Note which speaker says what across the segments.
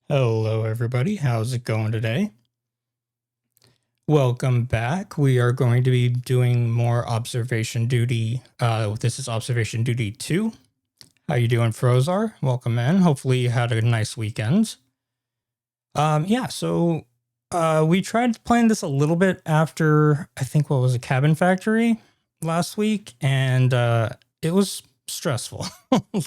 Speaker 1: Hello, everybody. How's it going today? Welcome back. We are going to be doing more observation duty. This is observation duty 2. How you doing, Frozar? Welcome in. Hopefully you had a nice weekend. We tried playing this a little bit after, I think, what was a Cabin Factory last week, and it was stressful.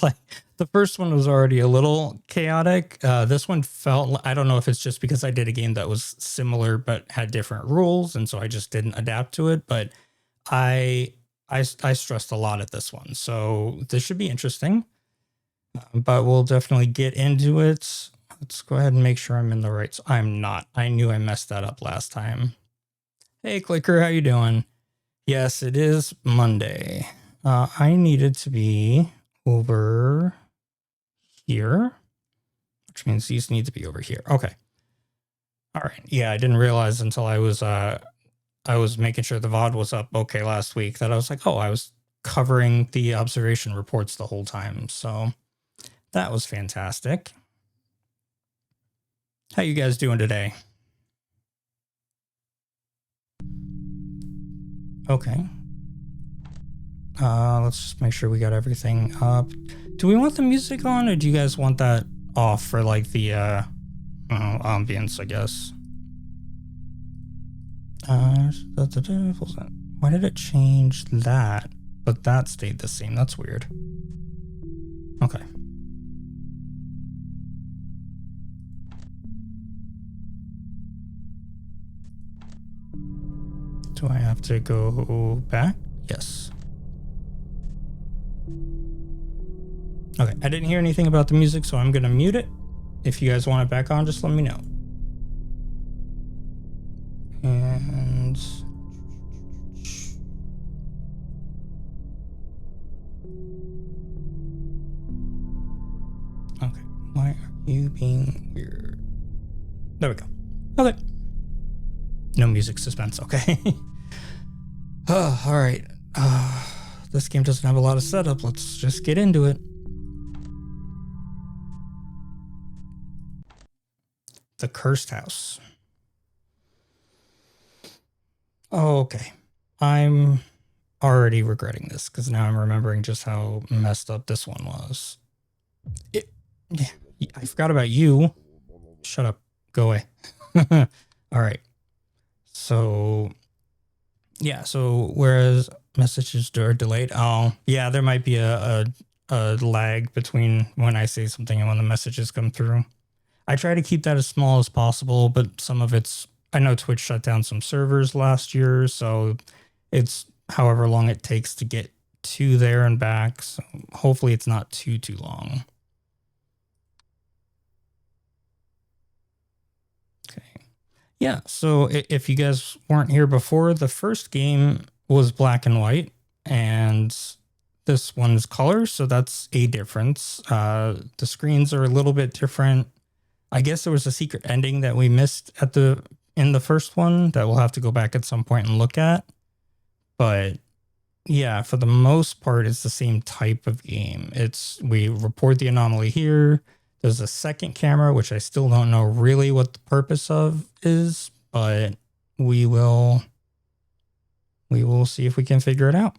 Speaker 1: Like, the first one was already a little chaotic. This one felt, I don't know if it's just because I did a game that was similar but had different rules, and so I just didn't adapt to it, but I stressed a lot at this one, so this should be interesting. But we'll definitely get into it. Let's go ahead and make sure I'm in the right. I'm not. I knew I messed that up last time. Hey, Clicker, how you doing? Yes, it is Monday. I needed to be over here, which means these need to be over here. Okay. All right. Yeah, I didn't realize until I was making sure the VOD was up okay last week that I was like, oh, I was covering the observation reports the whole time. So that was fantastic. How you guys doing today? Okay. Let's just make sure we got everything up. Do we want the music on, or do you guys want that off for like the ambience, I guess? Why did it change that? But that stayed the same. That's weird. Okay. Do I have to go back? Yes. Okay, I didn't hear anything about the music, so I'm going to mute it. If you guys want it back on, just let me know. And okay, why are you being weird? There we go. Okay. No music suspense, okay. Oh, all right. This game doesn't have a lot of setup. Let's just get into it. The Cursed House. Oh, okay. I'm already regretting this because now I'm remembering just how messed up this one was. I forgot about you. Shut up. Go away. All right. So, yeah. So, whereas messages are delayed, oh, yeah, there might be a lag between when I say something and when the messages come through. I try to keep that as small as possible, but some of it's, I know Twitch shut down some servers last year, so it's however long it takes to get to there and back. So hopefully it's not too long. Okay. Yeah, so if you guys weren't here before, the first game was black and white, and this one's color, so that's a difference. The screens are a little bit different. I guess there was a secret ending that we missed in the first one that we'll have to go back at some point and look at. But yeah, for the most part, it's the same type of game. We report the anomaly here. There's a second camera, which I still don't know really what the purpose of is, but we will see if we can figure it out.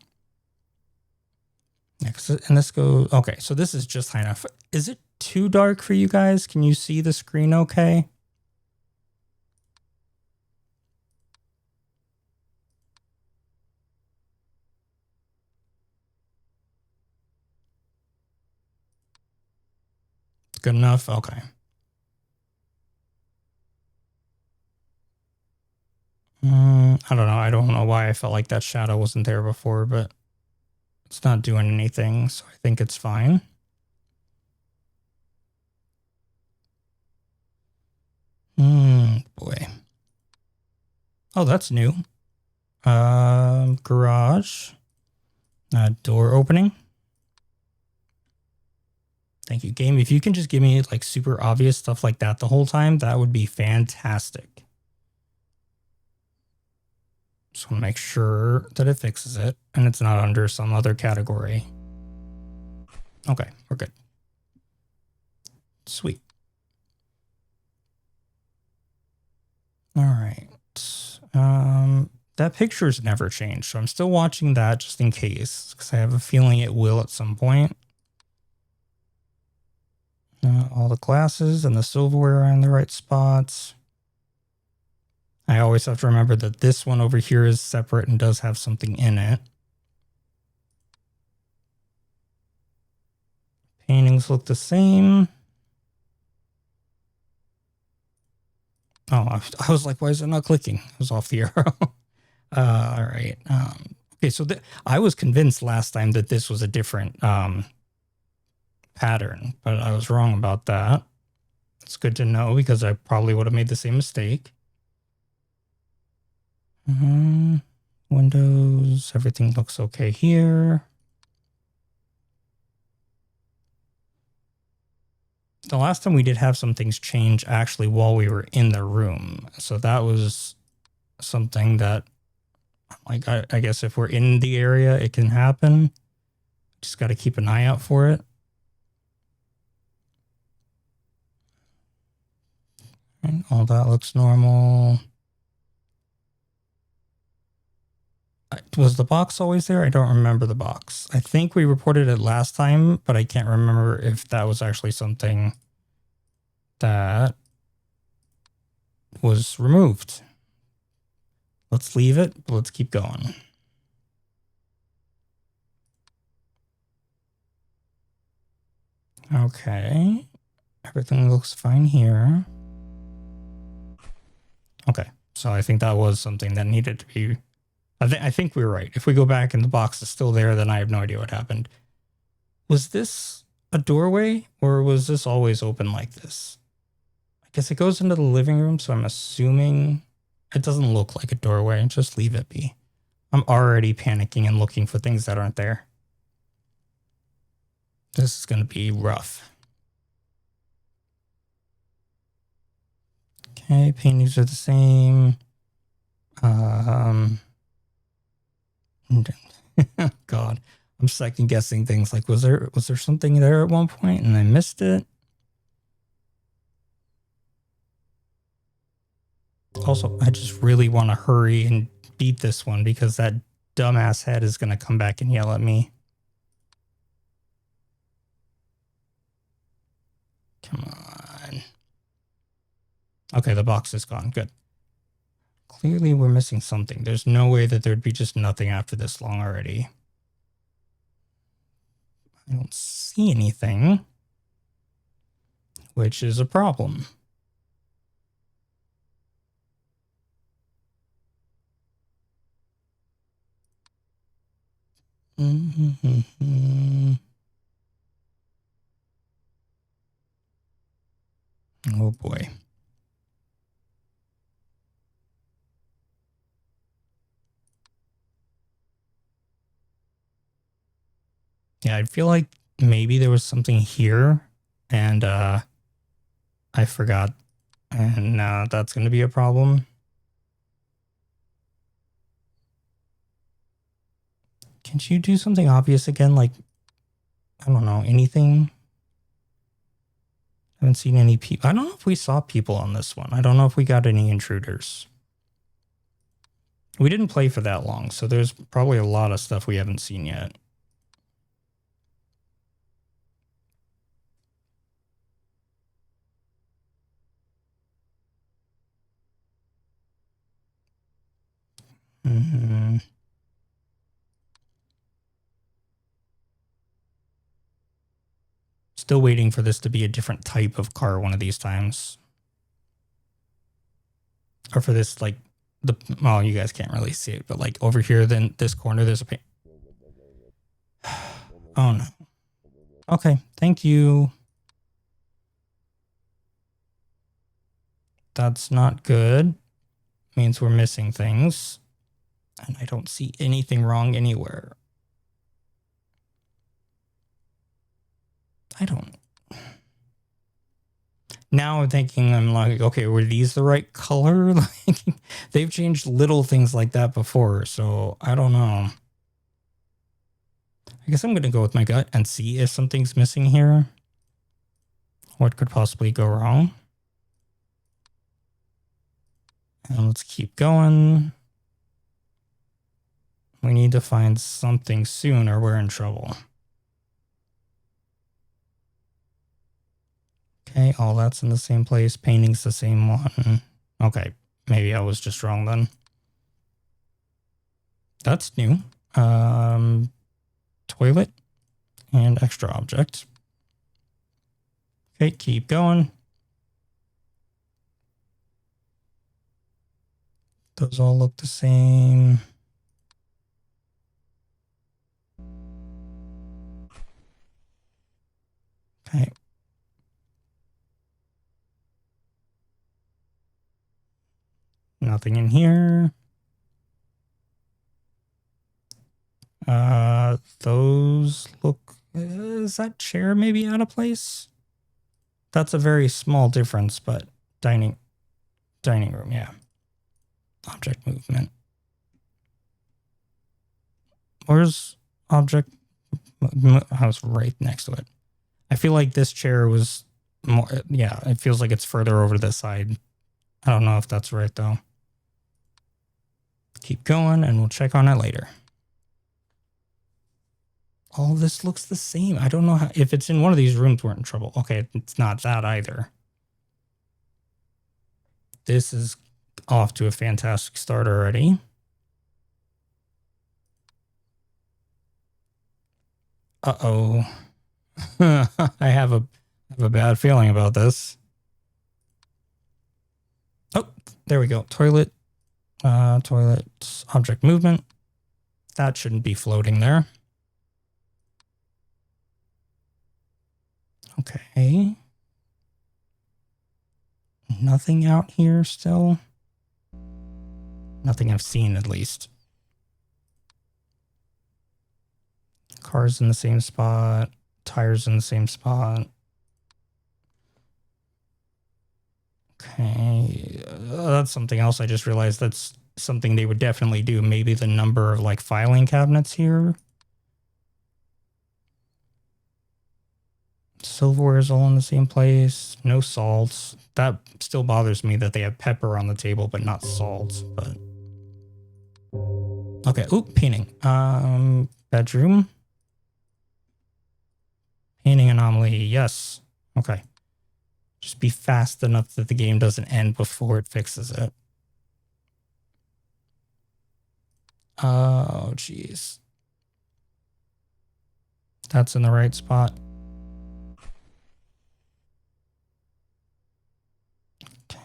Speaker 1: Next, and this goes, okay, so this is just high enough. Is it too dark for you guys? Can you see the screen okay? Good enough? Okay. I don't know. I don't know why I felt like that shadow wasn't there before, but it's not doing anything, so I think it's fine. Boy. Oh, that's new. Garage. Door opening. Thank you, game. If you can just give me like super obvious stuff like that the whole time, that would be fantastic. Just want to make sure that it fixes it and it's not under some other category. Okay, we're good. Sweet. That picture's never changed, so I'm still watching that just in case, because I have a feeling it will at some point. All the glasses and the silverware are in the right spots. I always have to remember that this one over here is separate and does have something in it. Paintings look the same. Oh, I was like, why is it not clicking? I was off the arrow. All right. Okay, so I was convinced last time that this was a different pattern, but I was wrong about that. It's good to know because I probably would have made the same mistake. Windows, everything looks okay here. The last time we did have some things change actually while we were in the room. So that was something that, like, I guess if we're in the area, it can happen. Just got to keep an eye out for it. And all that looks normal. Was the box always there? I don't remember the box. I think we reported it last time, but I can't remember if that was actually something that was removed. Let's leave it, but let's keep going. Okay. Everything looks fine here. Okay. So I think that was something that needed to be... I think we were right. If we go back and the box is still there, then I have no idea what happened. Was this a doorway, or was this always open like this? I guess it goes into the living room, so I'm assuming it doesn't look like a doorway. Just leave it be. I'm already panicking and looking for things that aren't there. This is going to be rough. Okay, paintings are the same. God, I'm second guessing things. Like, was there something there at one point and I missed it? Also, I just really want to hurry and beat this one because that dumbass head is going to come back and yell at me. Come on. Okay, the box is gone. Good. Clearly, we're missing something. There's no way that there'd be just nothing after this long already. I don't see anything, which is a problem. Oh boy. Yeah, I feel like maybe there was something here and I forgot, and now that's going to be a problem. Can't you do something obvious again? Like, I don't know, anything? I haven't seen any people. I don't know if we saw people on this one. I don't know if we got any intruders. We didn't play for that long, so there's probably a lot of stuff we haven't seen yet. Still waiting for this to be a different type of car one of these times. Or for this, like, well, you guys can't really see it, but like over here, then this corner, there's a paint. Oh no. Okay, thank you. That's not good. Means we're missing things. And I don't see anything wrong anywhere. I don't. Now I'm thinking, I'm like, okay, were these the right color? Like, they've changed little things like that before, so I don't know. I guess I'm going to go with my gut and see if something's missing here. What could possibly go wrong? And let's keep going. We need to find something soon or we're in trouble. Okay, all that's in the same place. Painting's the same one. Okay, maybe I was just wrong then. That's new. Toilet and extra object. Okay, keep going. Those all look the same. Okay. Nothing in here. Those look, is that chair maybe out of place? That's a very small difference, but dining room, yeah. Object movement. Where's object? I was right next to it. I feel like this chair was more, yeah, it feels like it's further over to this side. I don't know if that's right though. Keep going and we'll check on it later. All this looks the same. I don't know how, if it's in one of these rooms, we're in trouble. Okay, it's not that either. This is off to a fantastic start already. Uh-oh. I have a bad feeling about this. Oh, there we go. Toilet, object movement. That shouldn't be floating there. Okay. Nothing out here still. Nothing I've seen, at least. Cars in the same spot. Tires in the same spot. Okay. That's something else I just realized. That's something they would definitely do. Maybe the number of like filing cabinets here. Silverware is all in the same place. No salts. That still bothers me that they have pepper on the table, but not salt. But okay. Ooh, painting. Bedroom. Painting anomaly. Yes. Okay. Just be fast enough that the game doesn't end before it fixes it. Oh, jeez. That's in the right spot.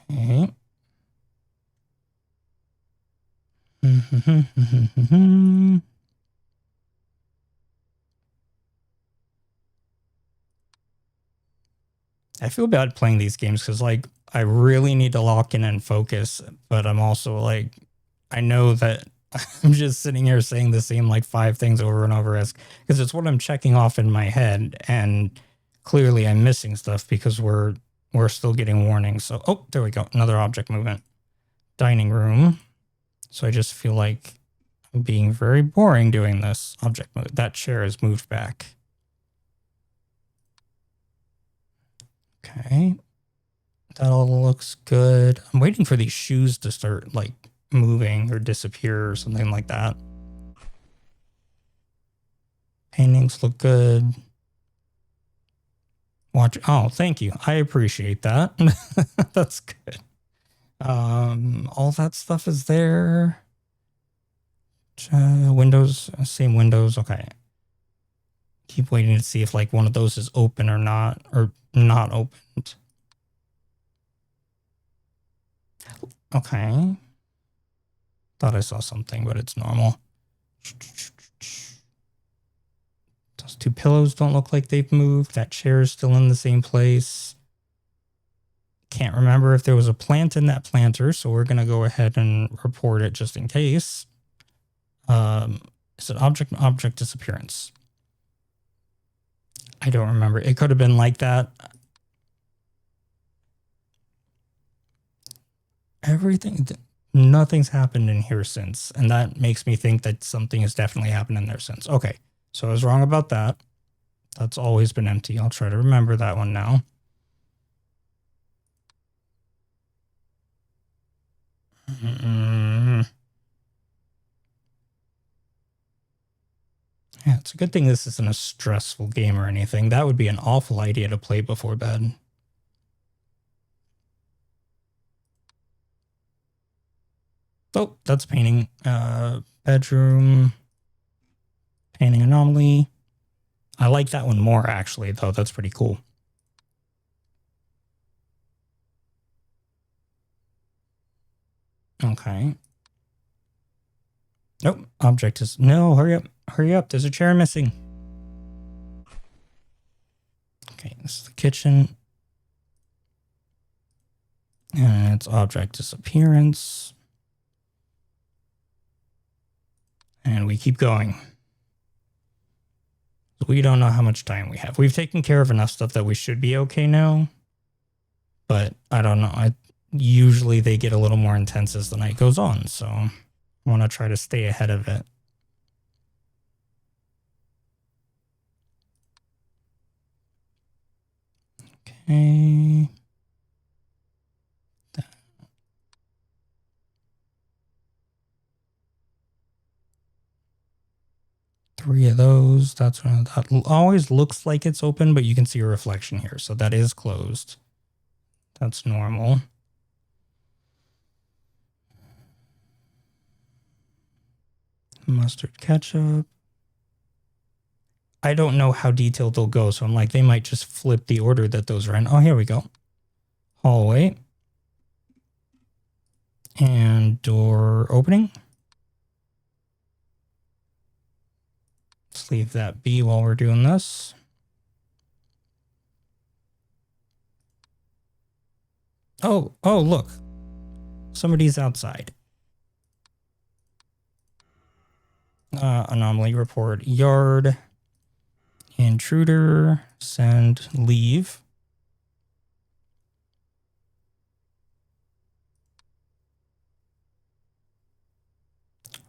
Speaker 1: Okay. I feel bad playing these games because, like, I really need to lock in and focus, but I'm also like, I know that I'm just sitting here saying the same like 5 things over and over as because it's what I'm checking off in my head, and clearly I'm missing stuff because we're still getting warnings. So, oh, there we go, another object movement. Dining room. So I just feel like I'm being very boring doing this object move. That chair is moved back. Okay. That all looks good. I'm waiting for these shoes to start like moving or disappear or something like that. Paintings look good. Watch. Oh, thank you. I appreciate that. That's good. All that stuff is there. Windows, same windows. Okay. Keep waiting to see if like one of those is open or not opened. Okay. Thought I saw something, but it's normal. Those 2 pillows don't look like they've moved. That chair is still in the same place. Can't remember if there was a plant in that planter, so we're going to go ahead and report it just in case. Is it object disappearance? I don't remember. It could have been like that. Nothing's happened in here since, and that makes me think that something has definitely happened in there since. Okay, so I was wrong about that. That's always been empty. I'll try to remember that one now. Yeah, it's a good thing this isn't a stressful game or anything. That would be an awful idea to play before bed. Oh, that's painting. Bedroom. Painting anomaly. I like that one more, actually, though. That's pretty cool. Okay. Nope. Object is... No, hurry up. Hurry up. There's a chair missing. Okay, this is the kitchen. And it's object disappearance. And we keep going. We don't know how much time we have. We've taken care of enough stuff that we should be okay now. But I don't know. Usually they get a little more intense as the night goes on. So I want to try to stay ahead of it. Okay. 3 of those. That's one. That always looks like it's open, but you can see a reflection here. So that is closed. That's normal. Mustard ketchup. I don't know how detailed they'll go. So I'm like, they might just flip the order that those are in. Oh, here we go. Hallway. And door opening. Let's leave that be while we're doing this. Oh, look. Somebody's outside. Anomaly report yard. Intruder. Send leave.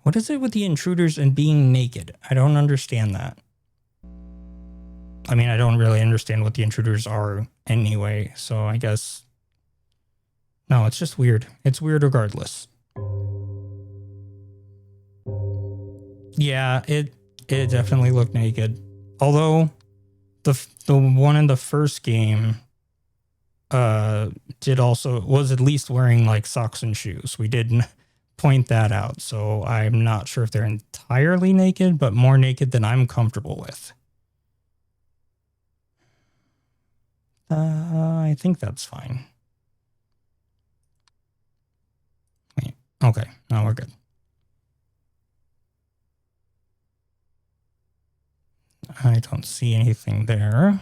Speaker 1: What is it with the intruders and being naked? I don't understand that. I mean, I don't really understand what the intruders are anyway, so I guess... No, it's just weird. It's weird regardless. Yeah, it definitely looked naked. Although, the one in the first game was at least wearing like socks and shoes. We didn't point that out, so I'm not sure if they're entirely naked, but more naked than I'm comfortable with. I think that's fine. Wait, okay, now we're good. I don't see anything there.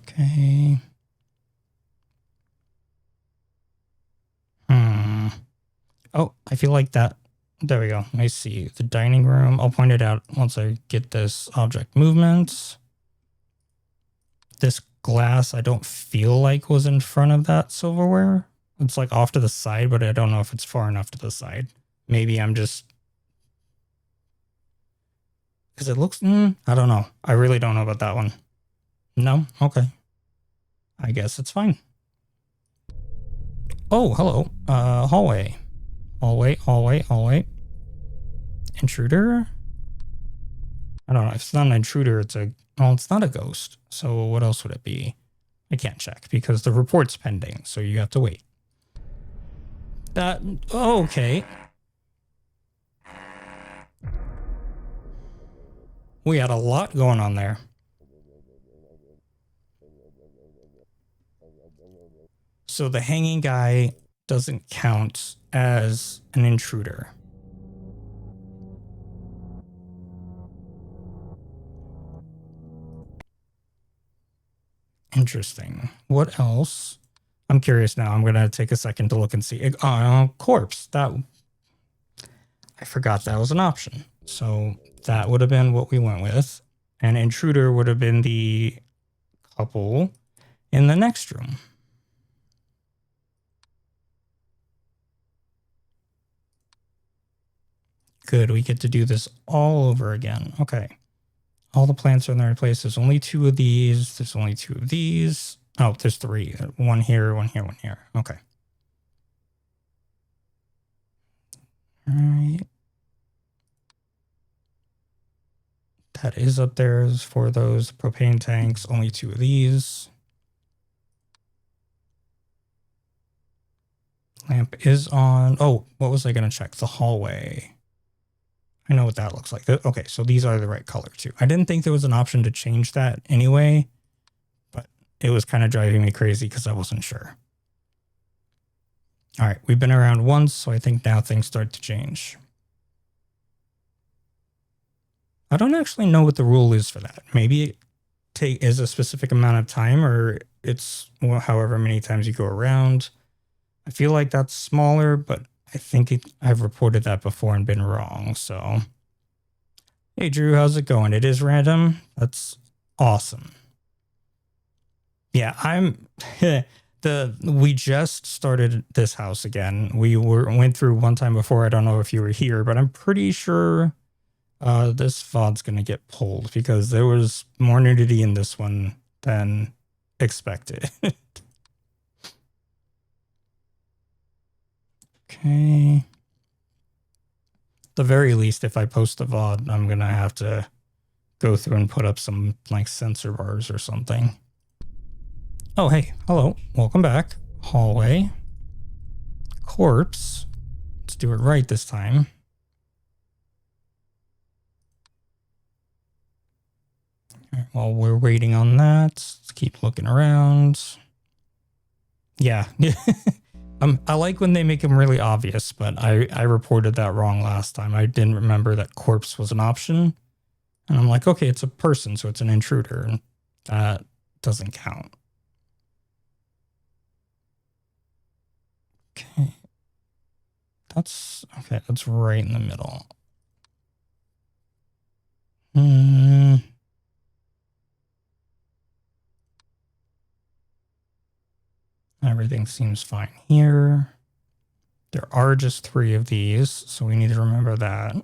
Speaker 1: Okay. Oh, I feel like that. There we go. I see the dining room. I'll point it out once I get this object movement. This glass, I don't feel like was in front of that silverware. It's like off to the side, but I don't know if it's far enough to the side. Maybe I'm just... Because it looks... I don't know. I really don't know about that one. No? Okay. I guess it's fine. Oh, hello. Hallway. Hallway. Intruder? I don't know. If it's not an intruder, it's a... Well, it's not a ghost. So what else would it be? I can't check because the report's pending, so you have to wait. Okay. We had a lot going on there. So the hanging guy doesn't count as an intruder. Interesting. What else? I'm curious now. I'm going to take a second to look and see. Corpse. I forgot that was an option. So that would have been what we went with. And intruder would have been the couple in the next room. Good, we get to do this all over again. Okay. All the plants are in the right place. There's only 2 of these. There's only 2 of these. Oh, there's 3. 1 here, 1 here, 1 here. Okay. All right. That is up there for those propane tanks. Only 2 of these. Lamp is on. Oh, what was I going to check? The hallway. I know what that looks like. Okay, so these are the right color too. I didn't think there was an option to change that anyway, but it was kind of driving me crazy because I wasn't sure. All right, we've been around once, so I think now things start to change. I don't actually know what the rule is for that. Maybe it is a specific amount of time, or it's however many times you go around. I feel like that's smaller, but I think I've reported that before and been wrong. So, hey Drew, how's it going? It is random. That's awesome. Yeah, we just started this house again. We went through one time before. I don't know if you were here, but I'm pretty sure this VOD's gonna get pulled because there was more nudity in this one than expected. Okay. The very least, if I post a VOD, I'm gonna have to go through and put up some like censor bars or something. Oh, hey, hello, welcome back. Hallway. Corpse. Let's do it right this time. All right, while we're waiting on that, let's keep looking around. Yeah. I like when they make them really obvious, but I reported that wrong last time. I didn't remember that corpse was an option. And I'm like, okay, it's a person, so it's an intruder. And that doesn't count. Okay. That's right in the middle. Everything seems fine here. There are just 3 of these, so we need to remember that.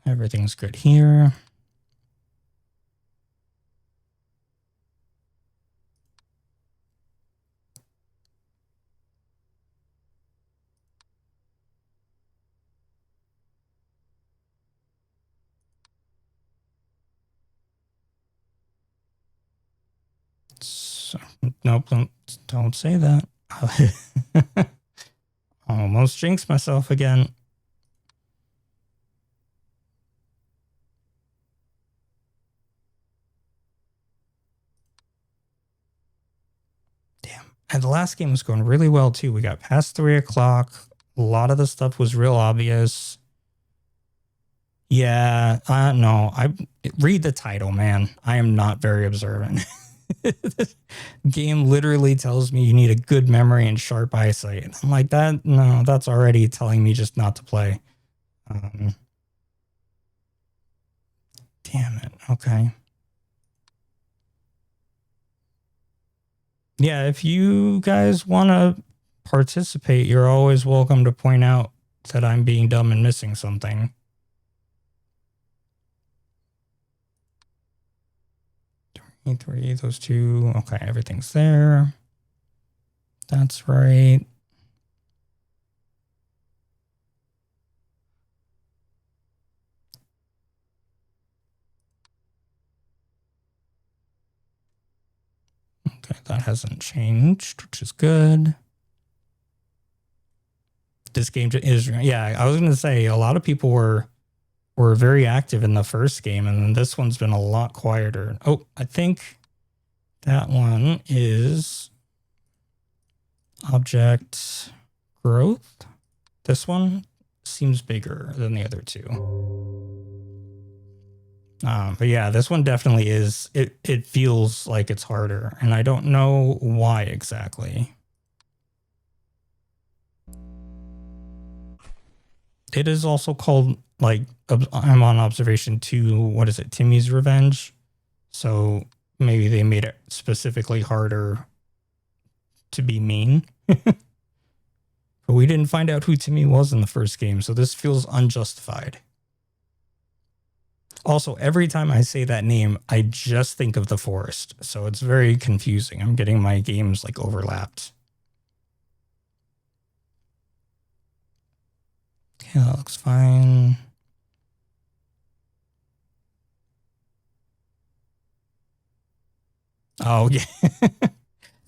Speaker 1: Everything's good here. So, nope, don't say that. Almost jinxed myself again. Damn. And the last game was going really well too. We got past 3 o'clock. A lot of the stuff was real obvious. Yeah, no, I read the title, man. I am not very observant. This game literally tells me you need a good memory and sharp eyesight. I'm like, no, that's already telling me just not to play. Damn it. Okay. Yeah, if you guys want to participate, you're always welcome to point out that I'm being dumb and missing something. Three, those 2. Okay, everything's there. That's right. Okay, that hasn't changed, which is good. This game is, yeah, I was going to say a lot of people were very active in the first game, and then this one's been a lot quieter. Oh, I think that one is object growth. This one seems bigger than the other 2. But yeah, this one definitely is. It feels like it's harder, and I don't know why exactly. It is also called, like, I'm on observation 2. What is it? Timmy's Revenge. So maybe they made it specifically harder to be mean. But we didn't find out who Timmy was in the first game, so this feels unjustified. Also, every time I say that name, I just think of the forest, so it's very confusing. I'm getting my games like overlapped. Okay, that looks fine. Oh, yeah.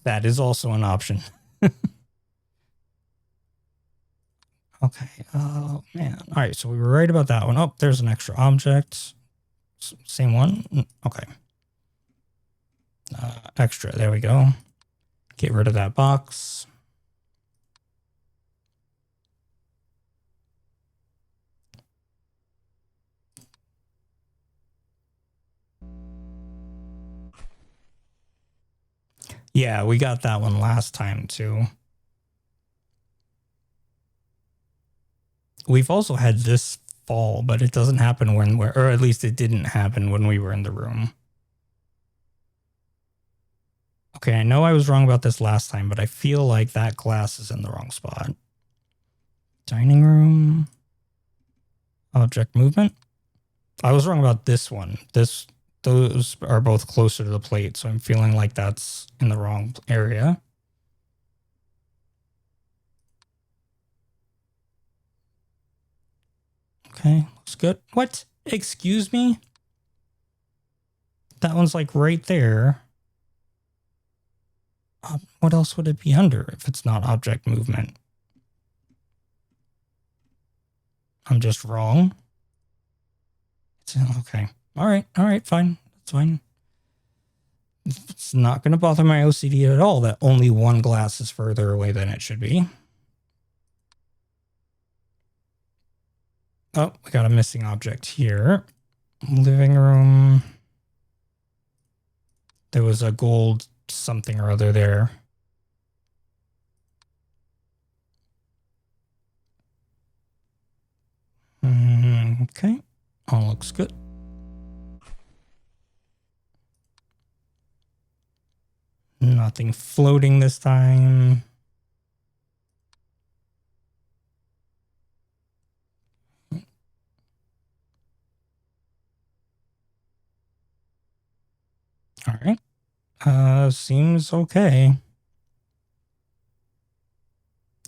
Speaker 1: That is also an option. Okay. Oh, man. All right. So we were right about that one. Oh, there's an extra object. Same one. Okay. Extra. There we go. Get rid of that box. Yeah, we got that one last time too. We've also had this fall, but it doesn't happen when we're, or at least it didn't happen when we were in the room. Okay, I know I was wrong about this last time, but I feel like that glass is in the wrong spot. Dining room. Object movement. I was wrong about this one. Those are both closer to the plate, so I'm feeling like that's in the wrong area. Okay, looks good. What? Excuse me? That one's like right there. What else would it be under if it's not object movement? I'm just wrong. Okay. All right, fine. That's fine. It's not going to bother my OCD at all that only one glass is further away than it should be. Oh, we got a missing object here. Living room. There was a gold something or other there. Okay. All looks good. Nothing floating this time. All right. Seems okay.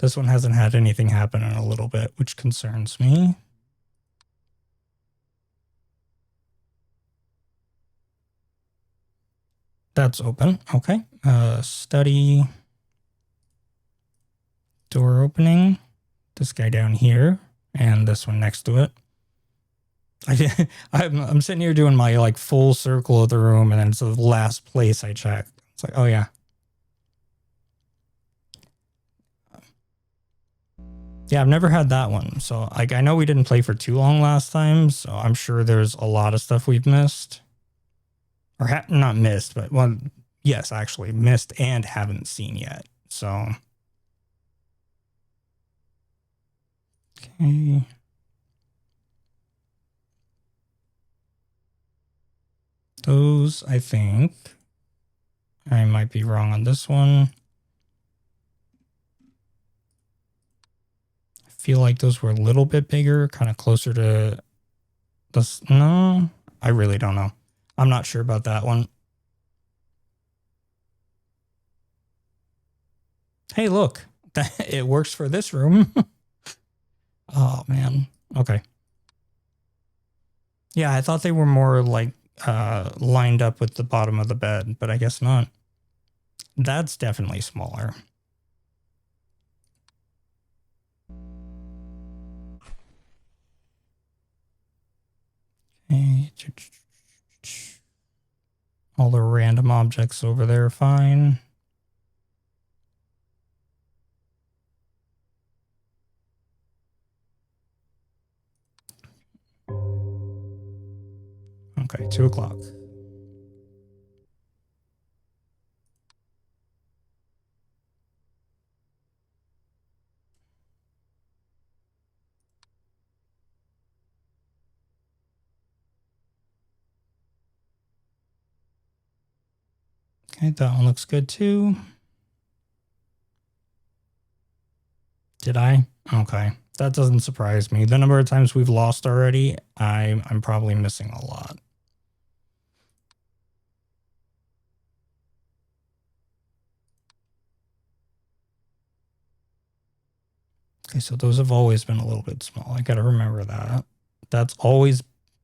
Speaker 1: This one hasn't had anything happen in a little bit, which concerns me. That's open. Okay. Study. Door opening. This guy down here. And this one next to it. I'm sitting here doing my like full circle of the room, and then it's the last place I check. It's like, oh yeah. Yeah, I've never had that one. So like I know we didn't play for too long last time, so I'm sure there's a lot of stuff we've missed. Or not missed, but one, yes, actually missed and haven't seen yet. So okay. Those, I think. I might be wrong on this one. I feel like those were a little bit bigger, kind of closer to this. No, I really don't know. I'm not sure about that one. Hey, look, it works for this room. Oh, man. Okay. Yeah, I thought they were more like lined up with the bottom of the bed, but I guess not. That's definitely smaller. Okay. All the random objects over there are fine. Okay, 2 o'clock. Okay, that one looks good too. Did I? Okay. That doesn't surprise me. The number of times we've lost already, I'm probably missing a lot. Okay, so those have always been a little bit small. I gotta remember that. That's always,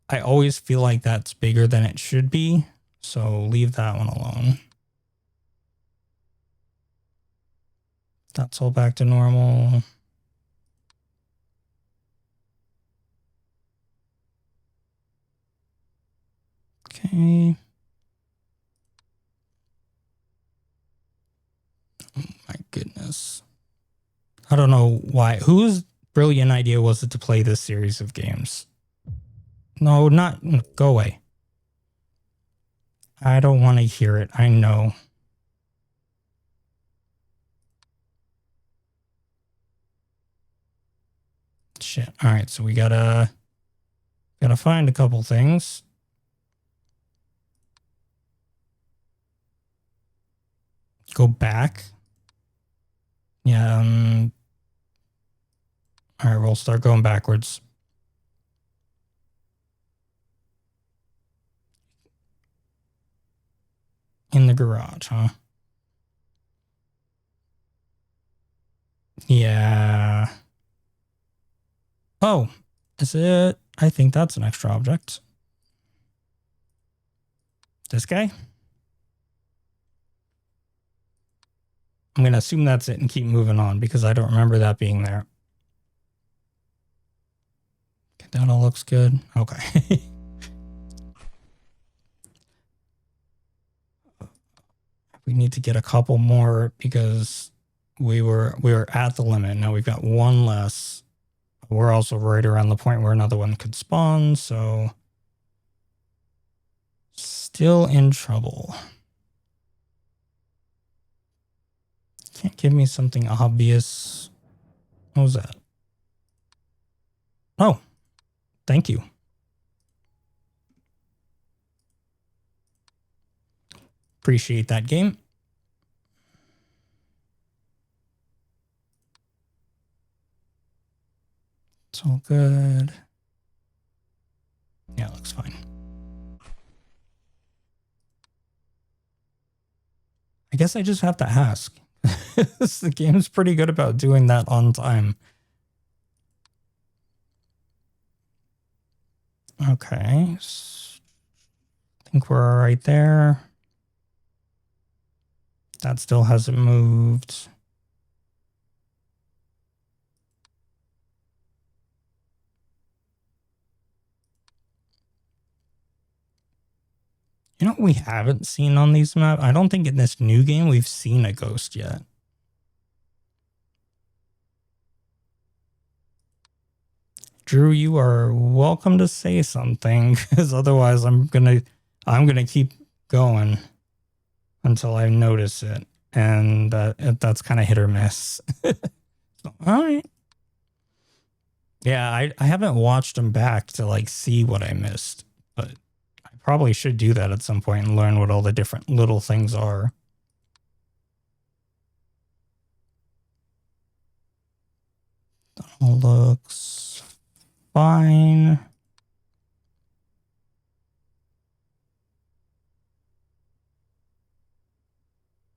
Speaker 1: I always feel like that's bigger than it should be. So leave that one alone. That's all back to normal. Okay. Oh my goodness. I don't know why. Whose brilliant idea was it to play this series of games? No, not go away. I don't want to hear it. I know. Shit. All right, so we gotta find a couple things. Go back. Yeah. All right, we'll start going backwards. In the garage, huh? Yeah. Oh, is it? I think that's an extra object. This guy? I'm going to assume that's it and keep moving on because I don't remember that being there. Okay, that all looks good. Okay. We need to get a couple more because we were at the limit. Now we've got one less. We're also right around the point where another one could spawn, so still in trouble. Can't give me something obvious. What was that? Oh, thank you. Appreciate that, game. It's all good. Yeah, it looks fine. I guess I just have to ask. The game's pretty good about doing that on time. Okay. I think we're right there. That still hasn't moved. You know what we haven't seen on these maps? I don't think in this new game we've seen a ghost yet. Drew, you are welcome to say something, because otherwise I'm gonna keep going until I notice it, and that's kind of hit or miss. So, all right. Yeah, I haven't watched them back to like see what I missed, but I probably should do that at some point and learn what all the different little things are. All looks fine.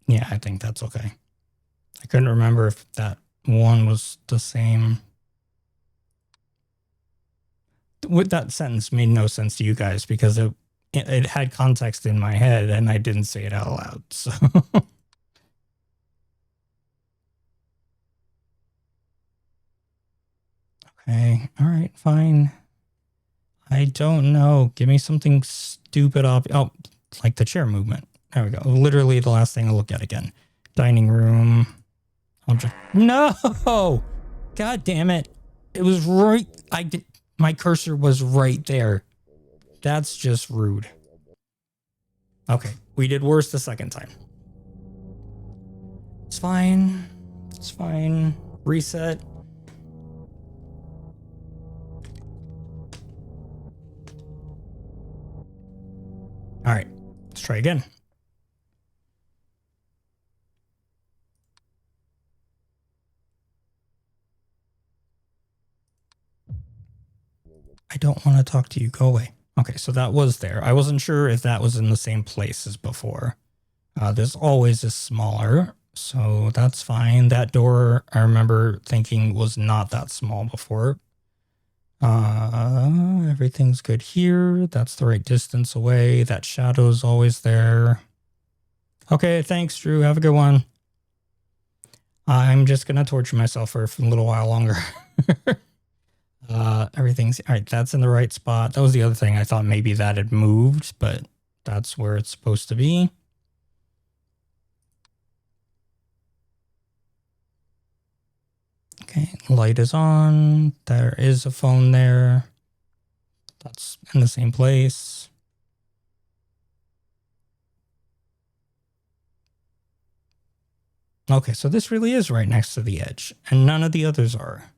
Speaker 1: Yeah, I think that's okay. I couldn't remember if that one was the same. With that sentence made no sense to you guys because it had context in my head and I didn't say it out loud. So okay, all right, fine. I don't know. Give me something stupid up. Oh, like the chair movement. There we go. Literally the last thing I look at again. Dining room. Object. No! God damn it. It was right. My cursor was right there. That's just rude. Okay, we did worse the second time. It's fine. It's fine. Reset. All right, let's try again. I don't want to talk to you. Go away. Okay, so that was there. I wasn't sure if that was in the same place as before. This always is smaller, so that's fine. That door, I remember thinking, was not that small before. Everything's good here. That's the right distance away. That shadow's always there. Okay, thanks, Drew. Have a good one. I'm just going to torture myself for a little while longer. Everything's all right. That's in the right spot. That was the other thing. I thought maybe that had moved, but that's where it's supposed to be. Okay, light is on. There is a phone there. That's in the same place. Okay, so this really is right next to the edge, and none of the others are.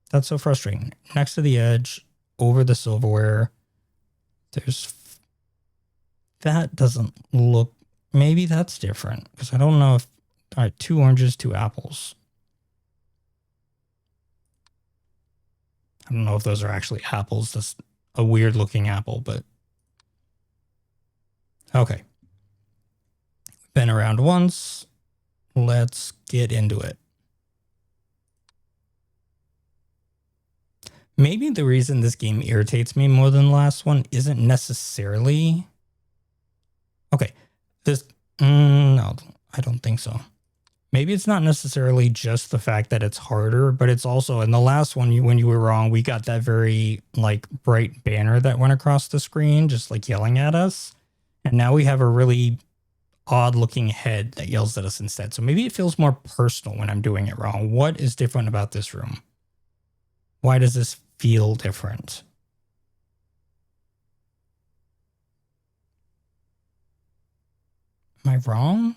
Speaker 1: That's so frustrating. Next to the edge, over the silverware, there's... That doesn't look... Maybe that's different, because I don't know if... All right, 2 oranges, 2 apples. I don't know if those are actually apples. That's a weird looking apple, but... Okay. Been around once. Let's get into it. Maybe the reason this game irritates me more than the last one isn't necessarily... Okay, this... no, I don't think so. Maybe it's not necessarily just the fact that it's harder, but it's also... In the last one, when you were wrong, we got that very, like, bright banner that went across the screen, just, like, yelling at us. And now we have a really odd-looking head that yells at us instead. So maybe it feels more personal when I'm doing it wrong. What is different about this room? Why does this feel different? Am I wrong?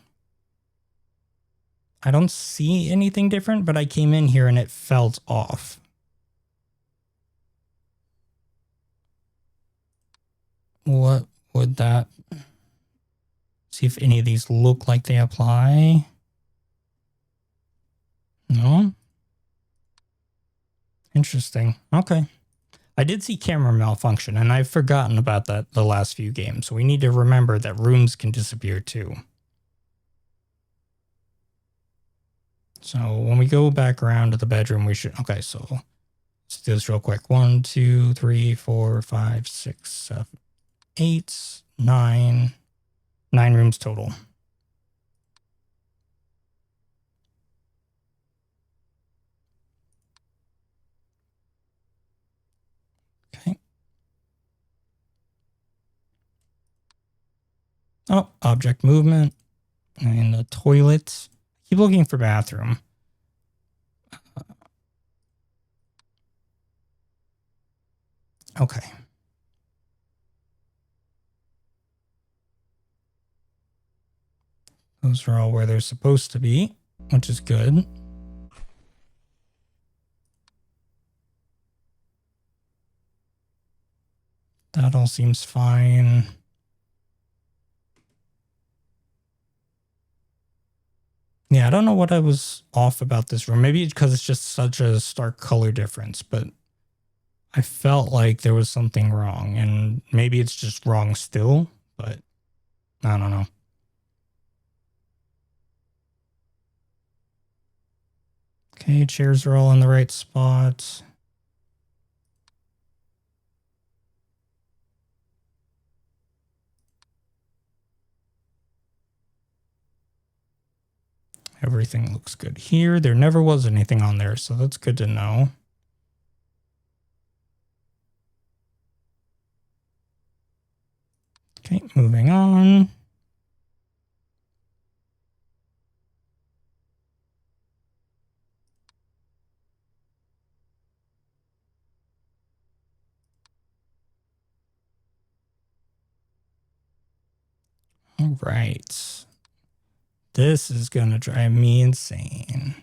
Speaker 1: I don't see anything different, but I came in here and it felt off. What would that... See if any of these look like they apply. No? Interesting. Okay. I did see camera malfunction, and I've forgotten about that the last few games. So we need to remember that rooms can disappear too. So when we go back around to the bedroom, we should... Okay, so let's do this real quick. 1, 2, 3, 4, 5, 6, 7, 8, 9. 9 rooms total. Okay. Oh, object movement. And the toilet. Keep looking for bathroom. Okay. Those are all where they're supposed to be, which is good. That all seems fine. Yeah, I don't know what I was off about this room. Maybe because it's just such a stark color difference, but I felt like there was something wrong, and maybe it's just wrong still, but I don't know. Okay, chairs are all in the right spot. Everything looks good here. There never was anything on there, so that's good to know. Okay, moving on. All right. This is going to drive me insane.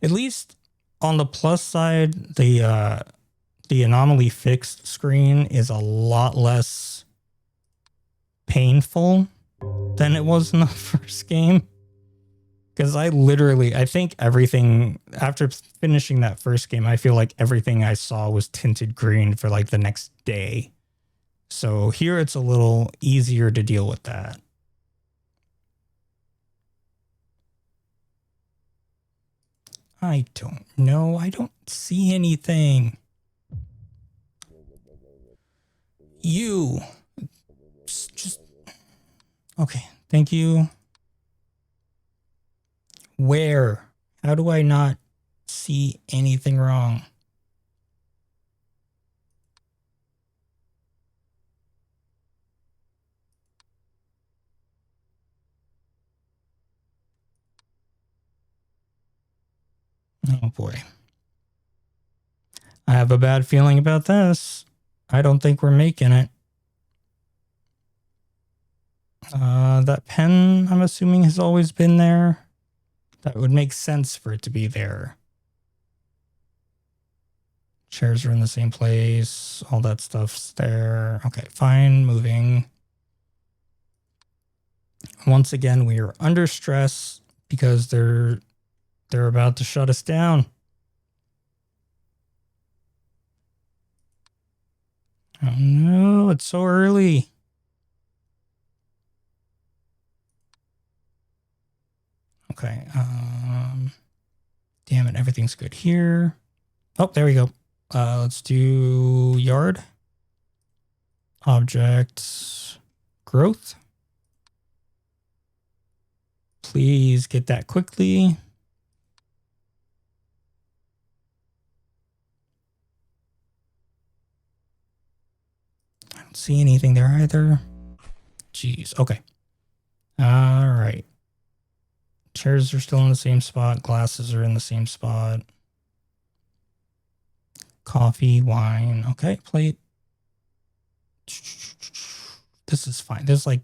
Speaker 1: At least on the plus side, the anomaly fixed screen is a lot less painful than it was in the first game. Because I think everything, after finishing that first game, I feel like everything I saw was tinted green for like the next day. So here it's a little easier to deal with that. I don't know. I don't see anything. You. Just. Okay. Thank you. Where? How do I not see anything wrong? Oh boy. I have a bad feeling about this. I don't think we're making it. That pen, I'm assuming, has always been there. That would make sense for it to be there. Chairs are in the same place. All that stuff's there. Okay, fine. Moving. Once again, we are under stress because they're about to shut us down. Oh no, it's so early. Okay. Damn it, everything's good here. Oh, there we go. Let's do yard. Object growth. Please get that quickly. I don't see anything there either. Jeez. Okay. All right. Chairs are still in the same spot. Glasses are in the same spot. Coffee, wine. Okay, plate. This is fine. There's like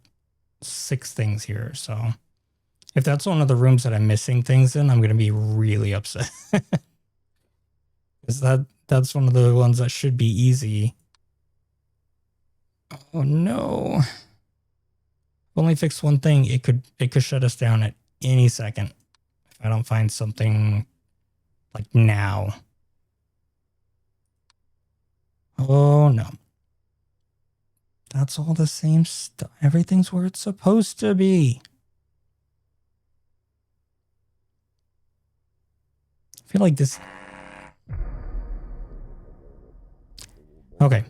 Speaker 1: 6 things here. So if that's one of the rooms that I'm missing things in, I'm going to be really upset. Because that's one of the ones that should be easy. Oh no. Only fixed one thing. It could shut us down at any second if I don't find something like now. Oh no. That's all the same stuff. Everything's where it's supposed to be. I feel like this. Okay.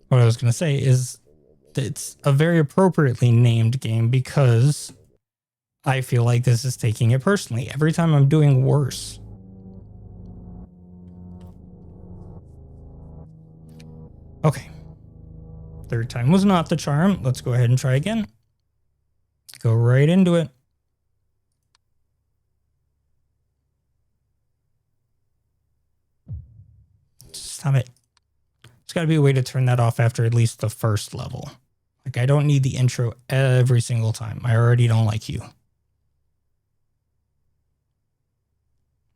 Speaker 1: What I was going to say is it's a very appropriately named game because I feel like this is taking it personally. Every time I'm doing worse. Okay. 3rd time was not the charm. Let's go ahead and try again. Go right into it. Stop it. There's got to be a way to turn that off after at least the first level. Like, I don't need the intro every single time. I already don't like you.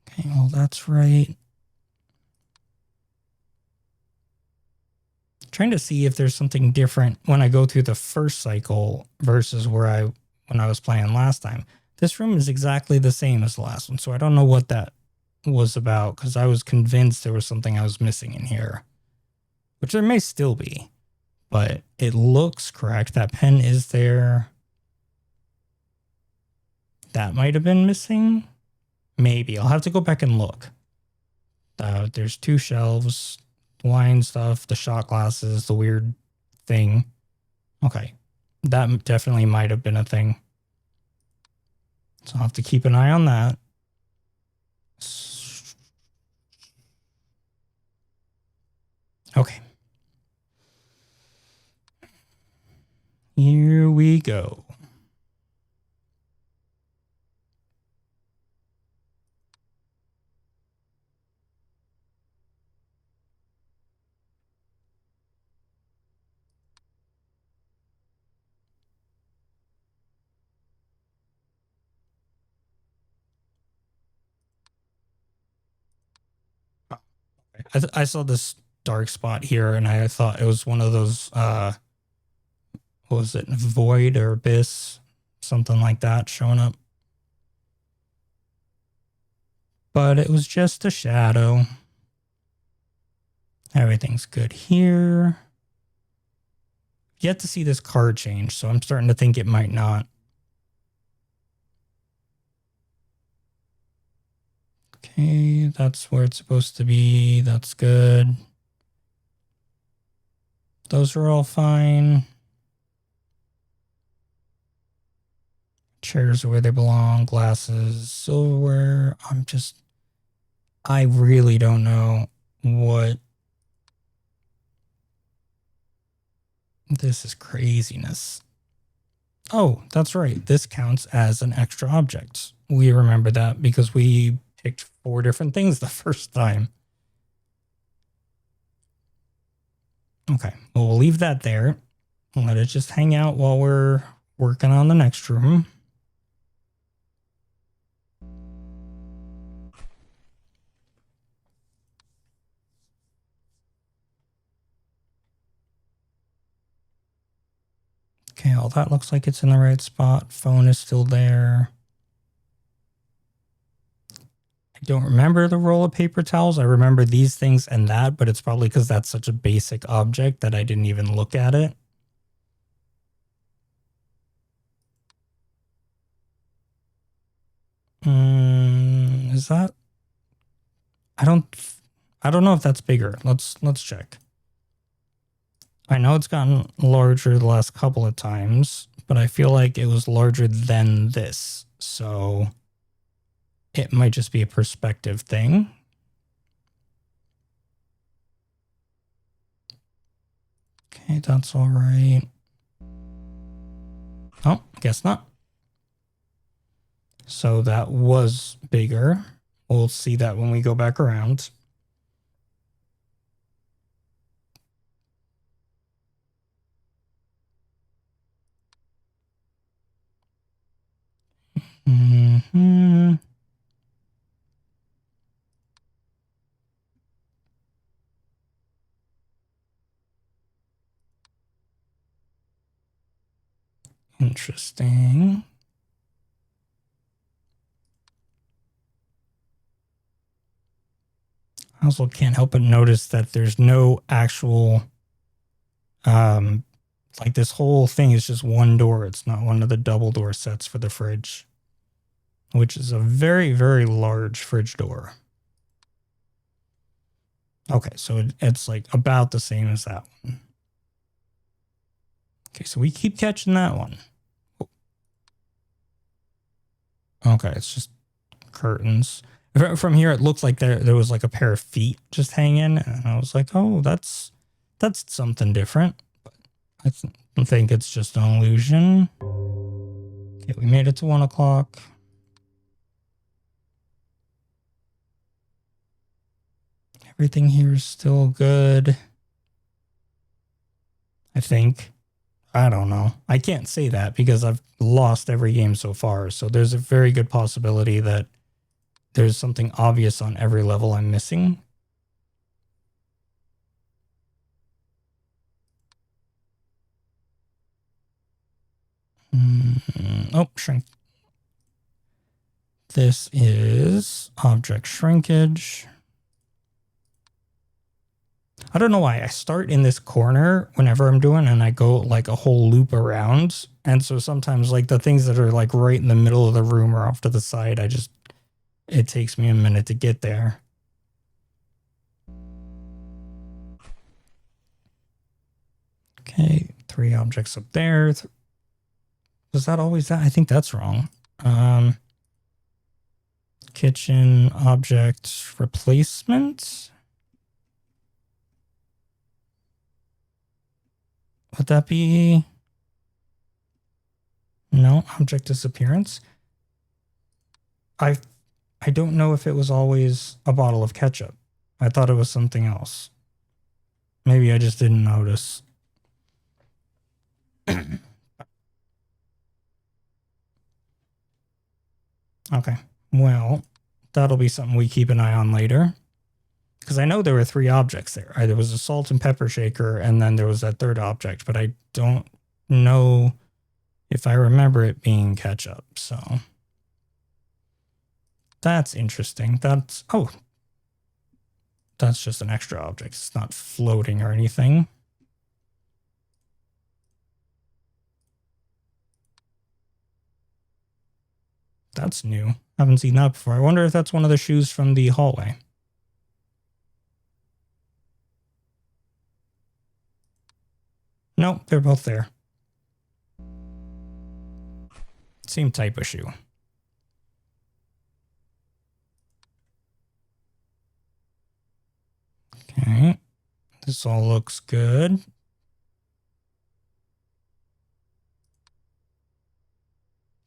Speaker 1: Okay, well, that's right. Trying to see if there's something different when I go through the first cycle versus when I was playing last time. This room is exactly the same as the last one, so I don't know what that was about because I was convinced there was something I was missing in here, which there may still be, but it looks correct. That pen is there. That might have been missing. Maybe. I'll have to go back and look. There's 2 shelves. Wine stuff, the shot glasses, the weird thing. Okay. That definitely might have been a thing. So I'll have to keep an eye on that. Okay. Here we go. I saw this dark spot here and I thought it was one of those what was it, void or abyss, something like that showing up. but it was just a shadow. Everything's good here. Yet to see this card change, so I'm starting to think it might not. Okay, that's where it's supposed to be. That's good. Those are all fine. Chairs are where they belong. Glasses, silverware. I really don't know what. This is craziness. Oh, that's right. This counts as an extra object. We remember that because we picked 4 different things the first time. Okay, well, we'll leave that there. Let it just hang out while we're working on the next room. Okay, all that looks like it's in the right spot. Phone is still there. I don't remember the roll of paper towels. I remember these things and that, but it's probably because that's such a basic object that I didn't even look at it. Is that? I don't know if that's bigger. Let's check. I know it's gotten larger the last couple of times, but I feel like it was larger than this. So it might just be a perspective thing. Okay, that's all right. Oh, guess not. So that was bigger. We'll see that when we go back around. Mm-hmm. Interesting. I also can't help but notice that there's no actual, like this whole thing is just one door. It's not one of the double door sets for the fridge, which is a very, very large fridge door. Okay, so it's like about the same as that one. Okay, so we keep catching that one. Okay, it's just curtains. From here, it looks like there was like a pair of feet just hanging, and I was like, oh, that's something different. But I think it's just an illusion. Okay, we made it to 1 o'clock. Everything here is still good. I think. I don't know. I can't say that because I've lost every game so far. So there's a very good possibility that there's something obvious on every level I'm missing. Oh, shrink. This is object shrinkage. I don't know why I start in this corner whenever I'm doing, and I go like a whole loop around. And so sometimes like the things that are like right in the middle of the room or off to the side, it takes me a minute to get there. Okay, 3 objects up there. Was that always that? I think that's wrong. Kitchen object replacement. Would that be? No, object disappearance. I don't know if it was always a bottle of ketchup. I thought it was something else. Maybe I just didn't notice. Okay, well, that'll be something we keep an eye on later. Because I know there were 3 objects there. There was a salt and pepper shaker, and then there was that 3rd object, but I don't know if I remember it being ketchup, so. That's interesting. That's, oh, that's just an extra object. It's not floating or anything. That's new. I haven't seen that before. I wonder if that's one of the shoes from the hallway. Nope, they're both there. Same type of shoe. Okay. This all looks good.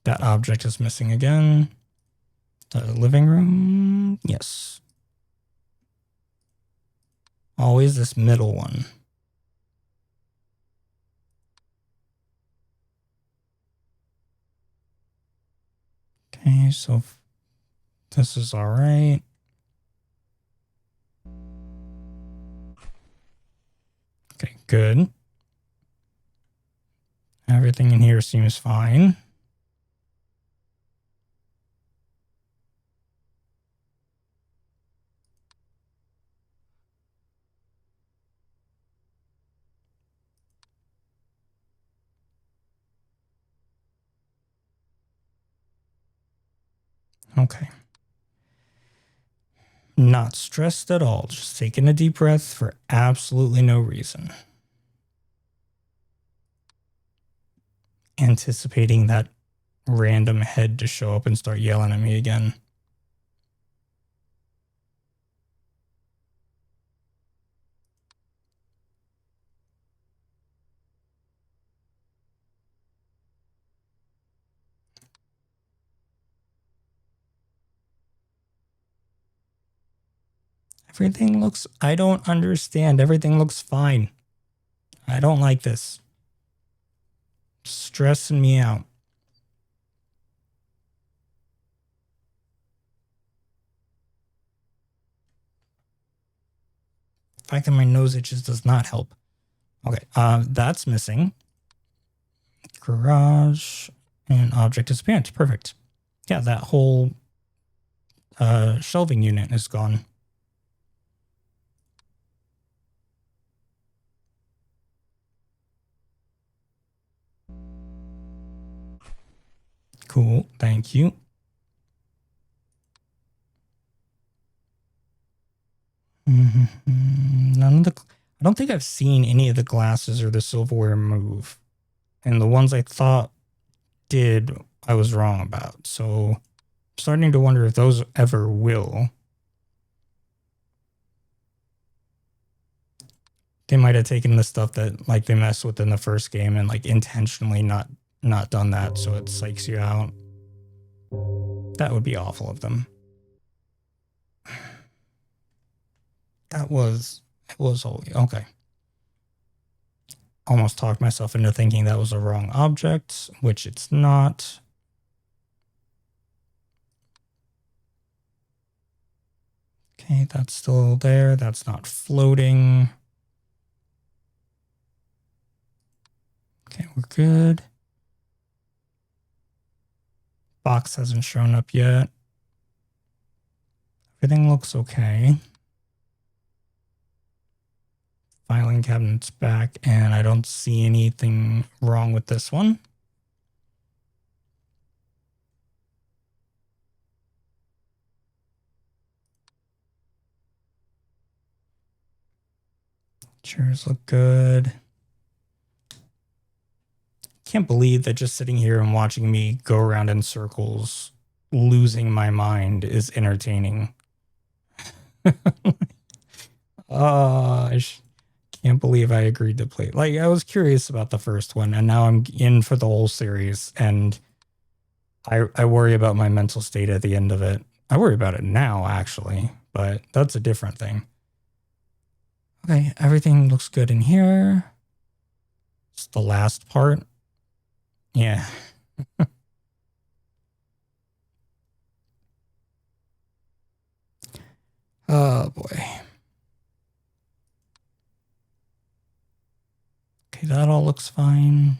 Speaker 1: That object is missing again. The living room. Yes. Always this middle one. Okay, so this is all right. Okay, good. Everything in here seems fine. Okay. Not stressed at all. Just taking a deep breath for absolutely no reason. Anticipating that random head to show up and start yelling at me again. Everything looks, I don't understand. Everything looks fine. I don't like this. Stressing me out. The fact that my nose itches does not help. Okay, that's missing. Garage and object disappearance. Perfect. Yeah, that whole shelving unit is gone. Cool, thank you. None of the, I don't think I've seen any of the glasses or the silverware move. And the ones I thought did, I was wrong about. So I'm starting to wonder if those ever will. They might have taken the stuff that like they messed with in the first game and like intentionally not done that, so it psychs you out. That would be awful of them. It was okay. Almost talked myself into thinking that was a wrong object, which it's not. Okay, that's still there. That's not floating. Okay, we're good. Box hasn't shown up yet. Everything looks okay. Filing cabinet's back, and I don't see anything wrong with this one. Chairs look good. Can't believe that just sitting here and watching me go around in circles, losing my mind, is entertaining. I can't believe I agreed to play. Like, I was curious about the first one, and now I'm in for the whole series, and I worry about my mental state at the end of it. I worry about it now, actually, but that's a different thing. Okay, everything looks good in here. It's the last part. Yeah. Oh, boy. Okay, that all looks fine.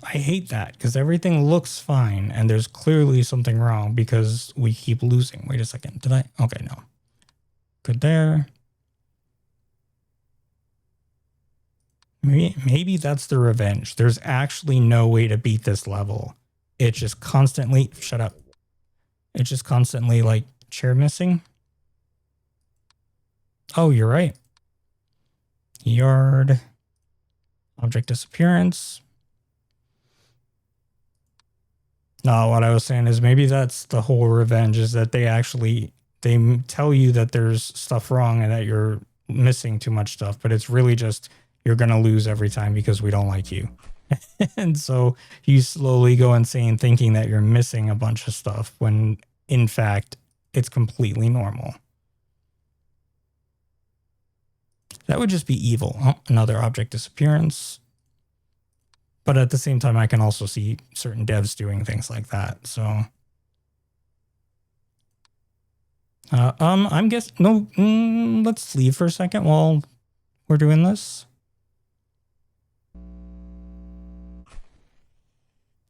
Speaker 1: I hate that because everything looks fine and there's clearly something wrong because we keep losing. Wait a second. Did I? Okay, no. Good there. Maybe that's the revenge. There's actually no way to beat this level. It just constantly, shut up. It's just constantly like chair missing. Oh, you're right. Yard. Object disappearance. No, what I was saying is maybe that's the whole revenge, is that they tell you that there's stuff wrong and that you're missing too much stuff, but it's really just you're going to lose every time because we don't like you. And so you slowly go insane thinking that you're missing a bunch of stuff when in fact it's completely normal. That would just be evil. Oh, another object disappearance. But at the same time, I can also see certain devs doing things like that. So, I'm guessing, no, let's leave for a second while we're doing this.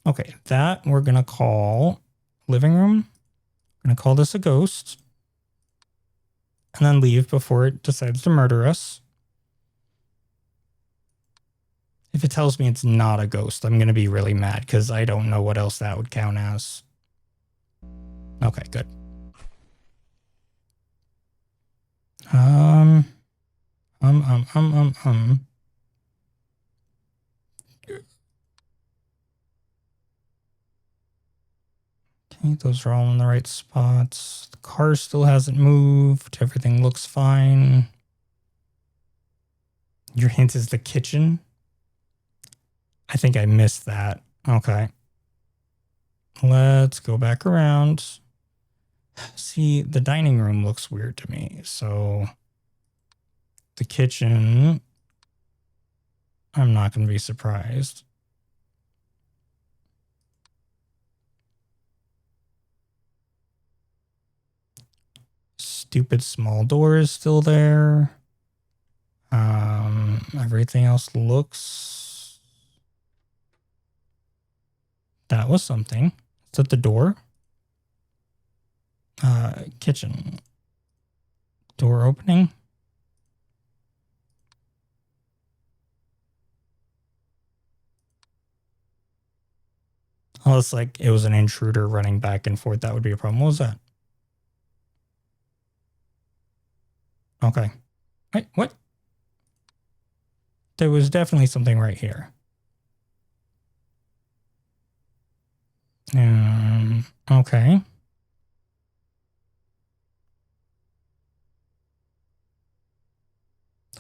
Speaker 1: Okay, that we're going to call living room. I'm going to call this a ghost. And then leave before it decides to murder us. If it tells me it's not a ghost, I'm going to be really mad because I don't know what else that would count as. Okay, good. Okay, those are all in the right spots. The car still hasn't moved. Everything looks fine. Your hint is the kitchen. I think I missed that. Okay. Let's go back around. See, the dining room looks weird to me. So the kitchen, I'm not going to be surprised. Stupid small door is still there. Everything else looks... That was something. Is that the door? Kitchen. Door opening. Oh, it's like it was an intruder running back and forth. That would be a problem. What was that? Okay. Wait, what? There was definitely something right here. Okay.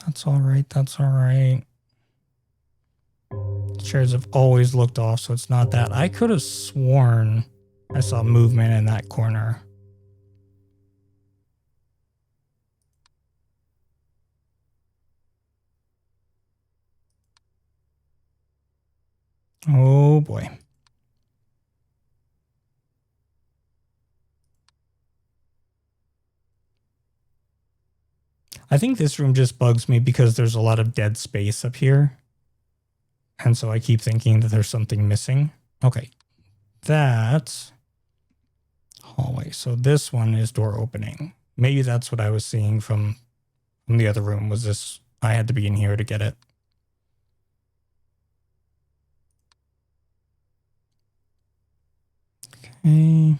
Speaker 1: That's all right. That's all right. Chairs have always looked off, so it's not that. I could have sworn I saw movement in that corner. Oh boy. I think this room just bugs me because there's a lot of dead space up here. And so I keep thinking that there's something missing. Okay. That's hallway. So this one is door opening. Maybe that's what I was seeing from the other room, was this. I had to be in here to get it. Okay.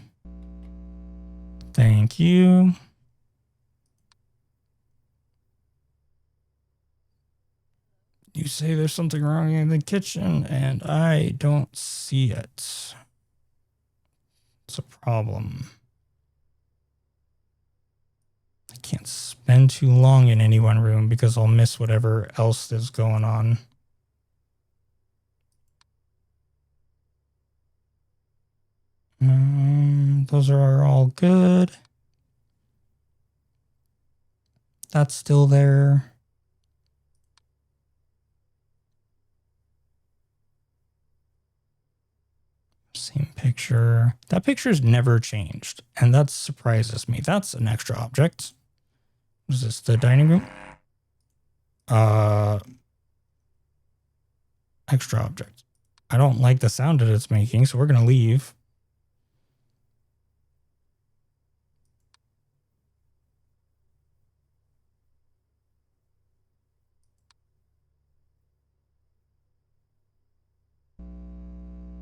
Speaker 1: Thank you. You say there's something wrong in the kitchen, and I don't see it. It's a problem. I can't spend too long in any one room because I'll miss whatever else is going on. Those are all good. That's still there. Same picture. That picture's never changed, and that surprises me. That's an extra object. Is this the dining room? Extra object. I don't like the sound that it's making, so we're going to leave.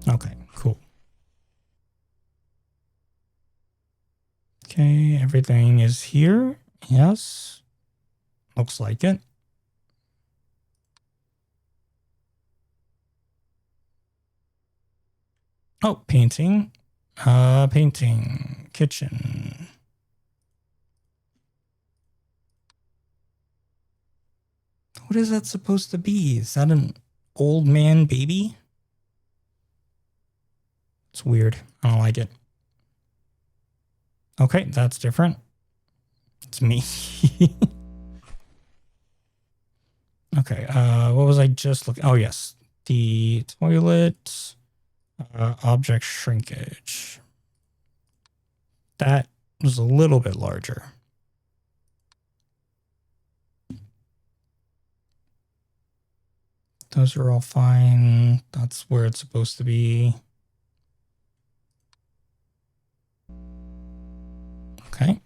Speaker 1: Okay, cool. Okay, everything is here. Yes. Looks like it. Oh, painting. Painting. Kitchen. What is that supposed to be? Is that an old man baby? It's weird. I don't like it. Okay, that's different. It's me. Okay, what was I just looking? Oh, yes. The toilet object shrinkage. That was a little bit larger. Those are all fine. That's where it's supposed to be. Okay.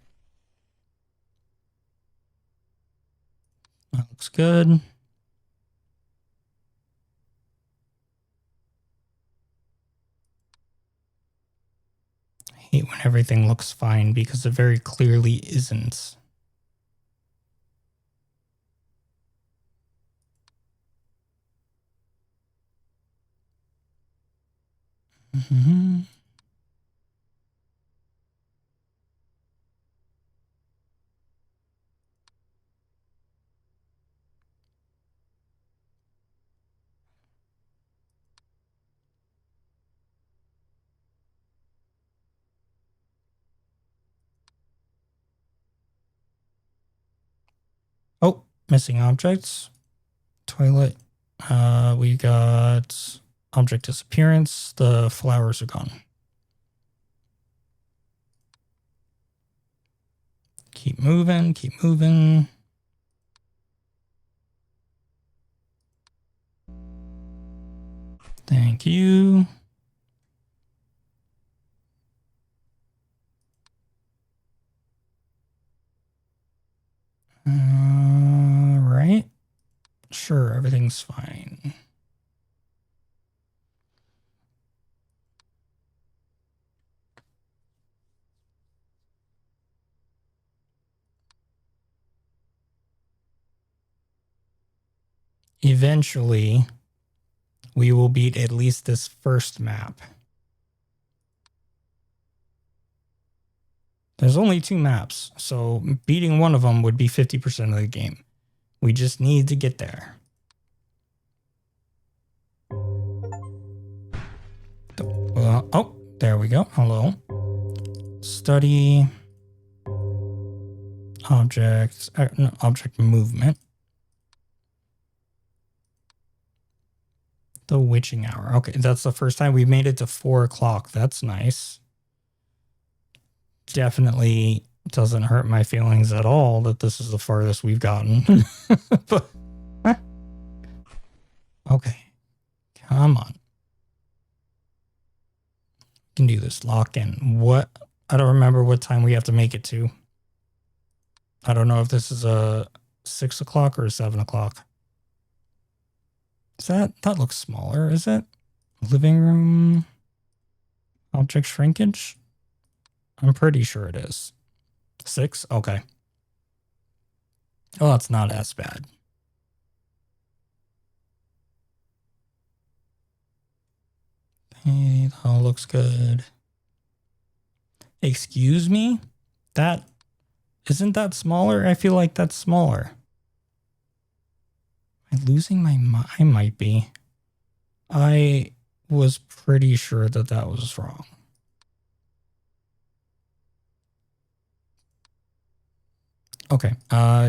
Speaker 1: That looks good. I hate when everything looks fine because it very clearly isn't. Mm-hmm. Oh, missing objects. Toilet. We got object disappearance. The flowers are gone. Keep moving, keep moving. Thank you. Right. Sure, everything's fine. Eventually, we will beat at least this first map. There's only 2 maps, so beating one of them would be 50% of the game. We just need to get there. Oh, there we go. Hello. Study. Objects. No, object movement. The witching hour. Okay, that's the first time we've made it to 4 o'clock. That's nice. Definitely doesn't hurt my feelings at all that this is the farthest we've gotten. But, okay, come on. Can do this. Lock in. What? I don't remember what time we have to make it to. I don't know if this is a 6 o'clock or a 7 o'clock. Is that looks smaller, is it? Living room object shrinkage? I'm pretty sure it is. 6? Okay. Oh, that's not as bad. Hey, that all looks good. Excuse me? Isn't that smaller? I feel like that's smaller. Am I losing my mind? I might be. I was pretty sure that was wrong. Okay.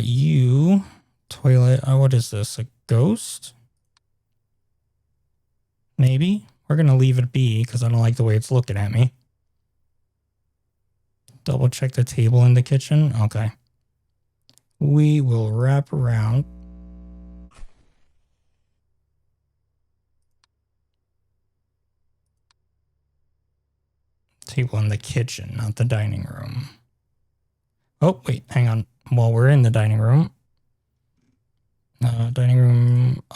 Speaker 1: You toilet. What is this? A ghost? Maybe. We're going to leave it be because I don't like the way it's looking at me. Double check the table in the kitchen. Okay. We will wrap around. table in the kitchen, not the dining room. Oh, wait, hang on. While we're in the dining room,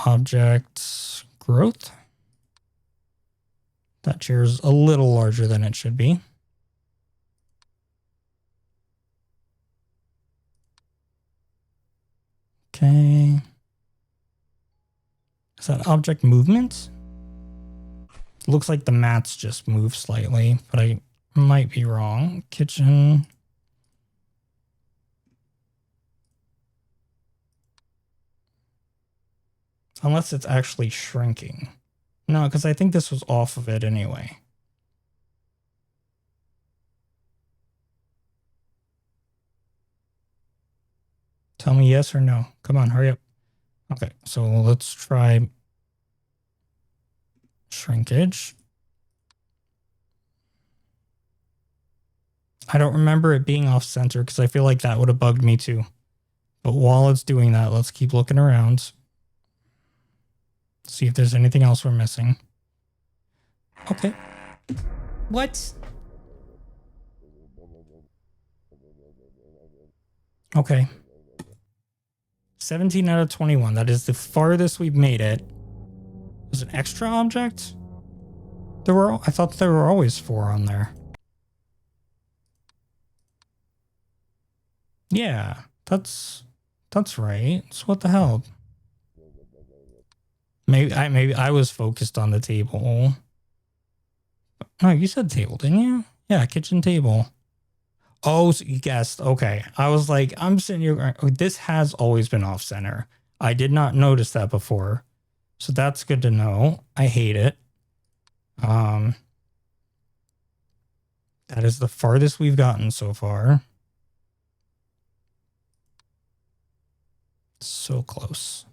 Speaker 1: object growth. That chair's a little larger than it should be. Okay. Is that object movement? Looks like the mats just move slightly, but I might be wrong. Kitchen. Unless it's actually shrinking. No, because I think this was off of it anyway. Tell me yes or no. Come on, hurry up. Okay, so let's try shrinkage. I don't remember it being off center because I feel like that would have bugged me too. But while it's doing that, let's keep looking around. See if there's anything else we're missing. Okay. What? Okay. 17 out of 21. That is the farthest we've made it. Was an extra object? I thought there were always 4 on there. Yeah, that's right. So what the hell? Maybe I was focused on the table. No, you said table, didn't you? Yeah, kitchen table. Oh, so you guessed. Okay. I was like, I'm sitting here. This has always been off center. I did not notice that before. So that's good to know. I hate it. That is the farthest we've gotten so far. So close.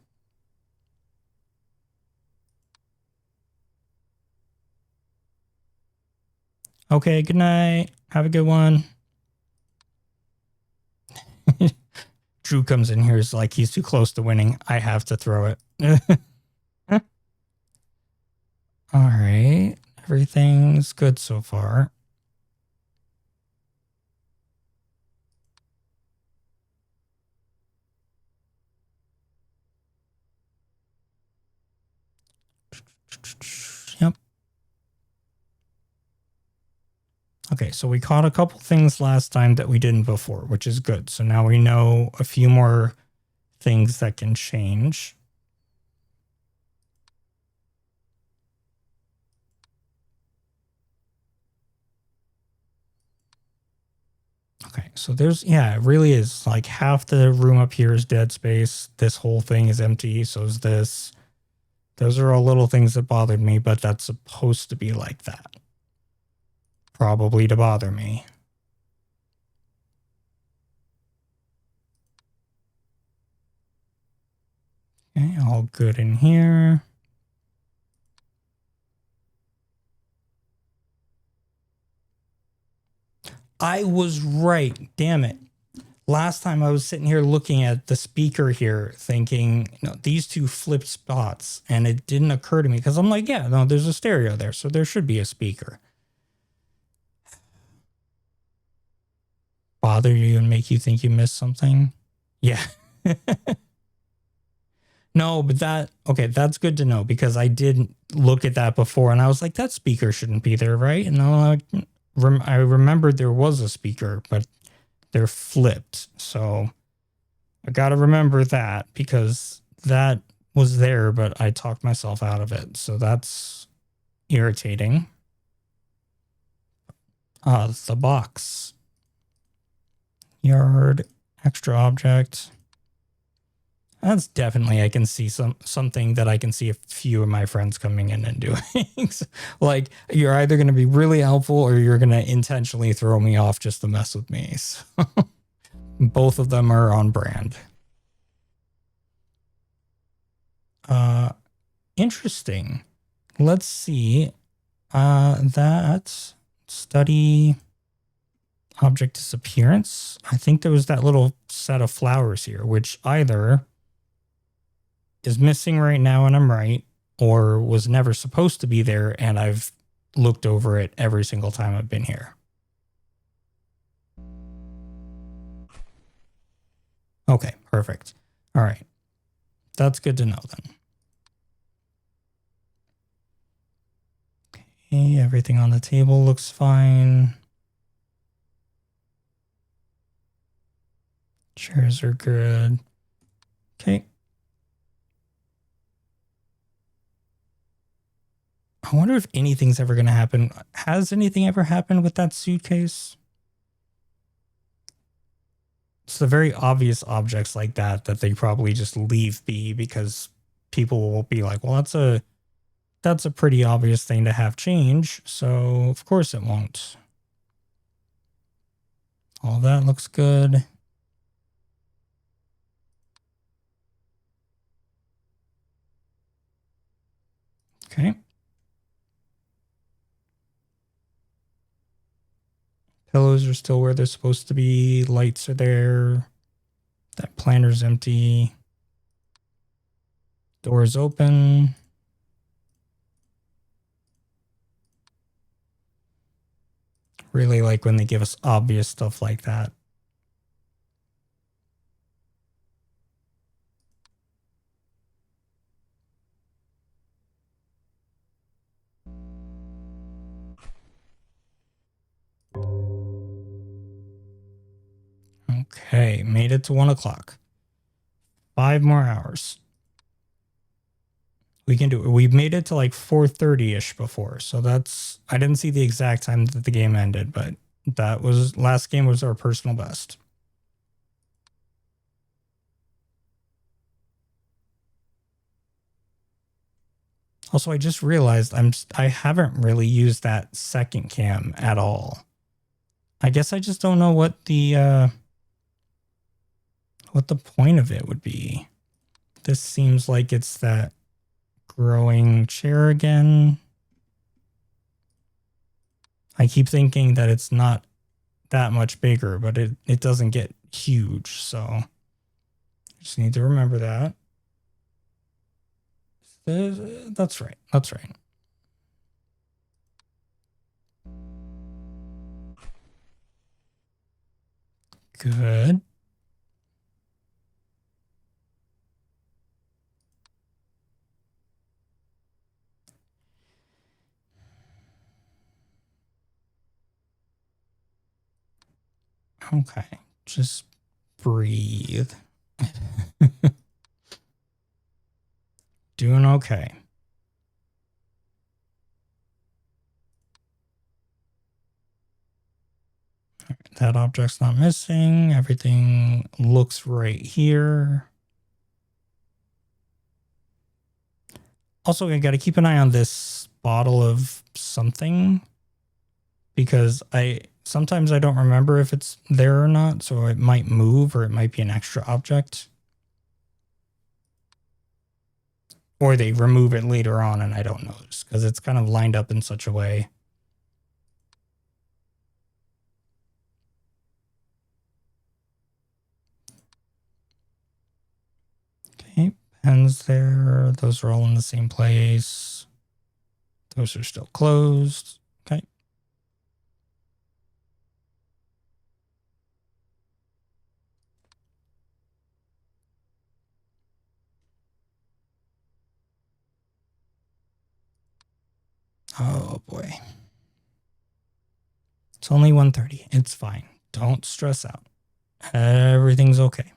Speaker 1: Okay, good night. Have a good one. Drew comes in here, is like he's too close to winning. I have to throw it. All right. Everything's good so far. Yep. Okay, so we caught a couple things last time that we didn't before, which is good. So now we know a few more things that can change. Okay, so there's, yeah, it really is like half the room up here is dead space. This whole thing is empty. So is this. Those are all little things that bothered me, but that's supposed to be like that. Probably to bother me. Okay, all good in here. I was right. Damn it. Last time I was sitting here looking at the speaker here thinking, these 2 flipped spots, and it didn't occur to me because I'm like, yeah, no, there's a stereo there, so there should be a speaker. Bother you and make you think you missed something? Yeah. No, but that's good to know because I didn't look at that before and I was like, that speaker shouldn't be there, right? And I remembered there was a speaker, but they're flipped. So I got to remember that because that was there, but I talked myself out of it. So that's irritating. The box. Yard, extra object. That's definitely, I can see something that I can see a few of my friends coming in and doing. So, like, you're either going to be really helpful or you're going to intentionally throw me off just to mess with me. So both of them are on brand. Interesting. Let's see. That study object disappearance. I think there was that little set of flowers here, which either is missing right now and I'm right, or was never supposed to be there and I've looked over it every single time I've been here. Okay, perfect. All right. That's good to know then. Okay, everything on the table looks fine. Chairs are good. Okay. I wonder if anything's ever going to happen. Has anything ever happened with that suitcase? It's the very obvious objects like that they probably just leave be because people will be like, well, that's a pretty obvious thing to have change. So of course it won't. All that looks good. Okay. Pillows are still where they're supposed to be. Lights are there. That planter's empty. Doors open. Really like when they give us obvious stuff like that. Okay, made it to 1 o'clock. 5 more hours. We can do it. We've made it to like 4:30-ish before. So that's, I didn't see the exact time that the game ended, but that was, last game was our personal best. Also, I just realized I haven't really used that second cam at all. I guess I just don't know what the point of it would be. This seems like it's that growing chair again. I keep thinking that it's not that much bigger, but it doesn't get huge, so I just need to remember that. That's right. That's right. Good. Okay. Just breathe. Doing okay. That object's not missing. Everything looks right here. Also, I got to keep an eye on this bottle of something because sometimes I don't remember if it's there or not, so it might move or it might be an extra object. Or they remove it later on and I don't notice because it's kind of lined up in such a way. Okay, pens there. Those are all in the same place. Those are still closed. Okay. Oh boy. It's only 1:30. It's fine. Don't stress out. Everything's okay.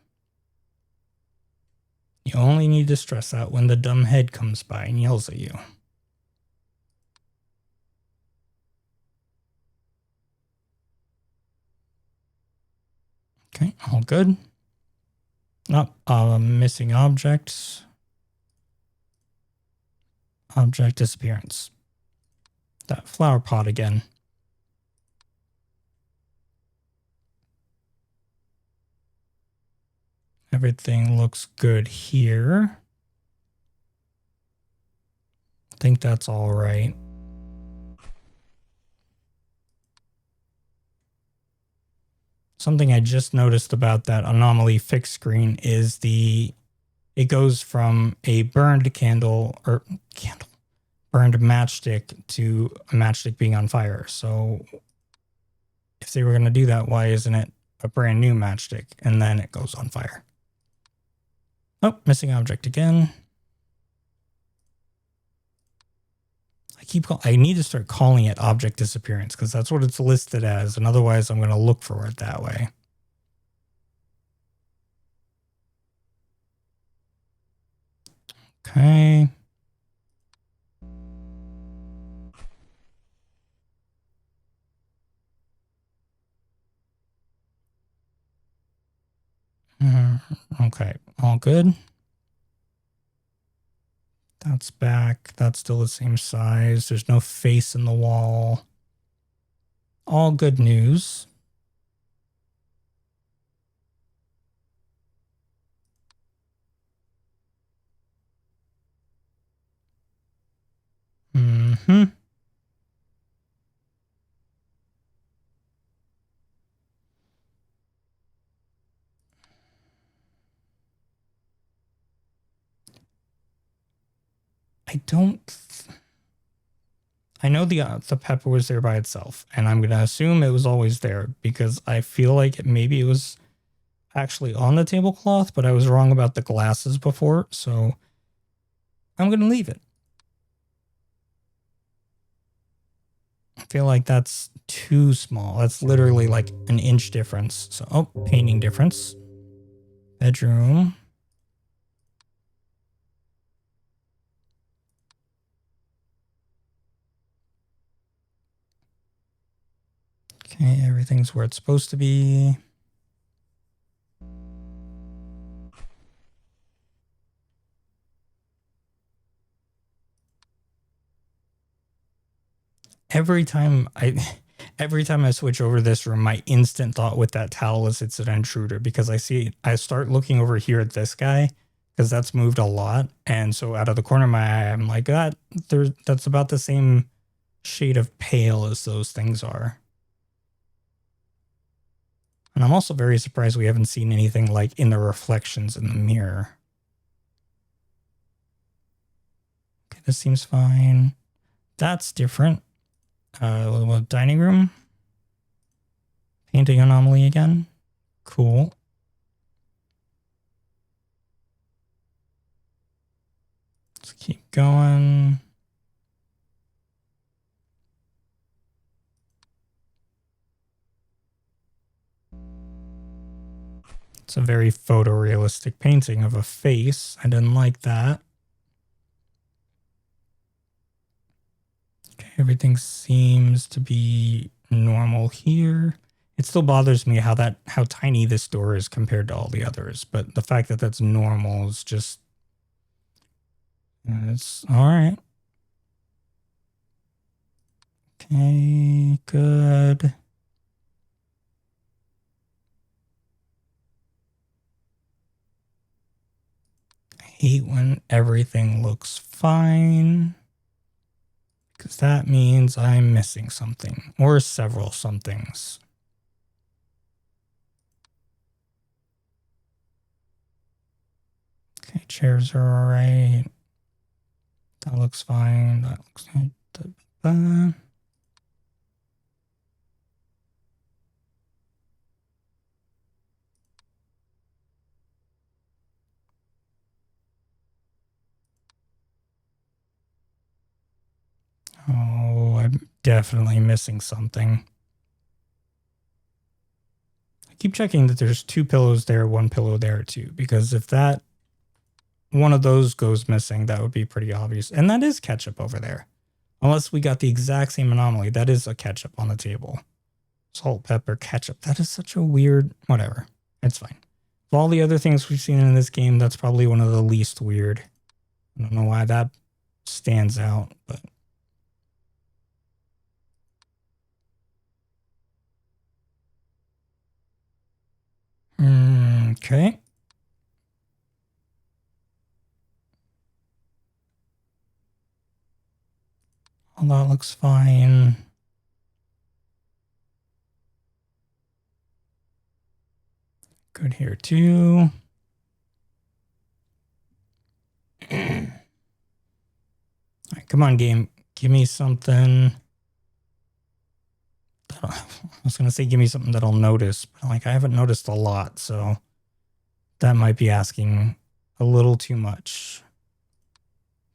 Speaker 1: You only need to stress out when the dumb head comes by and yells at you. Okay, all good. Missing objects. Object disappearance. That flower pot again. Everything looks good here. I think that's all right. Something I just noticed about that anomaly fix screen is it goes from a burned burned matchstick to a matchstick being on fire. So if they were going to do that, why isn't it a brand new matchstick and then it goes on fire? Oh, missing object again. I need to start calling it object disappearance because that's what it's listed as. And otherwise I'm going to look for it that way. Okay. Okay. All good. That's back. That's still the same size. There's no face in the wall. All good news. Mm-hmm. I know the pepper was there by itself, and I'm gonna assume it was always there because I feel like maybe it was actually on the tablecloth, but I was wrong about the glasses before, so I'm gonna leave it. I feel like that's too small. That's literally like an inch difference. So, oh, painting difference. Bedroom. Okay, everything's where it's supposed to be. Every time I switch over this room, my instant thought with that towel is it's an intruder because I start looking over here at this guy because that's moved a lot. And so out of the corner of my eye, I'm like, that's about the same shade of pale as those things are. And I'm also very surprised we haven't seen anything like in the reflections in the mirror. Okay, this seems fine. That's different. Dining room. Painting anomaly again. Cool. Let's keep going. It's a very photorealistic painting of a face. I didn't like that. Okay, everything seems to be normal here. It still bothers me how tiny this door is compared to all the others, but the fact that that's normal is just, it's all right. Okay, good. I hate when everything looks fine, because that means I'm missing something or several somethings. Okay, chairs are all right. That looks fine. That looks good. Oh, I'm definitely missing something. I keep checking that there's 2 pillows there, 1 pillow there too, because if that one of those goes missing, that would be pretty obvious. And that is ketchup over there. Unless we got the exact same anomaly. That is a ketchup on the table. Salt, pepper, ketchup. That is such a weird, whatever. It's fine. Of all the other things we've seen in this game, that's probably one of the least weird. I don't know why that stands out, but. Okay. Well, that looks fine. Good here too. All right, come on, game. Give me something. I was going to say give me something that I'll notice, but like I haven't noticed a lot, so that might be asking a little too much.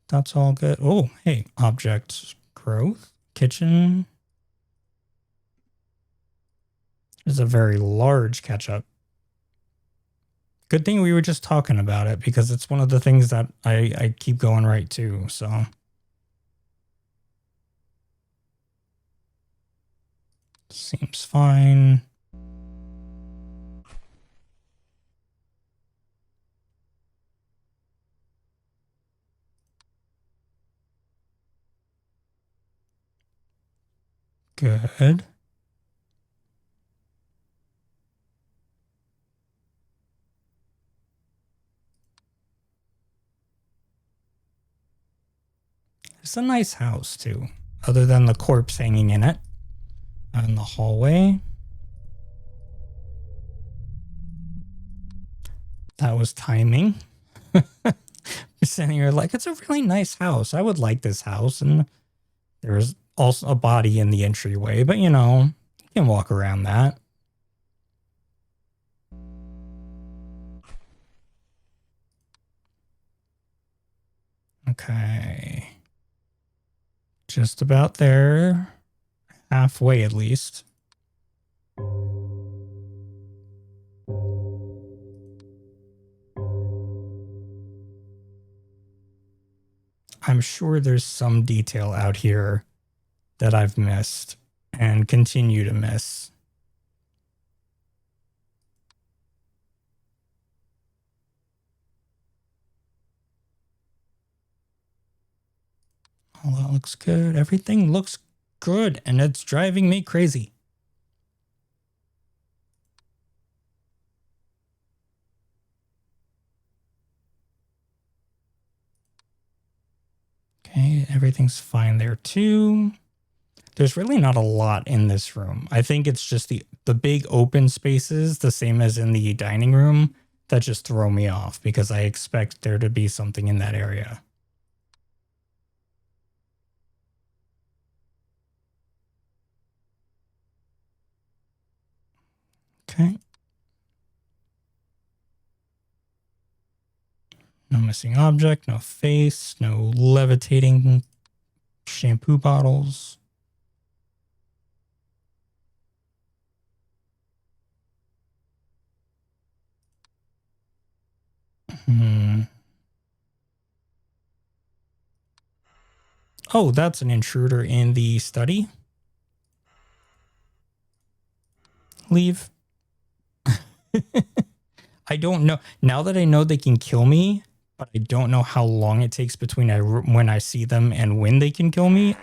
Speaker 1: That's all good. Oh, hey, object growth, kitchen. Is a very large ketchup. Good thing we were just talking about it because it's one of the things that I keep going right to, so. Seems fine. Good. It's a nice house too, other than the corpse hanging in it. In the hallway. That was timing. Sitting here like, it's a really nice house. I would like this house. And there's also a body in the entryway, but you know, you can walk around that. Okay. Just about there. Halfway at least. I'm sure there's some detail out here that I've missed and continue to miss. Oh, that looks good. Everything looks good, and it's driving me crazy. Okay, everything's fine there too. There's really not a lot in this room. I think it's just the big open spaces, the same as in the dining room, that just throw me off because I expect there to be something in that area. Okay. No missing object, no face, no levitating shampoo bottles. Oh, that's an intruder in the study. Leave. I don't know. Now that I know they can kill me, but I don't know how long it takes between when I see them and when they can kill me.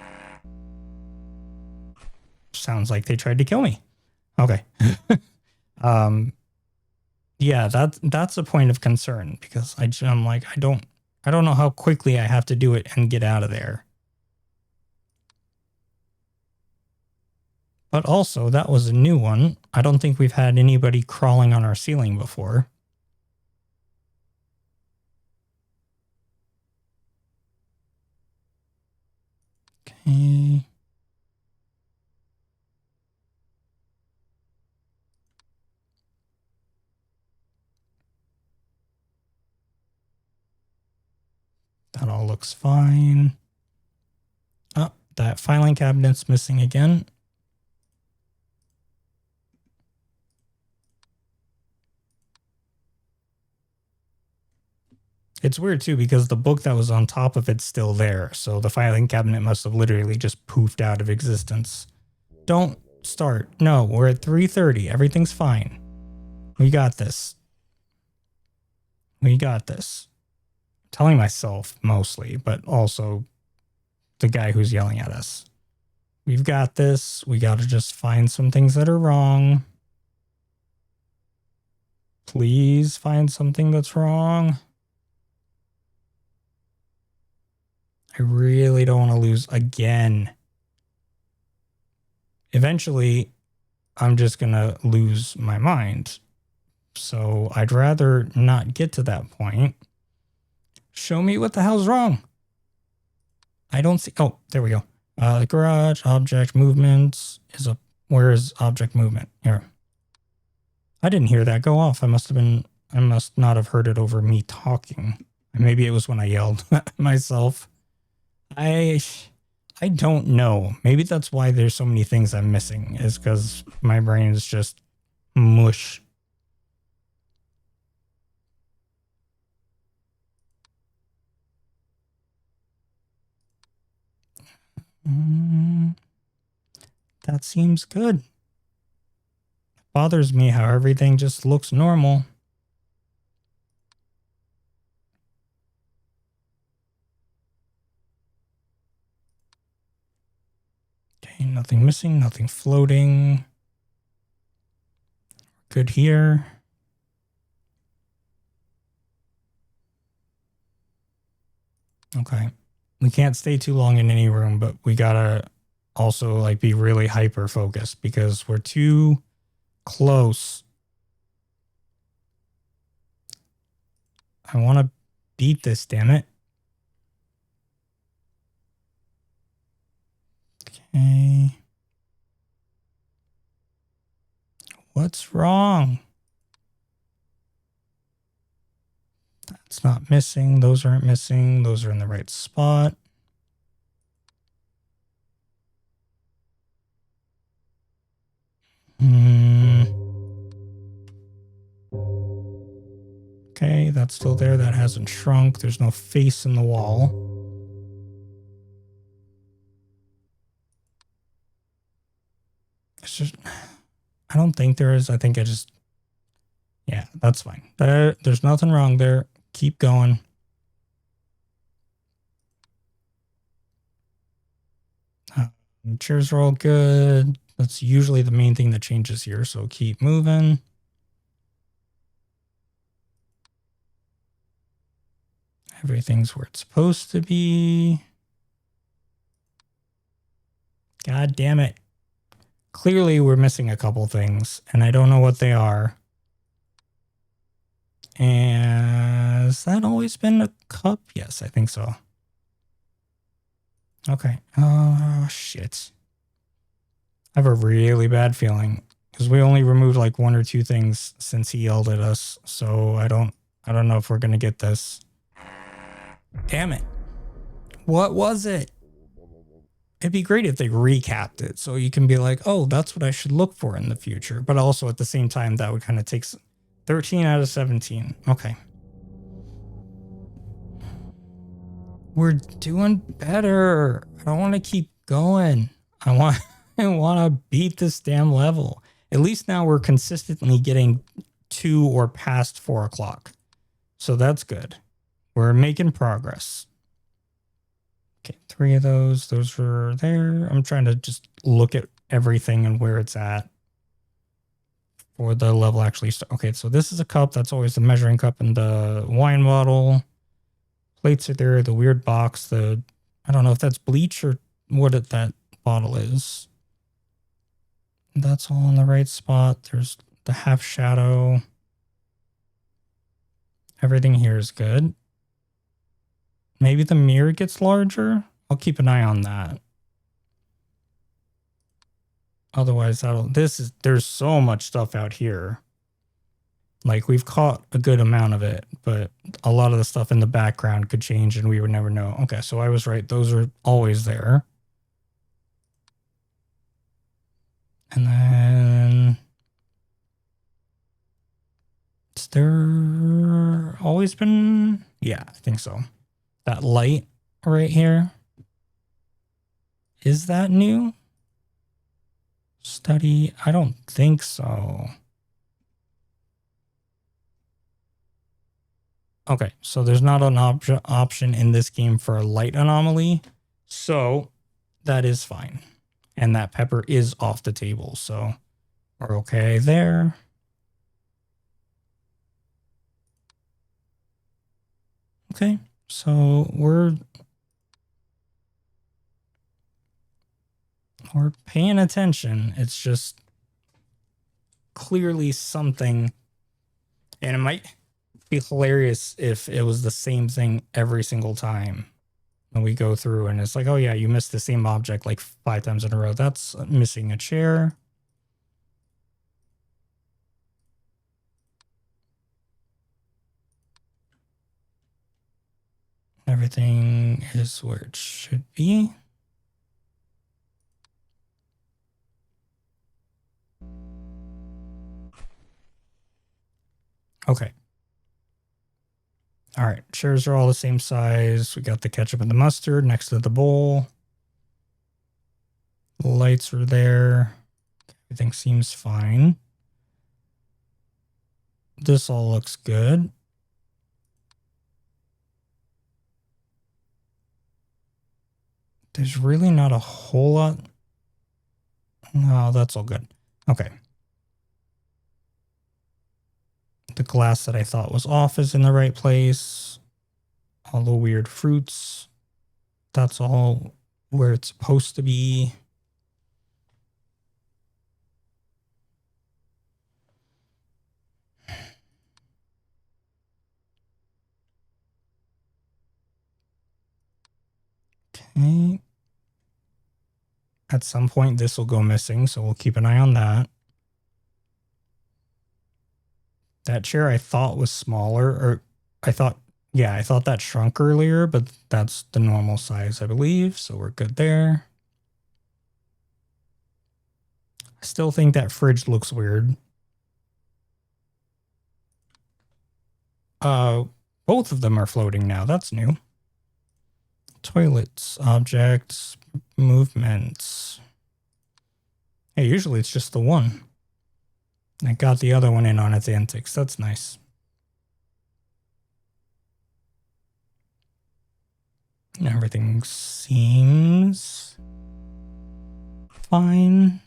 Speaker 1: Sounds like they tried to kill me. Okay. Yeah, that's a point of concern because I'm like, I don't know how quickly I have to do it and get out of there. But also, that was a new one. I don't think we've had anybody crawling on our ceiling before. Okay. That all looks fine. Oh, that filing cabinet's missing again. It's weird too because the book that was on top of it's still there. So the filing cabinet must have literally just poofed out of existence. Don't start. No, we're at 3:30. Everything's fine. We got this. We got this. I'm telling myself mostly, but also the guy who's yelling at us. We've got this. We got to just find some things that are wrong. Please find something that's wrong. I really don't want to lose again. Eventually, I'm just going to lose my mind. So I'd rather not get to that point. Show me what the hell's wrong. I don't see. Oh, there we go. The garage, object movements is a. Where is object movement? Here. I didn't hear that go off. I must have been I must not have heard it over me talking. Maybe it was when I yelled at myself. I don't know. Maybe that's why there's so many things I'm missing, is because my brain is just mush. That seems good. It bothers me how everything just looks normal. Okay, nothing missing, nothing floating. Good here. Okay. We can't stay too long in any room, but we gotta also like be really hyper focused because we're too close. I want to beat this, damn it. Okay. What's wrong? That's not missing. Those aren't missing. Those are in the right spot. Okay, that's still there. That hasn't shrunk. There's no face in the wall. It's just, I don't think there is. I think I just, yeah, that's fine. There's nothing wrong there. Keep going. Chairs are all good. That's usually the main thing that changes here, so keep moving. Everything's where it's supposed to be. God damn it. Clearly, we're missing a couple things, and I don't know what they are. And has that always been a cup? Yes, I think so. Okay. Oh, shit. I have a really bad feeling because we only removed like one or two things since he yelled at us. So I don't know if we're going to get this. Damn it. What was it? It'd be great if they recapped it so you can be like, oh, that's what I should look for in the future. But also at the same time, that would kind of take 13 out of 17. Okay. We're doing better. I don't want to keep going. I want to beat this damn level. At least now we're consistently getting to or past 4 o'clock. So that's good. We're making progress. Okay, 3 of those. Those are there. I'm trying to just look at everything and where it's at for the level actually. Okay, so this is a cup. That's always the measuring cup and the wine bottle. Plates are there. The weird box. I don't know if that's bleach or what that bottle is. That's all in the right spot. There's the half shadow. Everything here is good. Maybe the mirror gets larger. I'll keep an eye on that. Otherwise, there's so much stuff out here. Like, we've caught a good amount of it, but a lot of the stuff in the background could change and we would never know. Okay, so I was right. Those are always there. And then has there always been? Yeah, I think so. That light right here. Is that new? Study? I don't think so. Okay, so there's not an option in this game for a light anomaly. So that is fine. And that pepper is off the table. So we're okay there. Okay, so we're paying attention. It's just clearly something. And it might be hilarious if it was the same thing every single time. And we go through and it's like, oh yeah, you missed the same object like 5 times in a row. That's missing a chair. Everything is where it should be. Okay. All right, chairs are all the same size. We got the ketchup and the mustard next to the bowl. The lights are there. Everything seems fine. This all looks good. There's really not a whole lot. No, that's all good. Okay. The glass that I thought was off is in the right place. All the weird fruits. That's all where it's supposed to be. Okay. At some point, this will go missing, so we'll keep an eye on that. That chair I thought was smaller, or I thought that shrunk earlier, but that's the normal size, I believe, so we're good there. I still think that fridge looks weird. Both of them are floating now. That's new. Toilets, objects, movements. Hey, usually it's just the one. I got the other one in on its antics. That's nice. Everything seems fine.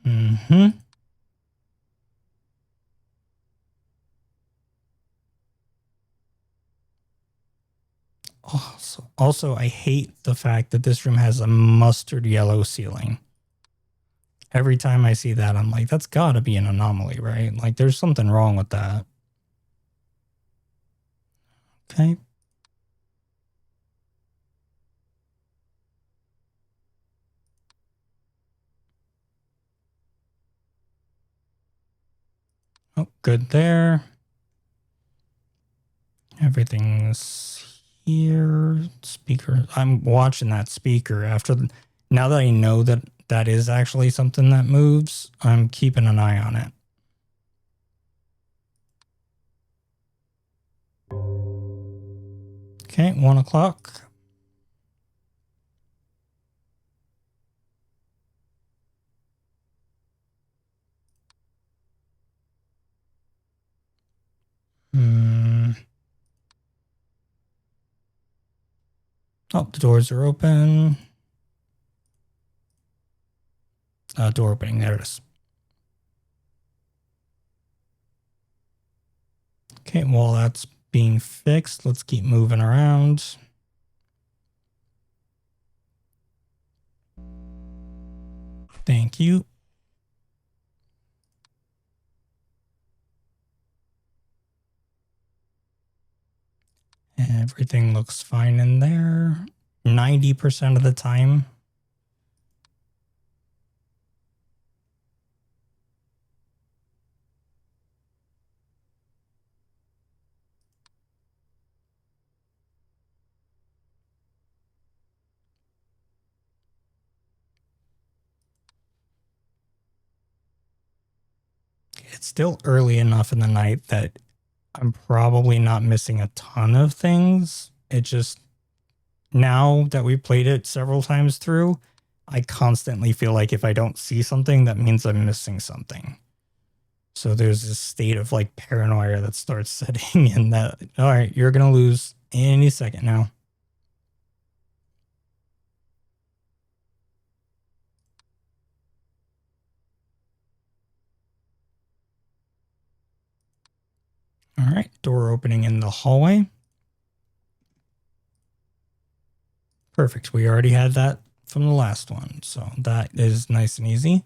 Speaker 1: Mm-hmm. Also, I hate the fact that this room has a mustard yellow ceiling. Every time I see that, I'm like, that's gotta be an anomaly, right? Like, there's something wrong with that. Okay. Oh, good there. Everything's here. Speaker. I'm watching that speaker now that I know that that is actually something that moves. I'm keeping an eye on it. Okay, 1 o'clock. Oh, the doors are open. Door opening. There it is. Okay, while that's being fixed, let's keep moving around. Thank you. Everything looks fine in there. 90% of the time. It's still early enough in the night that I'm probably not missing a ton of things. It just, now that we've played it several times through, I constantly feel like if I don't see something, that means I'm missing something. So there's this state of like paranoia that starts setting in that, all right, you're going to lose any second now. All right, door opening in the hallway. Perfect. We already had that from the last one, so that is nice and easy.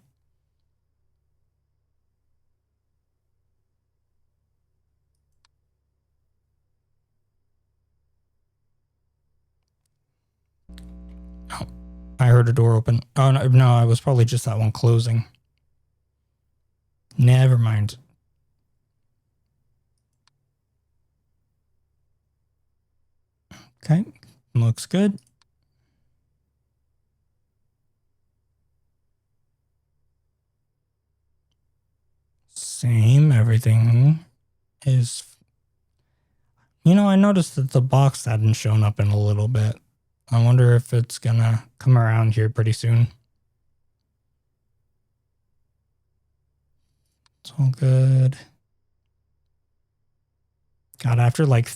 Speaker 1: Oh, I heard a door open. Oh, no, it was probably just that one closing. Never mind. Okay, looks good. Same, everything is... You know, I noticed that the box hadn't shown up in a little bit. I wonder if it's gonna come around here pretty soon. It's all good. God, after like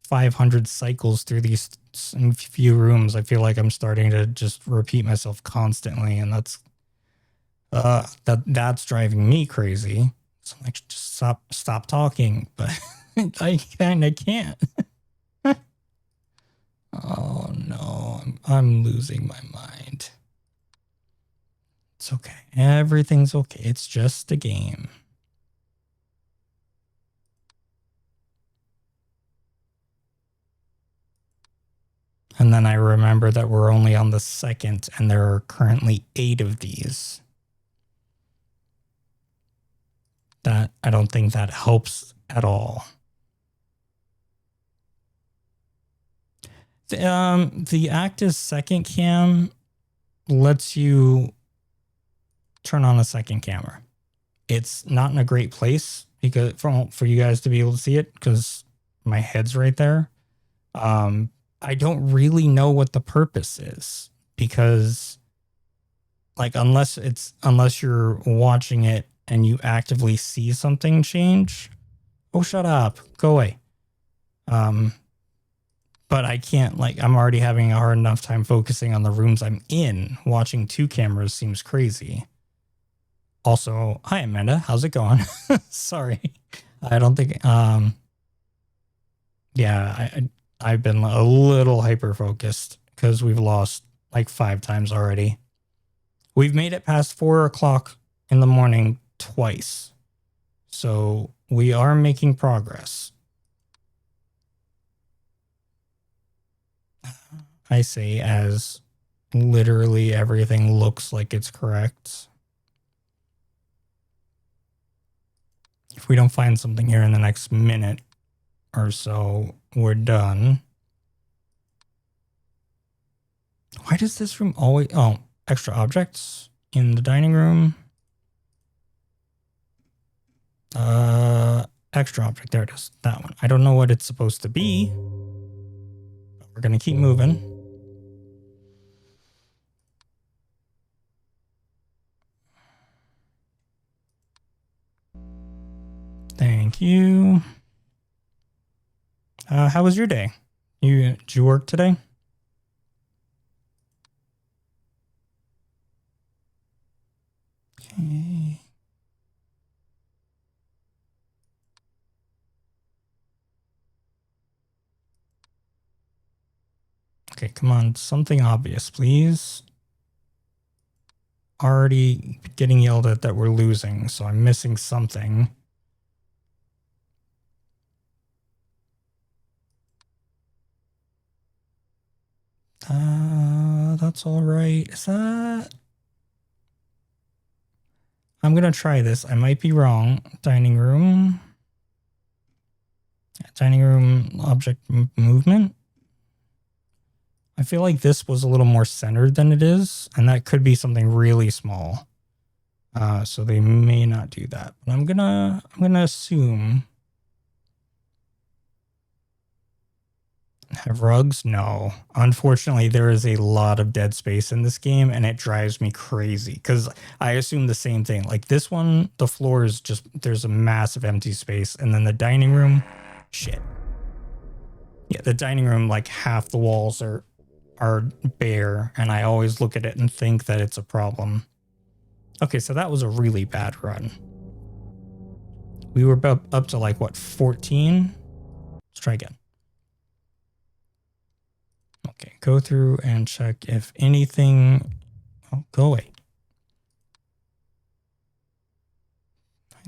Speaker 1: 500 cycles through these few rooms, I feel like I'm starting to just repeat myself constantly, and that's driving me crazy. So I'm like, just stop talking, but I can't. Oh no, I'm losing my mind. It's okay. Everything's okay. It's just a game. And then I remember that we're only on the second, and there are currently 8 of these. That I don't think that helps at all. The active second cam lets you turn on a second camera. It's not in a great place because for you guys to be able to see it, because my head's right there. I don't really know what the purpose is, because like unless you're watching it and you actively see something change. Oh, shut up. Go away. But I can't, like, I'm already having a hard enough time focusing on the rooms I'm in. Watching 2 cameras seems crazy. Also, hi Amanda, how's it going? Sorry. I don't think yeah, I've been a little hyper focused because we've lost like 5 times already. We've made it past 4 o'clock in the morning twice. So we are making progress. I say as literally everything looks like it's correct. If we don't find something here in the next minute or so, we're done. Why does this room always... Oh, extra objects in the dining room. Extra object. There it is. That one. I don't know what it's supposed to be, but we're going to keep moving. Thank you. How was your day? Did you work today? Okay. Okay, come on. Something obvious, please. Already getting yelled at that we're losing, so I'm missing something. That's all right. Is that... I'm going to try this. I might be wrong. Dining room. Dining room object movement. I feel like this was a little more centered than it is, and that could be something really small. So they may not do that. But I'm gonna assume. Have rugs? No. Unfortunately, there is a lot of dead space in this game, and it drives me crazy because I assume the same thing. Like this one, the floor is just, there's a massive empty space, and then the dining room, shit. Yeah, the dining room, like half the walls are bare, and I always look at it and think that it's a problem. Okay, so that was a really bad run. We were up to like, what, 14? Let's try again. Okay, go through and check if anything... Oh, go away.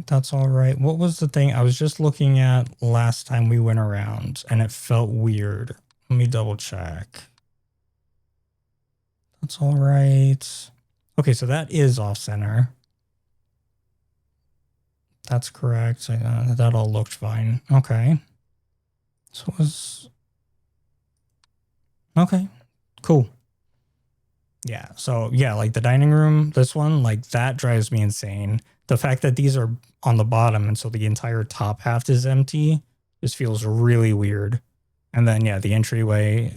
Speaker 1: That's all right. What was the thing I was just looking at last time we went around, and it felt weird? Let me double check. That's all right. Okay, so that is off center. That's correct. That all looked fine. Okay. So it was... Okay, cool. Yeah, so yeah, like the dining room, this one, like that drives me insane. The fact that these are on the bottom and so the entire top half is empty just feels really weird. And then yeah, the entryway,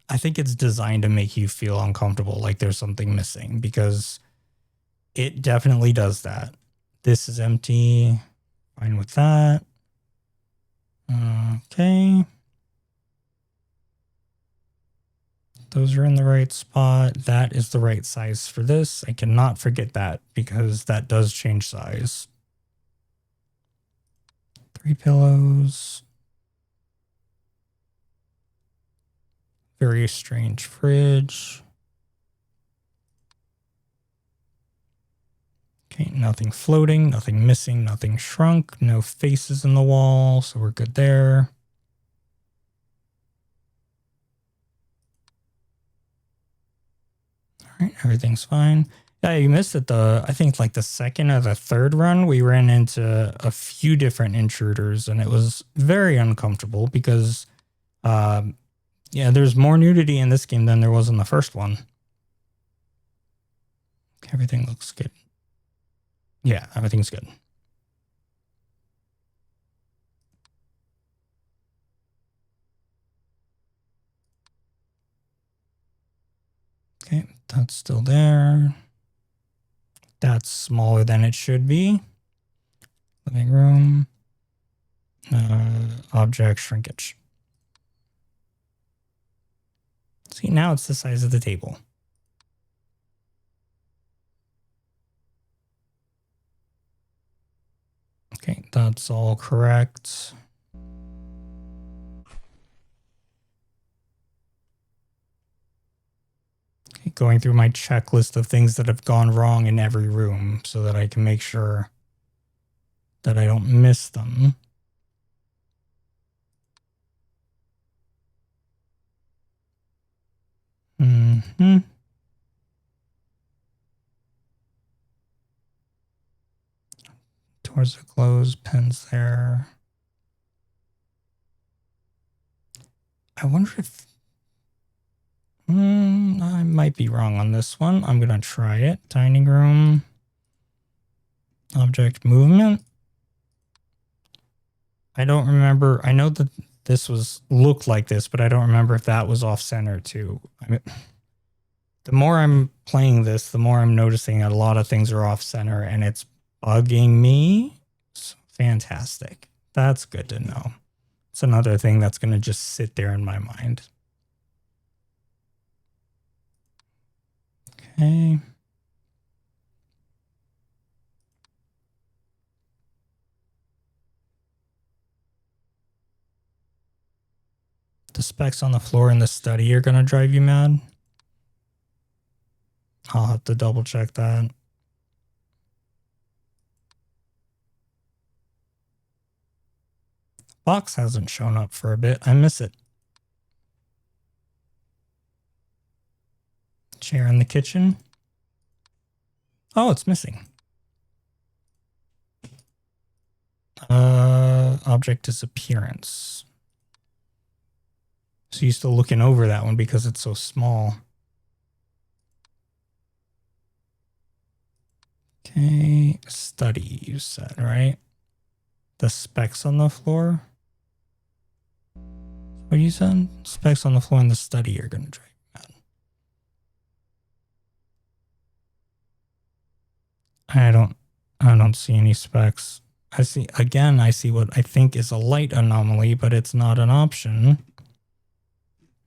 Speaker 1: I think it's designed to make you feel uncomfortable, like there's something missing, because it definitely does that. This is empty. Fine with that. Okay. Those are in the right spot. That is the right size for this. I cannot forget that because that does change size. 3 pillows. Very strange fridge. Okay, nothing floating, nothing missing, nothing shrunk, no faces in the wall, so we're good there. All right, everything's fine. Yeah, you missed it. I think like the second or the third run, we ran into a few different intruders, and it was very uncomfortable because, yeah, there's more nudity in this game than there was in the first one. Everything looks good. Yeah, everything's good. Okay, that's still there. That's smaller than it should be. Living room. Object shrinkage. See, now it's the size of the table. Okay, that's all correct. Okay, going through my checklist of things that have gone wrong in every room so that I can make sure that I don't miss them. Doors are closed, pens there. I wonder if I might be wrong on this one. I'm gonna try it. Dining room. Object movement. I don't remember. I know that this looked like this, but I don't remember if that was off center too. I mean, the more I'm playing this, the more I'm noticing that a lot of things are off center and it's bugging me. It's fantastic. That's good to know. It's another thing that's going to just sit there in my mind. Okay. The specs on the floor in the study are going to drive you mad. I'll have to double check that. Box hasn't shown up for a bit. I miss it. Chair in the kitchen. Oh, it's missing. Object disappearance. So you're still looking over that one because it's so small. Okay, study, you said, right? The specs on the floor? What you said? Specs on the floor in the study are going to drive you mad. I don't see any specs. I see what I think is a light anomaly, but it's not an option.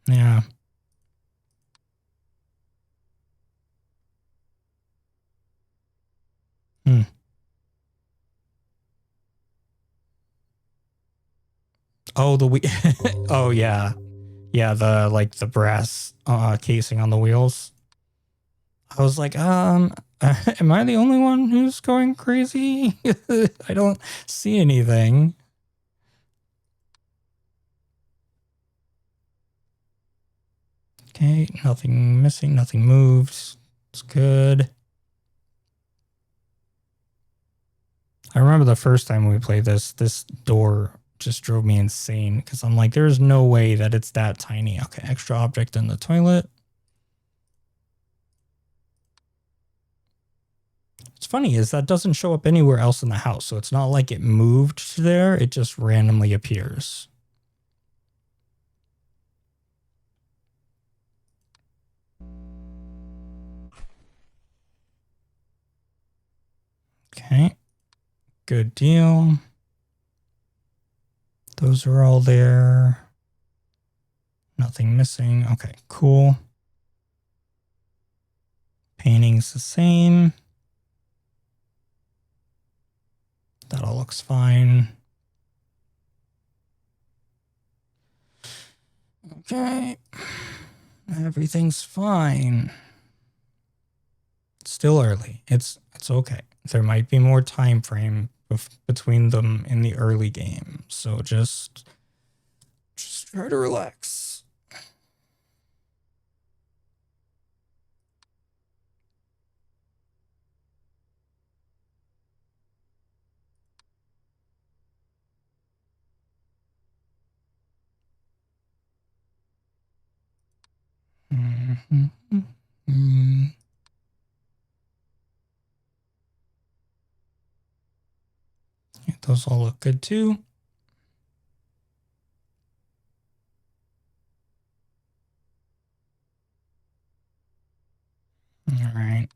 Speaker 1: Yeah. Oh, oh yeah. Yeah, the brass casing on the wheels. I was like, am I the only one who's going crazy? I don't see anything. Okay, nothing missing, nothing moves. It's good. I remember the first time we played this door just drove me insane because I'm like, there's no way that it's that tiny. Okay, extra object in the toilet. What's funny is that doesn't show up anywhere else in the house. So it's not like it moved there. It just randomly appears. Okay, good deal. Those are all there. Nothing missing. Okay, cool. Painting's the same. That all looks fine. Okay. Everything's fine. It's still early. It's okay. There might be more time frame between them in the early game. So just try to relax. Those all look good too. All right.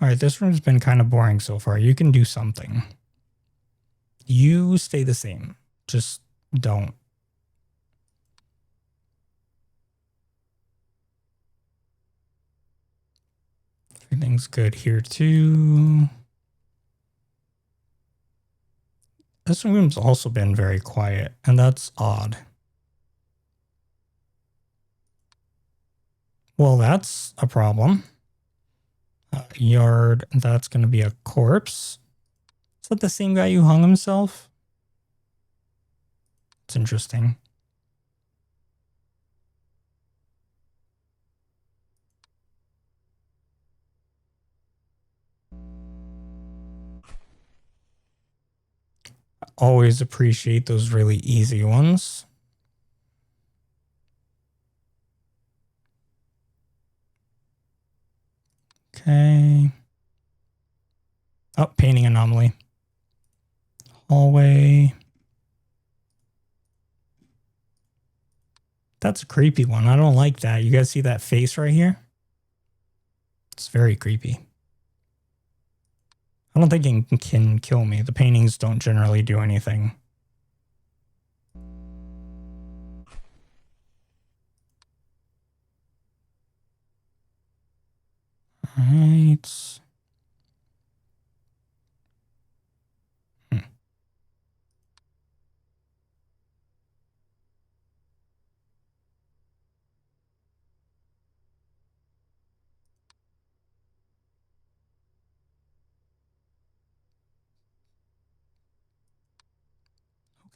Speaker 1: All right, this room's been kind of boring so far. You can do something. You stay the same. Just don't. Everything's good here too. This room's also been very quiet, and that's odd. Well, that's a problem. Yard, that's going to be a corpse. Is that the same guy who hung himself? It's interesting. Always appreciate those really easy ones. Okay. Oh, painting anomaly. Hallway. That's a creepy one. I don't like that. You guys see that face right here? It's very creepy. I don't think it can kill me. The paintings don't generally do anything. All right.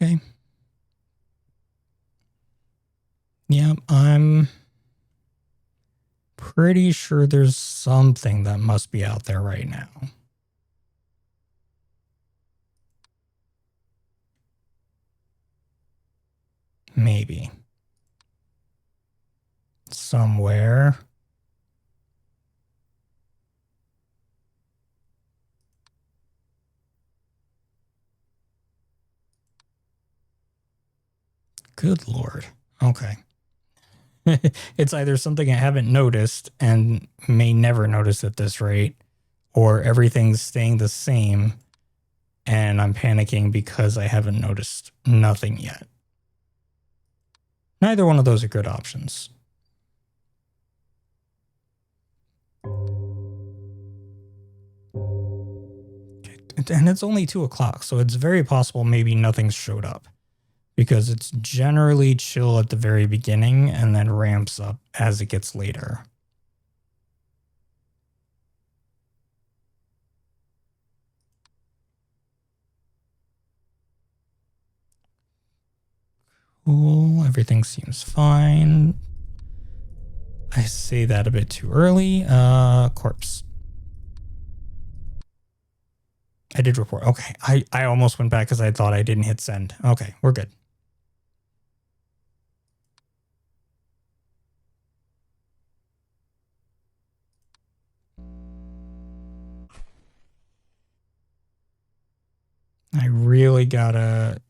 Speaker 1: Okay. Yeah, I'm pretty sure there's something that must be out there right now. Maybe. Somewhere. Good Lord. Okay. It's either something I haven't noticed and may never notice at this rate, or everything's staying the same and I'm panicking because I haven't noticed nothing yet. Neither one of those are good options. And it's only 2 o'clock, so it's very possible maybe nothing's showed up, because it's generally chill at the very beginning and then ramps up as it gets later. Cool, everything seems fine. I say that a bit too early. Corpse. I did report. Okay. I almost went back because I thought I didn't hit send. Okay, we're good. I really gotta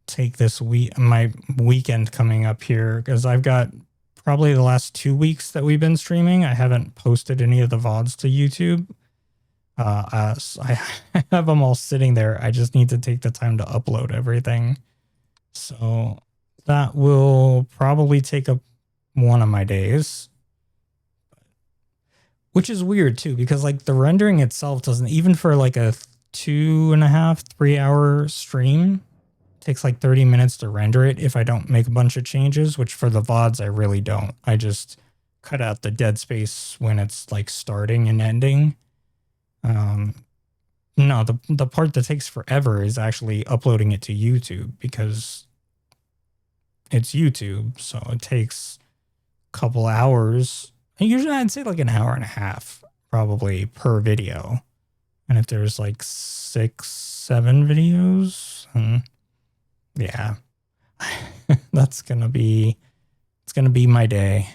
Speaker 1: take this my weekend coming up here because I've got probably the last 2 weeks that we've been streaming. I haven't posted any of the VODs to YouTube. So I have them all sitting there. I just need to take the time to upload everything. So that will probably take up one of my days. Which is weird too, because like the rendering itself doesn't, even for like a 2.5, 3 hour stream, takes like 30 minutes to render it if I don't make a bunch of changes, which for the VODs, I really don't. I just cut out the dead space when it's like starting and ending. No, the part that takes forever is actually uploading it to YouTube because it's YouTube. So it takes a couple hours. Usually I'd say like an hour and a half probably per video. And if there's like 6, 7 videos, yeah, it's going to be my day.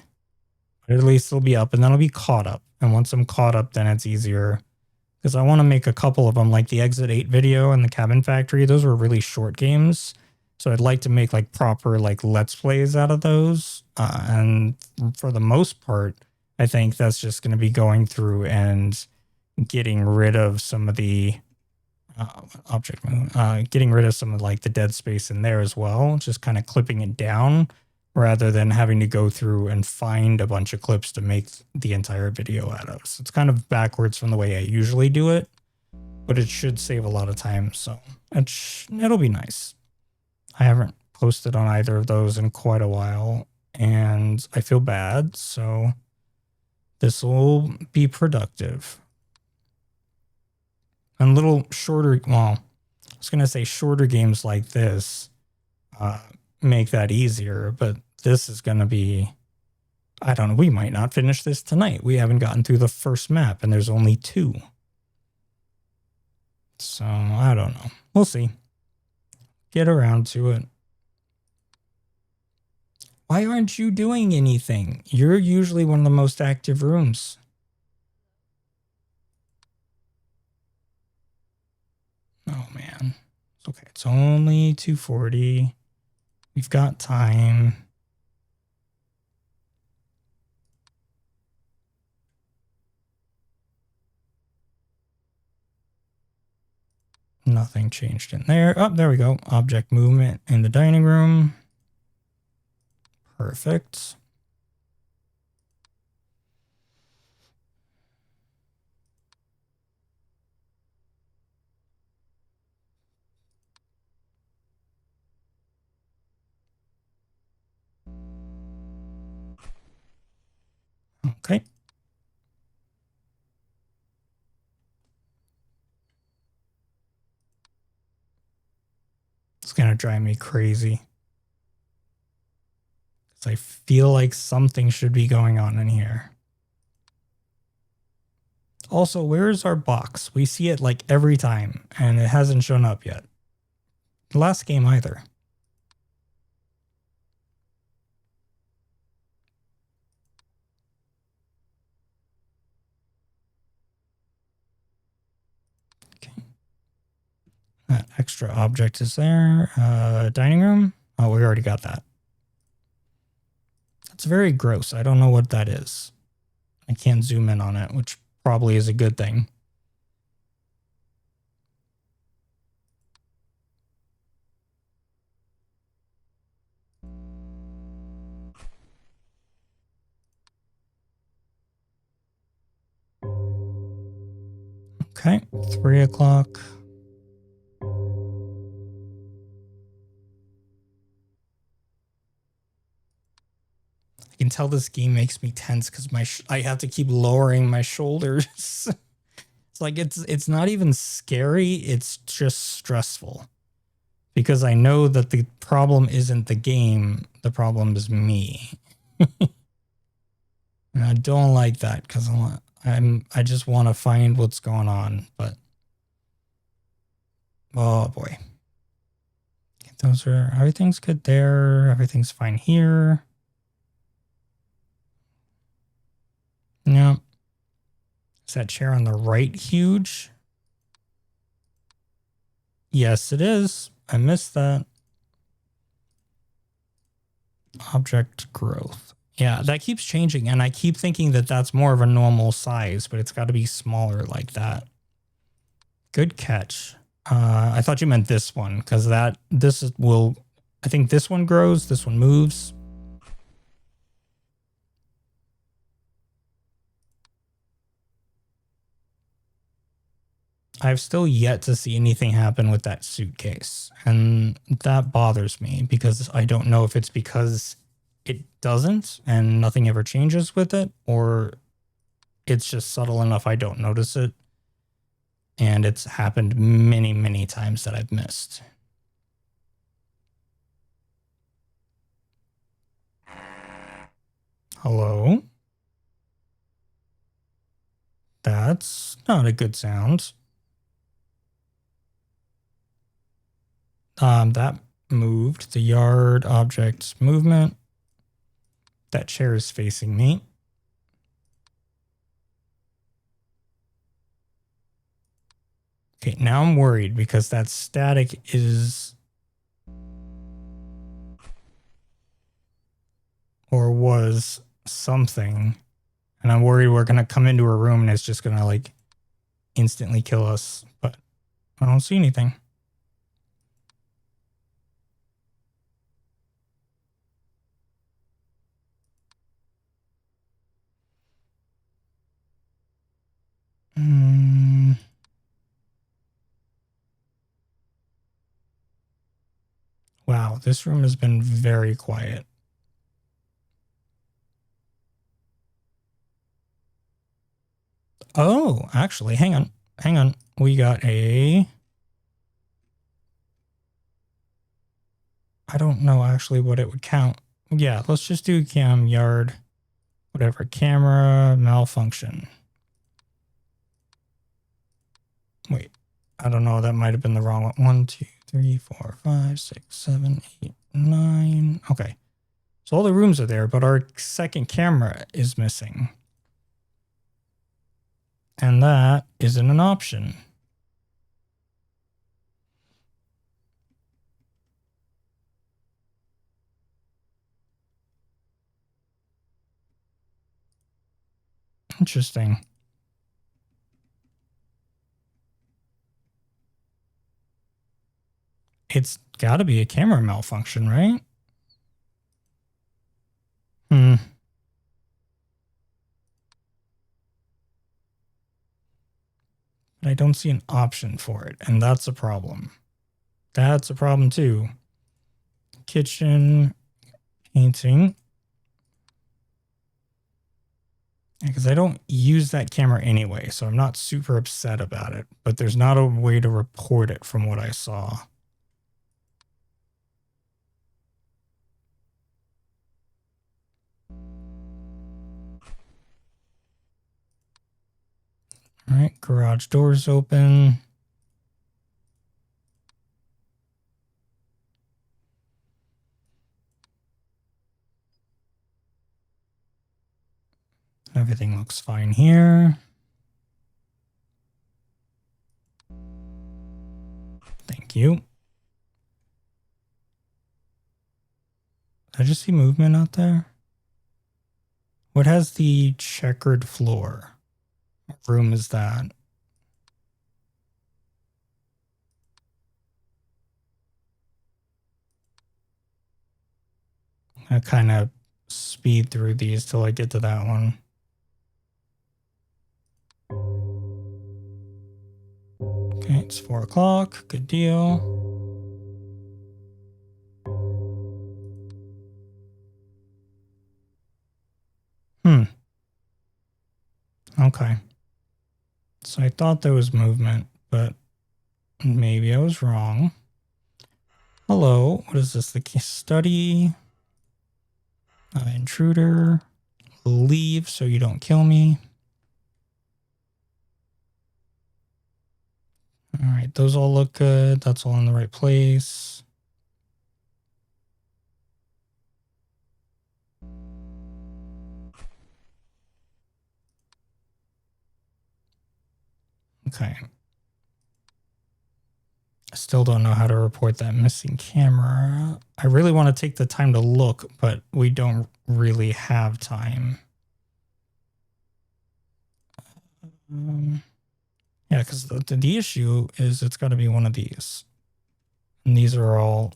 Speaker 1: But at least it'll be up and then I'll be caught up. And once I'm caught up, then it's easier because I want to make a couple of them, like the Exit 8 video and the Cabin Factory. Those were really short games. So I'd like to make like proper like Let's Plays out of those. And for the most part, I think that's just going to be going through and getting rid of some of the getting rid of some of like the dead space in there as well. Just kind of clipping it down rather than having to go through and find a bunch of clips to make the entire video out of. So it's kind of backwards from the way I usually do it, but it should save a lot of time. So it'll be nice. I haven't posted on either of those in quite a while and I feel bad. So this will be productive. And little shorter, well, I was going to say shorter games like this make that easier, but this is going to be, I don't know, we might not finish this tonight. We haven't gotten through the first map and there's only 2. So I don't know. We'll see. Get around to it. Why aren't you doing anything? You're usually one of the most active rooms. Oh man. It's okay. It's only 2:40. We've got time. Nothing changed in there. Oh, there we go. Object movement in the dining room. Perfect. Okay. It's going to drive me crazy. Because I feel like something should be going on in here. Also, where's our box? We see it like every time, and it hasn't shown up yet. The last game either. Okay. That extra object is there. Dining room? Oh, we already got that. It's very gross. I don't know what that is. I can't zoom in on it, which probably is a good thing. Okay, 3 o'clock. I can tell this game makes me tense because I have to keep lowering my shoulders. It's like it's not even scary, it's just stressful. Because I know that the problem isn't the game, the problem is me. And I don't like that because I just want to find what's going on, but oh boy. Those are, everything's good there. Everything's fine here. Yeah. Is that chair on the right huge? Yes, it is. I missed that. Object growth. Yeah, that keeps changing, and I keep thinking that that's more of a normal size, but it's got to be smaller like that. Good catch. I thought you meant this one, because I think this one grows, this one moves. I've still yet to see anything happen with that suitcase, and that bothers me because I don't know if it's because it doesn't and nothing ever changes with it, or it's just subtle enough I don't notice it. And it's happened many, many times that I've missed. Hello? That's not a good sound. That moved. The yard object movement. That chair is facing me. Okay, now I'm worried because that static is, or was, something. And I'm worried we're going to come into a room and it's just going to like instantly kill us. But I don't see anything. Wow, this room has been very quiet. Oh, actually, hang on. We got I don't know actually what it would count. Yeah, let's just do cam yard, whatever, camera malfunction. Wait, I don't know. That might have been the wrong one. 1, 2, 3, 4, 5, 6, 7, 8, 9. Okay. So all the rooms are there, but our second camera is missing. And that isn't an option. Interesting. It's got to be a camera malfunction, right? But I don't see an option for it, and that's a problem. That's a problem too. Kitchen, painting. Because I don't use that camera anyway, so I'm not super upset about it. But there's not a way to report it from what I saw. All right, garage doors open. Everything looks fine here. Thank you. Did I just see movement out there? What has the checkered floor? What room is that? I kind of speed through these till I get to that one. Okay, it's 4 o'clock. Good deal. Okay. So I thought there was movement, but maybe I was wrong. Hello. What is this? The case study? Intruder. leave so you don't kill me. All right, those all look good. That's all in the right place. Okay. I still don't know how to report that missing camera. I really want to take the time to look, but we don't really have time. Yeah, because the issue is it's got to be one of these. And these are all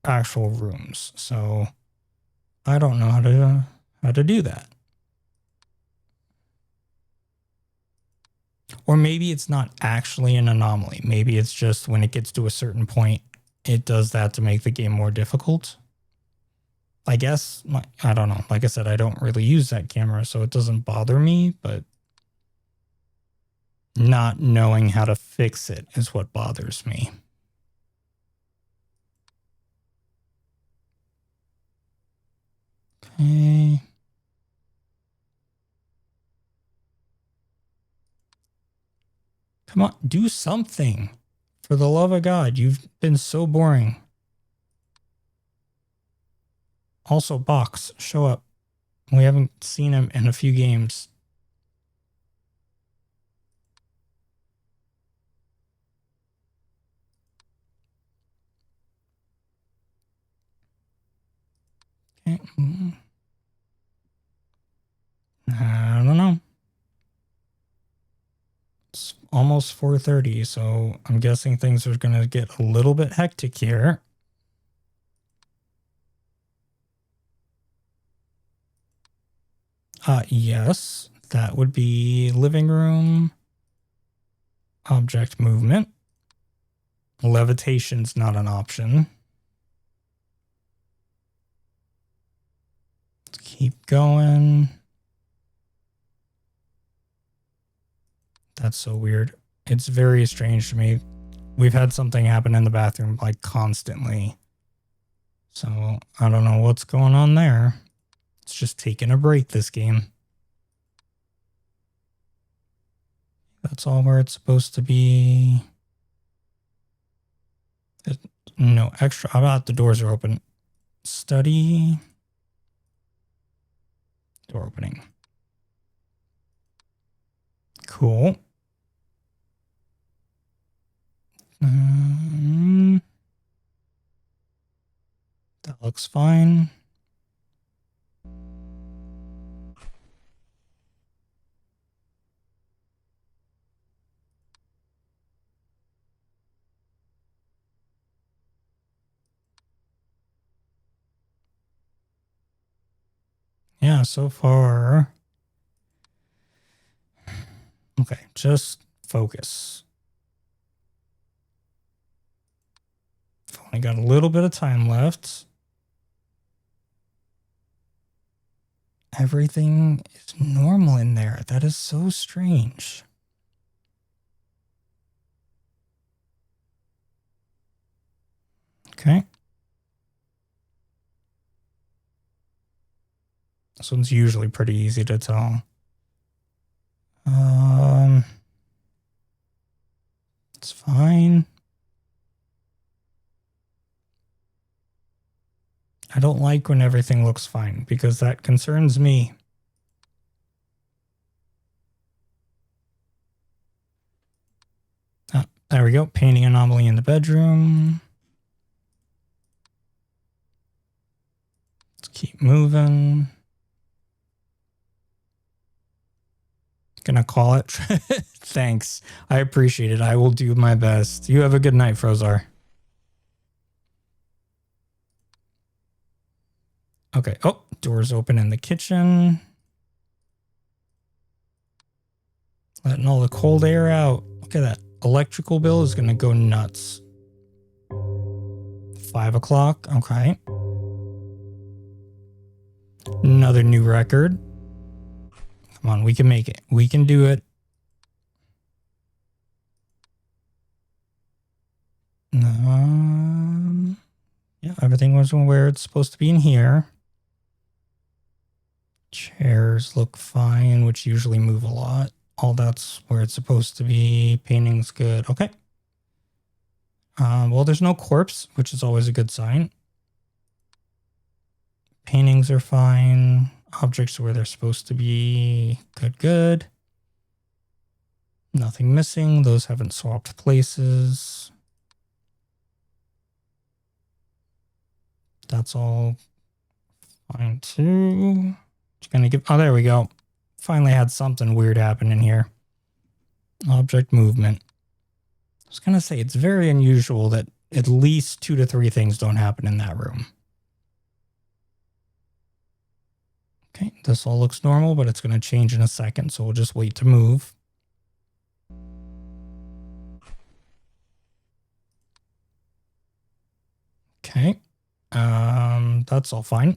Speaker 1: actual rooms. So I don't know how to do that. Or maybe it's not actually an anomaly. Maybe it's just when it gets to a certain point, it does that to make the game more difficult. I guess, I don't know. Like I said, I don't really use that camera, so it doesn't bother me, but not knowing how to fix it is what bothers me. Okay. Come on, do something. For the love of God, you've been so boring. Also, Box, show up. We haven't seen him in a few games. Okay. I don't know. It's almost 4:30, so I'm guessing things are going to get a little bit hectic here. Yes, that would be living room, object movement. Levitation's not an option. Let's keep going. That's so weird. It's very strange to me. We've had something happen in the bathroom like constantly. So I don't know what's going on there. It's just taking a break, this game. That's all where it's supposed to be. No extra. How about the doors are open? Study. Door opening. Cool. That looks fine. Yeah, so far. Okay, just focus. I've only got a little bit of time left. Everything is normal in there. That is so strange. Okay. This one's usually pretty easy to tell. It's fine. I don't like when everything looks fine because that concerns me. There we go. Painting anomaly in the bedroom. Let's keep moving. Gonna call it. Thanks. I appreciate it. I will do my best. You have a good night, Frozar. Okay. Oh, doors open in the kitchen. Letting all the cold air out. Look at that. Electrical bill is gonna go nuts. 5 o'clock. Okay. Another new record. Come on, we can make it. We can do it. Yeah, everything was where it's supposed to be in here. Chairs look fine, which usually move a lot. All that's where it's supposed to be. Painting's good. Okay. Well, there's no corpse, which is always a good sign. Paintings are fine. Objects are where they're supposed to be. Good, good. Nothing missing. Those haven't swapped places. That's all fine too. Just gonna give, oh, there we go. Finally had something weird happen in here. Object movement. I was gonna say, it's very unusual that at least 2 to 3 things don't happen in that room. Okay, this all looks normal, but it's gonna change in a second, so we'll just wait to move. Okay, that's all fine.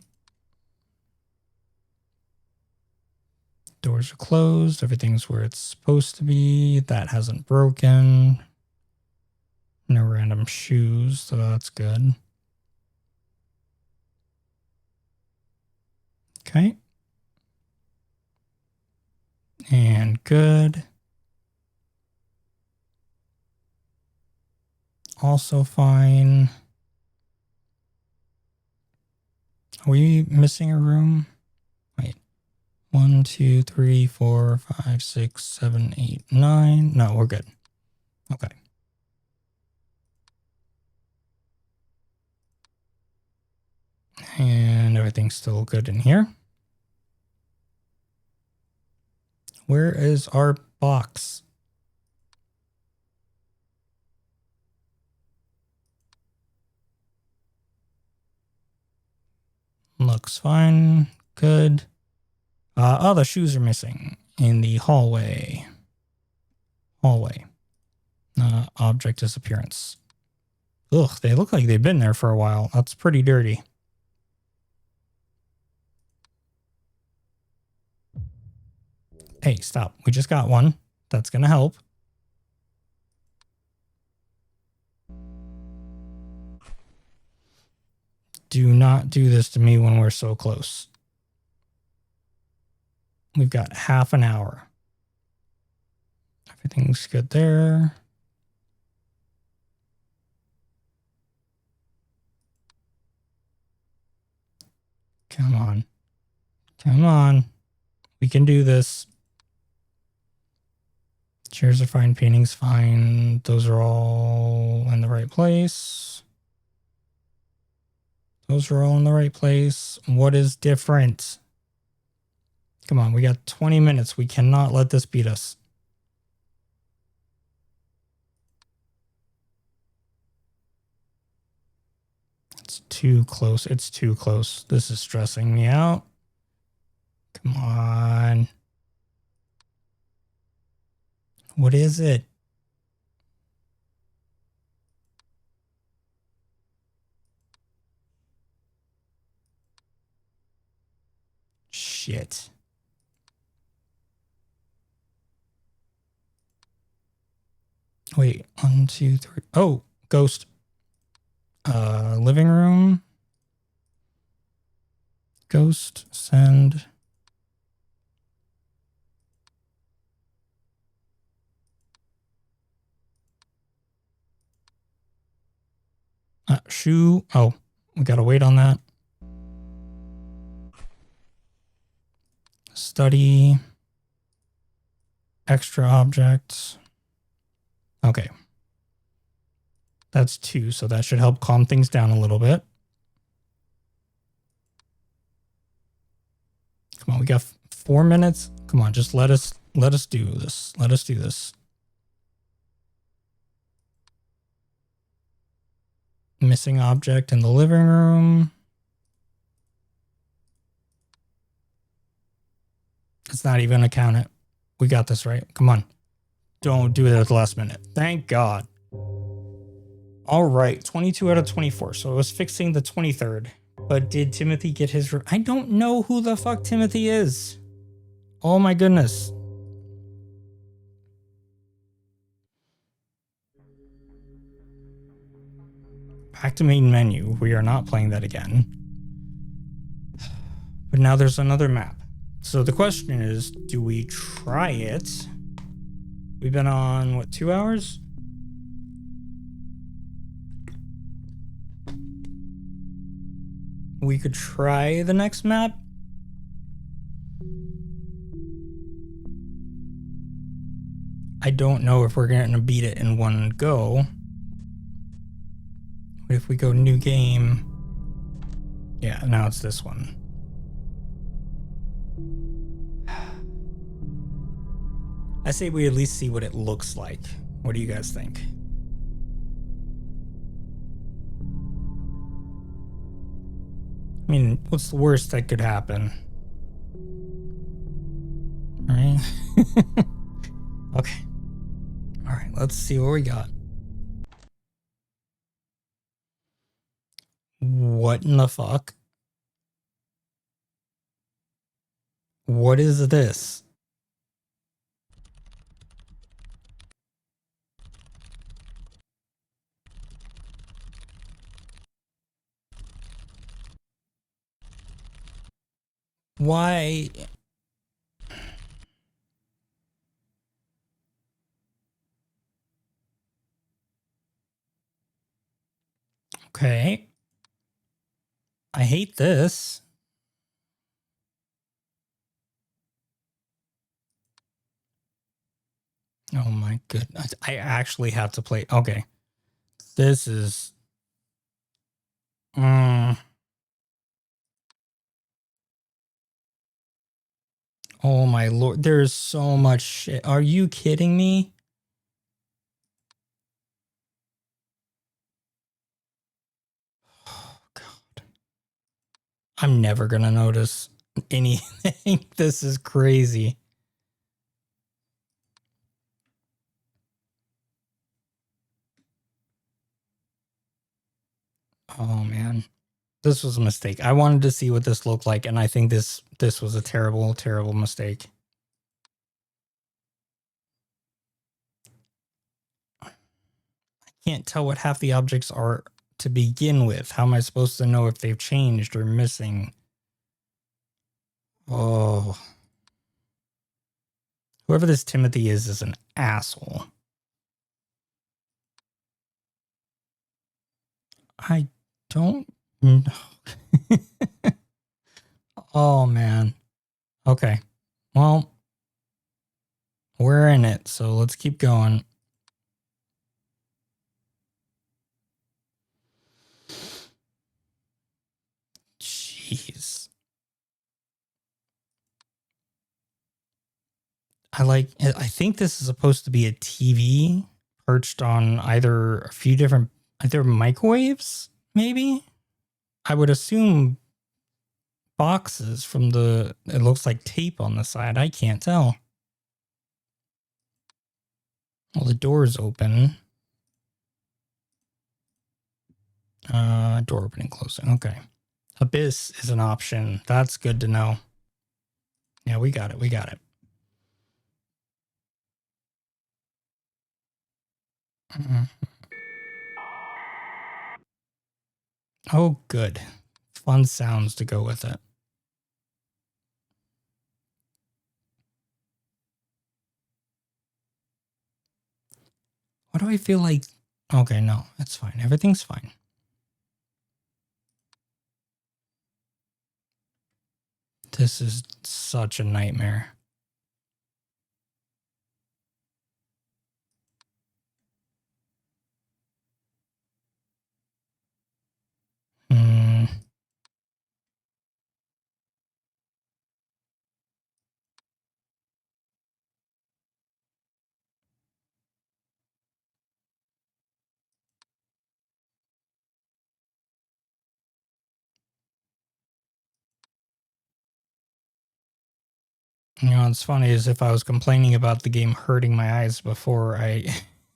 Speaker 1: Doors are closed. Everything's where it's supposed to be. That hasn't broken. No random shoes, so that's good. Okay. And good. Also fine. Are we missing a room? Wait. 1, 2, 3, 4, 5, 6, 7, 8, 9. No, we're good. Okay. And everything's still good in here. Where is our box? Looks fine. Good. Oh, the shoes are missing in the hallway. Object disappearance. Ugh, they look like they've been there for a while. That's pretty dirty. Hey, stop. We just got one. That's gonna help. Do not do this to me when we're so close. We've got half an hour. Everything's good there. Come on. Come on. We can do this. Chairs are fine. Painting's fine. Those are all in the right place. Those are all in the right place. What is different? Come on, we got 20 minutes. We cannot let this beat us. It's too close. It's too close. This is stressing me out. Come on. What is it? Shit. Wait, 1, 2, 3. Oh, ghost. Living room. Ghost, send. Shoe. Oh, we gotta wait on that. Study. Extra objects. Okay. That's 2, so that should help calm things down a little bit. Come on, we got 4 minutes. Come on, just let us do this. Let us do this. Missing object in the living room. It's not even gonna count it. We got this, right? Come on. Don't do it at the last minute. Thank God. All right, 22 out of 24. So it was fixing the 23rd. But did Timothy get his... I don't know who the fuck Timothy is. Oh my goodness. Back to main menu. We are not playing that again. But now there's another map. So the question is, do we try it? We've been on, what, 2 hours? We could try the next map. I don't know if we're going to beat it in one go. But if we go new game... Yeah, now it's this one. I say we at least see what it looks like. What do you guys think? I mean, what's the worst that could happen? All right. Okay. All right, let's see what we got. What in the fuck? What is this? Why? Okay. I hate this. Oh my goodness. I actually have to play. Okay. This is... Oh my lord. There's so much shit. Are you kidding me? Oh god. I'm never gonna notice anything. This is crazy. Oh man. This was a mistake. I wanted to see what this looked like, and I think this was a terrible, terrible mistake. I can't tell what half the objects are to begin with. How am I supposed to know if they've changed or missing? Oh. Whoever this Timothy is an asshole. I don't know. Oh, man. Okay. Well, we're in it, so let's keep going. Jeez. I think this is supposed to be a TV perched on either microwaves, maybe? I would assume boxes from it looks like tape on the side. I can't tell. Well, the door's open. Door opening, closing. Okay. Abyss is an option. That's good to know. Yeah, we got it. We got it. Oh, good. Fun sounds to go with it. What do I feel like? Okay, no, it's fine. Everything's fine. This is such a nightmare. You know, what's funny is if I was complaining about the game hurting my eyes before, I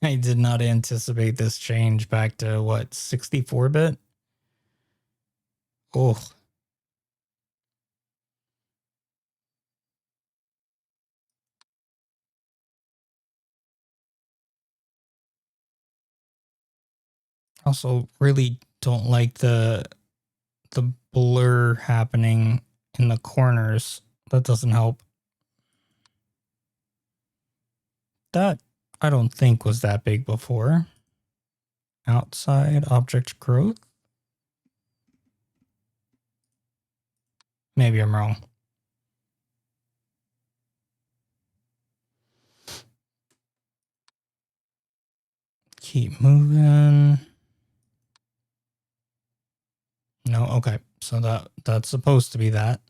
Speaker 1: did not anticipate this change back to what, 64-bit? Oh. Also, really don't like the blur happening in the corners that doesn't help. That I don't think was that big before. Outside object growth. Maybe I'm wrong. Keep moving. No, okay. So that's supposed to be that.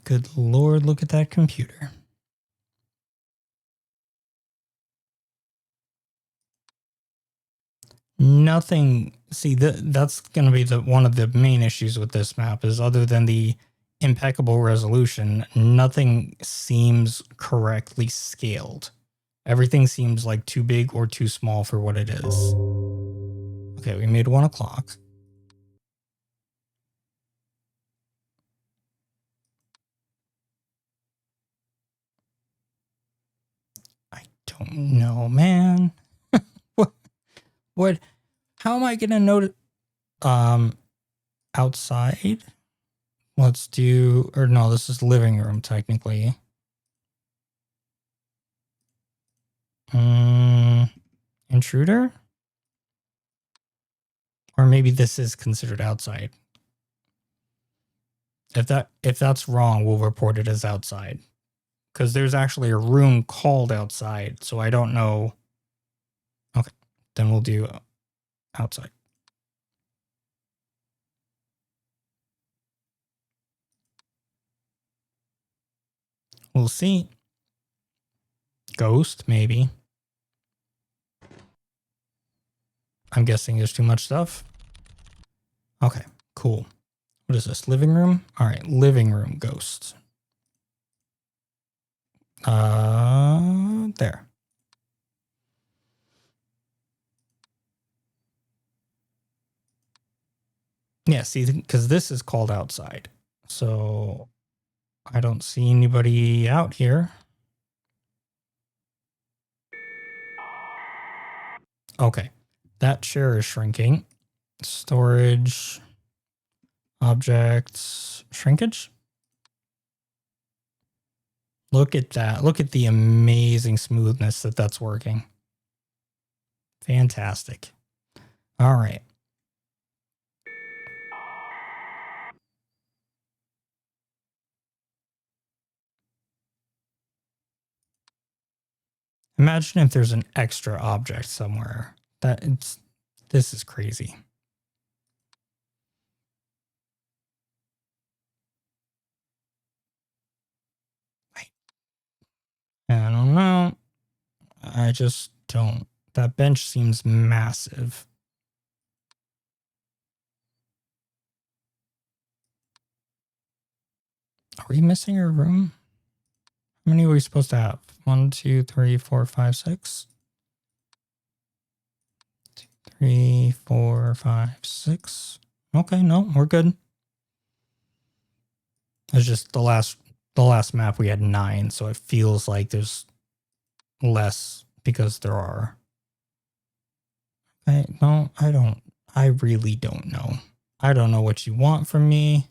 Speaker 1: Good Lord, look at that computer. Nothing. See, that's going to be one of the main issues with this map is other than the impeccable resolution, nothing seems correctly scaled. Everything seems like too big or too small for what it is. Okay, we made 1 o'clock. I don't know, man. What? How am I going to notice? Outside? Let's do, or no, this is living room technically. Intruder? Or maybe this is considered outside. If that's wrong, we'll report it as outside. Because there's actually a room called outside, so I don't know. Okay, then we'll do outside. We'll see. Ghost, maybe. I'm guessing there's too much stuff. Okay, cool. What is this? Living room? All right, living room ghost. There. Yeah, see, because this is called outside. So I don't see anybody out here. Okay, that chair is shrinking. Storage, objects, shrinkage. Look at that. Look at the amazing smoothness that's working. Fantastic. All right. Imagine if there's an extra object somewhere. This is crazy. I don't know. I just don't. That bench seems massive. Are we missing a room? How many are we supposed to have? 1, 2, 3, 4, 5, 6. 2, 3, 4, 5, 6. Okay, no, we're good. It's just the last map we had 9, so it feels like there's less because there are. I really don't know. I don't know what you want from me.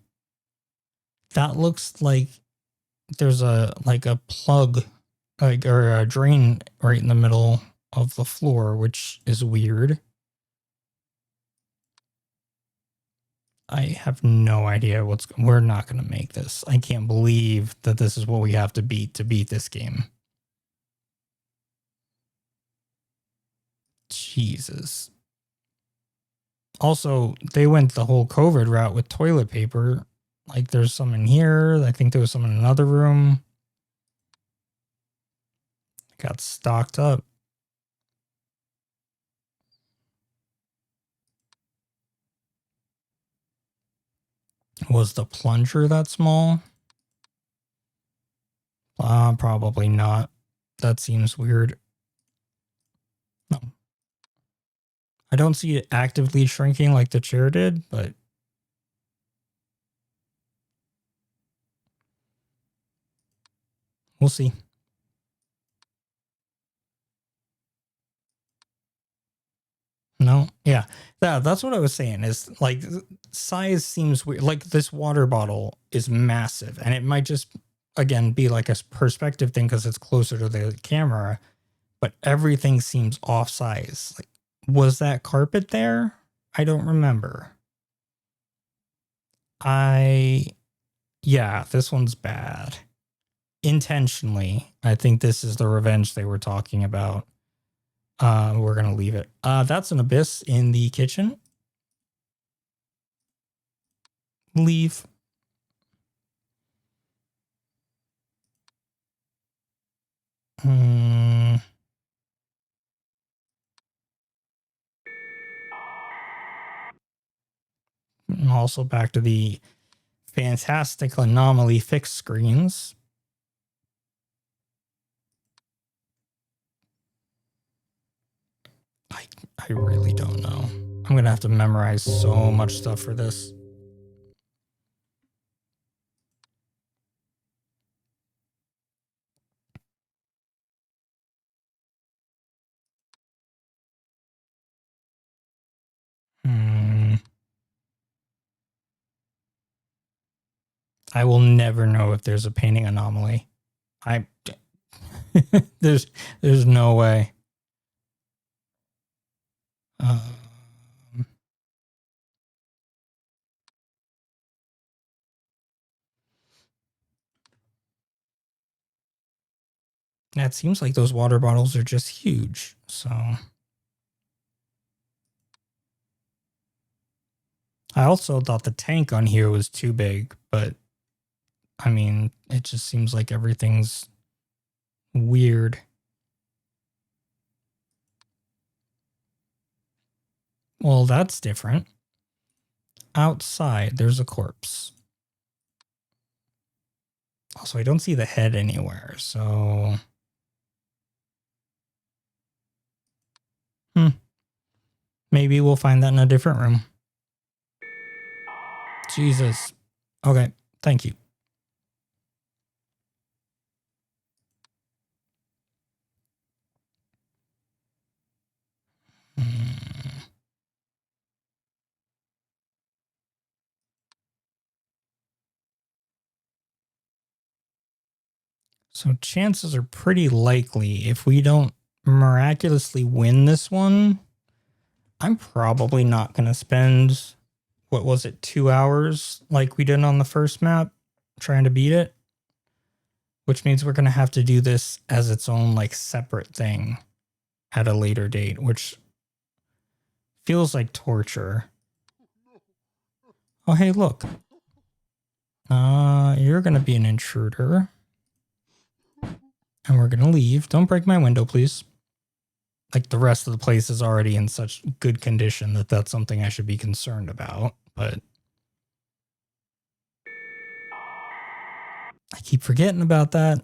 Speaker 1: That looks like there's a plug, or a drain right in the middle of the floor, which is weird. I have no idea we're not going to make this. I can't believe that this is what we have to beat this game. Jesus. Also, they went the whole COVID route with toilet paper. Like, there's some in here. I think there was some in another room. Got stocked up. Was the plunger that small? Probably not. That seems weird. No. I don't see it actively shrinking like the chair did, but we'll see. No, yeah, that's what I was saying. Is like size seems weird. Like this water bottle is massive, and it might just again be like a perspective thing because it's closer to the camera. But everything seems off size. Like, was that carpet there? I don't remember. Yeah, this one's bad. Intentionally, I think this is the revenge they were talking about. We're gonna leave it. That's an abyss in the kitchen. Leave. And also back to the fantastic anomaly fix screens. I really don't know. I'm gonna have to memorize so much stuff for this. I will never know if there's a painting anomaly. There's no way. It seems like those water bottles are just huge. So I also thought the tank on here was too big, but I mean, it just seems like everything's weird. Well, that's different. Outside, there's a corpse. Also, I don't see the head anywhere, so... Maybe we'll find that in a different room. Jesus. Okay, thank you. So chances are pretty likely if we don't miraculously win this one, I'm probably not going to spend, what was it, 2 hours like we did on the first map trying to beat it, which means we're going to have to do this as its own like separate thing at a later date, which feels like torture. Oh, hey, look. You're going to be an intruder. And we're going to leave. Don't break my window, please. Like the rest of the place is already in such good condition that that's something I should be concerned about. But I keep forgetting about that.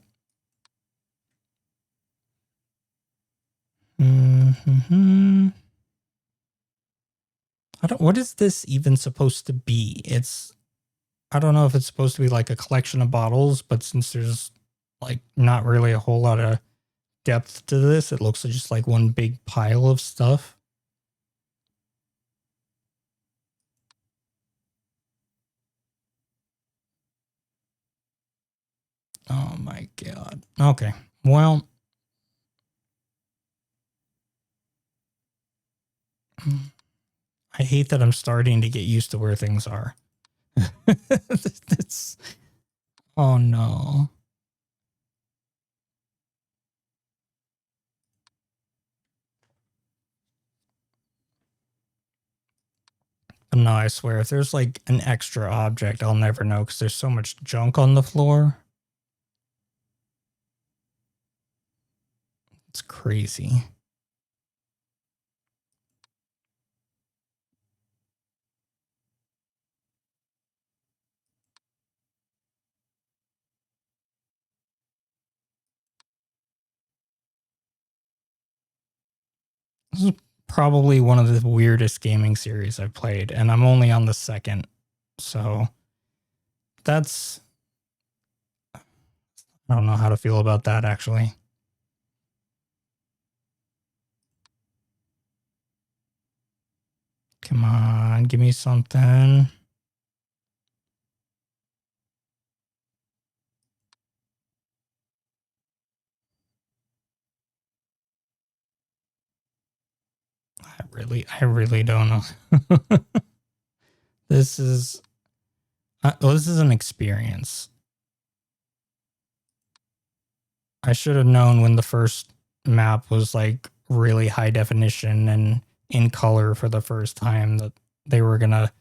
Speaker 1: What is this even supposed to be? I don't know if it's supposed to be like a collection of bottles, but since there's like not really a whole lot of depth to this, it looks just like one big pile of stuff. Oh my God. Okay. Well, I hate that I'm starting to get used to where things are. Oh no. No, I swear, if there's like an extra object, I'll never know because there's so much junk on the floor. It's crazy. This is probably one of the weirdest gaming series I've played, and I'm only on the second. So that's... I don't know how to feel about that, actually. Come on, give me something. I really don't know. This is an experience. I should have known when the first map was like really high definition and in color for the first time that they were gonna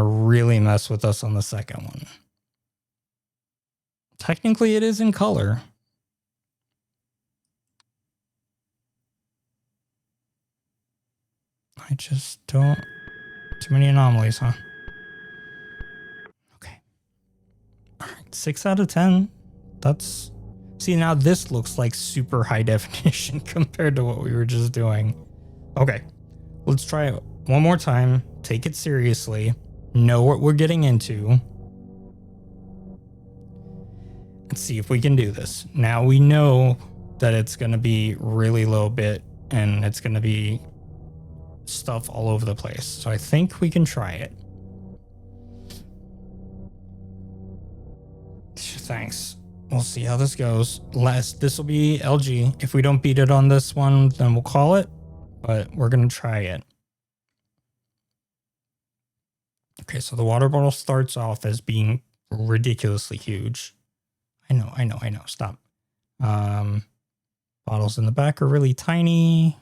Speaker 1: really mess with us on the second one. Technically, it is in color. I just don't. Too many anomalies, huh? Okay. All right, 6 out of 10. That's. See, now this looks like super high definition compared to what we were just doing. Okay, let's try it one more time. Take it seriously. Know what we're getting into. And see if we can do this. Now we know that it's going to be really low bit and it's going to be stuff all over the place. So I think we can try it. Thanks. We'll see how this goes. This will be LG. If we don't beat it on this one, then we'll call it. But we're going to try it. Okay, so the water bottle starts off as being ridiculously huge. I know. Stop. Bottles in the back are really tiny.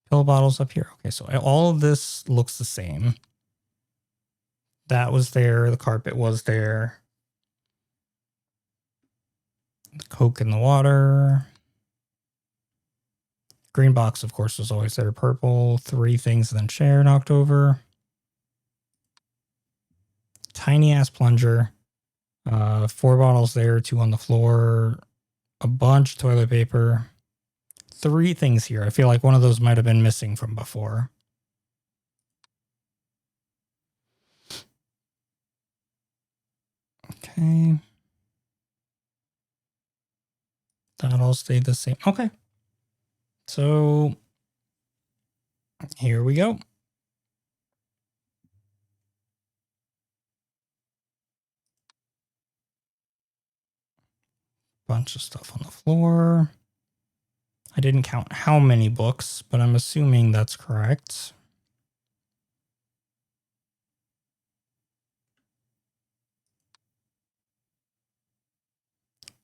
Speaker 1: Pill bottles up here. Okay, so all of this looks the same. That was there. The carpet was there. The Coke in the water. Green box, of course, was always there. Purple. 3 things then share knocked over. Tiny ass plunger. 4 bottles there. 2 on the floor. A bunch of toilet paper. 3 things here. I feel like one of those might have been missing from before. Okay. That all stayed the same. Okay. So here we go. Bunch of stuff on the floor. I didn't count how many books, but I'm assuming that's correct.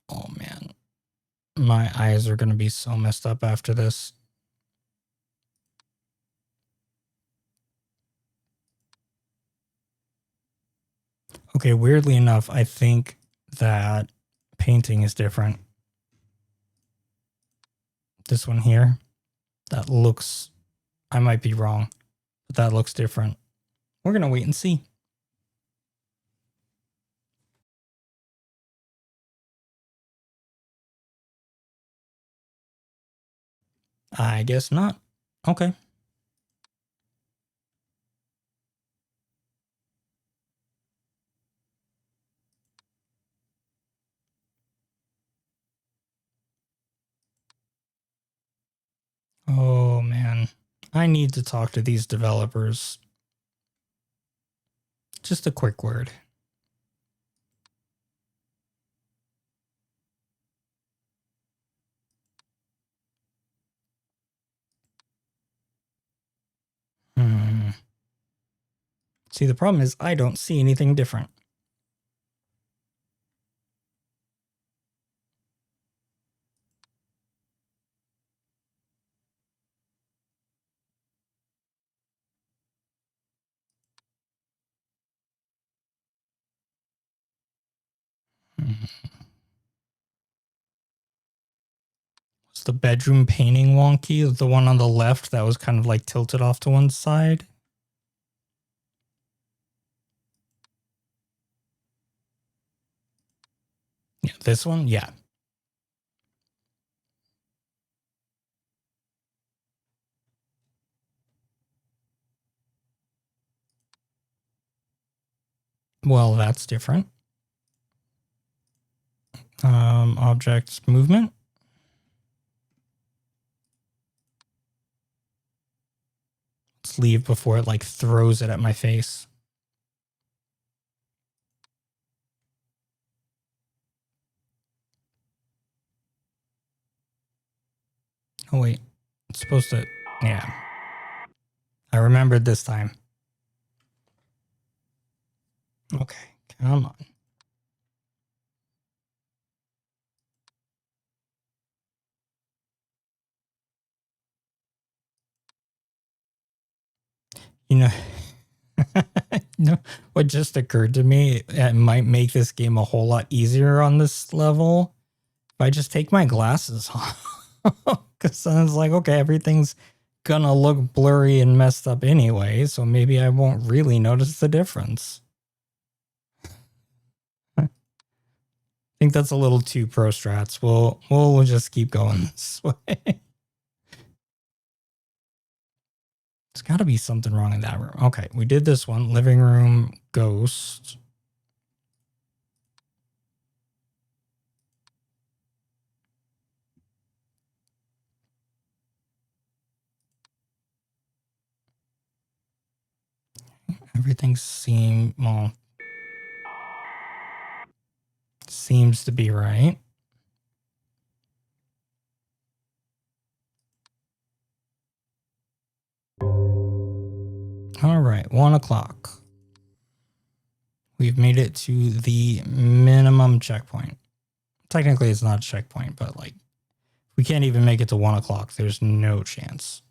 Speaker 1: Oh man, my eyes are going to be so messed up after this. Okay, weirdly enough, I think that painting is different. This one here, that looks, I might be wrong, but that looks different. We're going to wait and see. I guess not. Okay. Oh man, I need to talk to these developers. Just a quick word. See, the problem is I don't see anything different. Was the bedroom painting wonky? The one on the left that was kind of like tilted off to one side? Yeah, this one? Yeah. Well, that's different. Object movement. just leave before it like throws it at my face. Oh wait, it's supposed to, yeah. I remembered this time. Okay, come on. You know, what just occurred to me, it might make this game a whole lot easier on this level if I just take my glasses off. Because then it's like, okay, everything's gonna look blurry and messed up anyway, so maybe I won't really notice the difference. I think that's a little too pro strats. We'll just keep going this way. There's got to be something wrong in that room. Okay, we did this one. Living room, ghost. Everything seems to be right. All right, 1 o'clock. We've made it to the minimum checkpoint. Technically, it's not a checkpoint, but like, we can't even make it to 1 o'clock. There's no chance.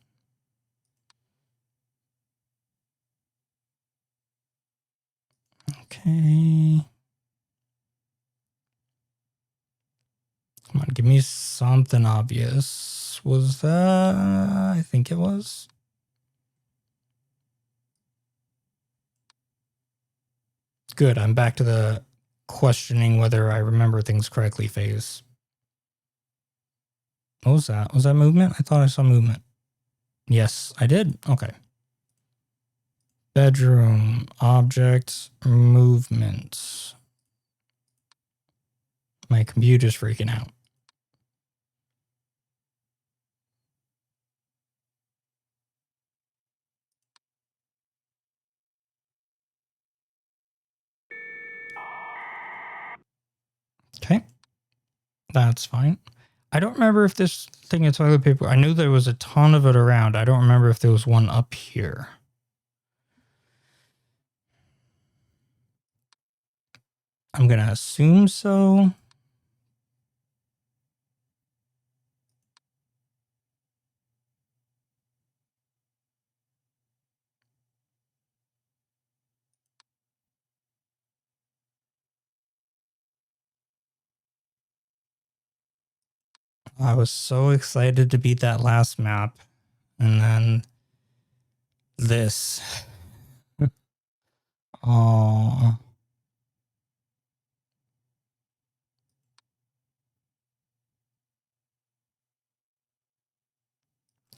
Speaker 1: Okay. Come on, give me something obvious. Was that? I think it was. Good, I'm back to the questioning whether I remember things correctly phase. What was that? Was that movement? I thought I saw movement. Yes, I did. Okay. Bedroom, object, movement. My computer's freaking out. Okay. That's fine. I don't remember if this thing of toilet paper, I knew there was a ton of it around. I don't remember if there was one up here. I'm going to assume so. I was so excited to beat that last map. And then this. Oh.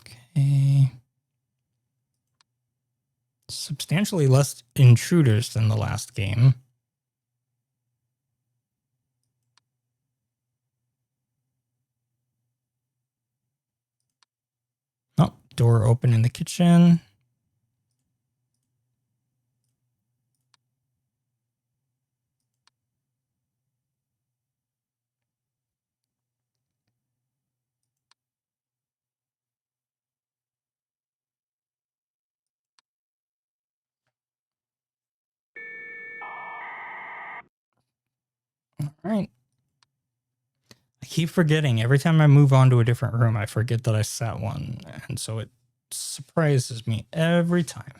Speaker 1: Okay. Substantially less intruders than the last game. Oh, door open in the kitchen. All right. I keep forgetting. Every time I move on to a different room, I forget that I sat one. And so it surprises me every time.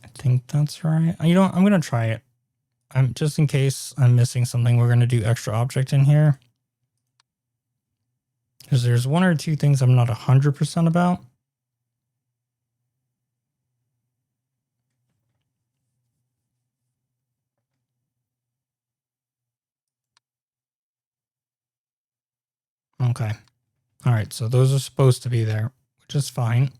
Speaker 1: I think that's right. You know, I'm going to try it. Just in case I'm missing something, we're going to do extra object in here. Because there's one or two things I'm not 100% about. Okay. All right, so those are supposed to be there, which is fine.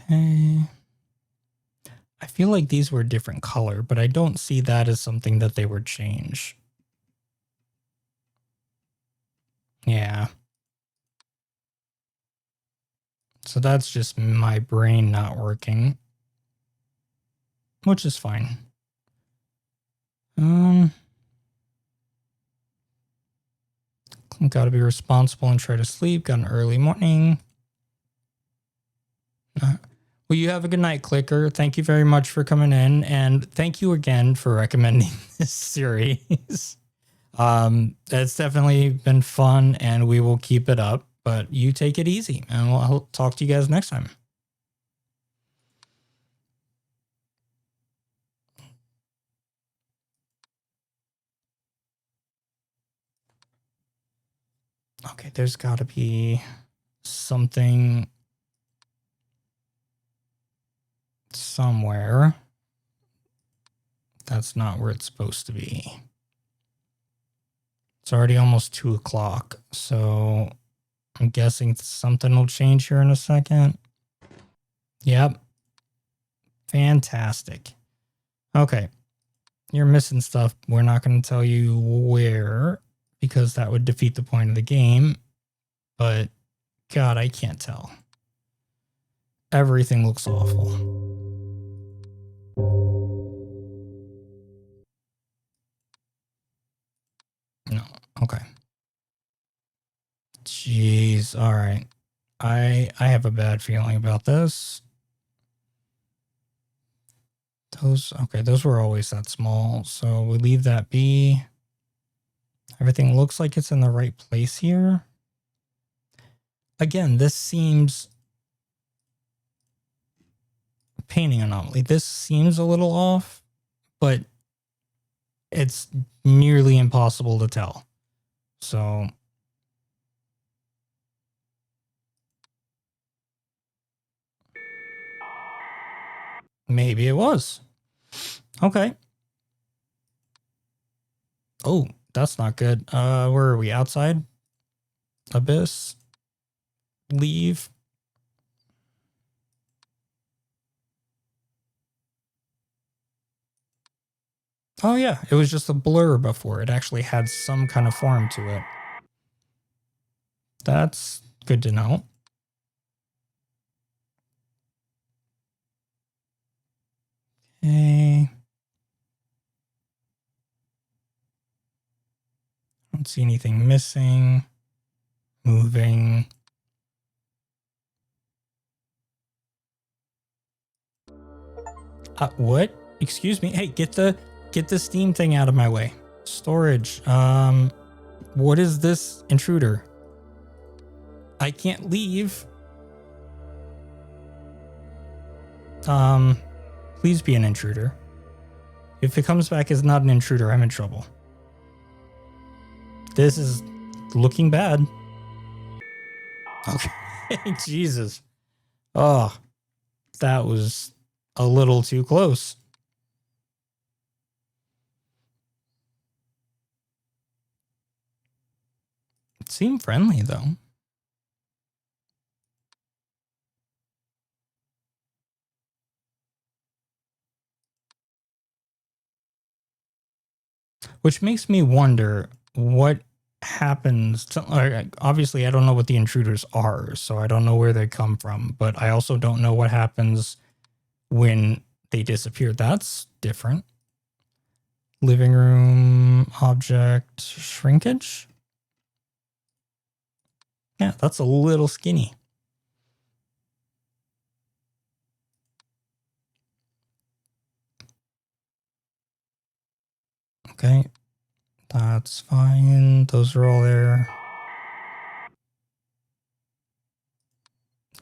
Speaker 1: Okay. I feel like these were a different color, but I don't see that as something that they would change. Yeah. So that's just my brain not working, which is fine. Gotta be responsible and try to sleep. Got an early morning. Well, you have a good night, Clicker. Thank you very much for coming in, and thank you again for recommending this series. It's definitely been fun, and we will keep it up. But you take it easy, and I'll talk to you guys next time. Okay, there's got to be something somewhere. That's not where it's supposed to be. It's already almost 2 o'clock, so I'm guessing something will change here in a second. Yep. Fantastic. Okay. You're missing stuff. We're not going to tell you where because that would defeat the point of the game. But God, I can't tell. Everything looks awful. No. Okay. Jeez. All right. I have a bad feeling about this. Those were always that small, so we leave that be. Everything looks like it's in the right place here. Again, this seems painting anomaly. This seems a little off, but it's nearly impossible to tell. So maybe it was. Okay. Oh, that's not good. Where are we? Outside? Abyss? Leave? Oh yeah, it was just a blur before. It actually had some kind of form to it. That's good to know. Okay. Don't see anything missing. Moving. What? Excuse me. Hey, get the Steam thing out of my way. Storage. What is this intruder? I can't leave. Please be an intruder. If it comes back as not an intruder, I'm in trouble. This is looking bad. Okay. Jesus. Oh, that was a little too close. It seemed friendly, though. Which makes me wonder what happens to, obviously I don't know what the intruders are, so I don't know where they come from, but I also don't know what happens when they disappear. That's different. Living room object shrinkage. Yeah, that's a little skinny. Okay, that's fine. Those are all there.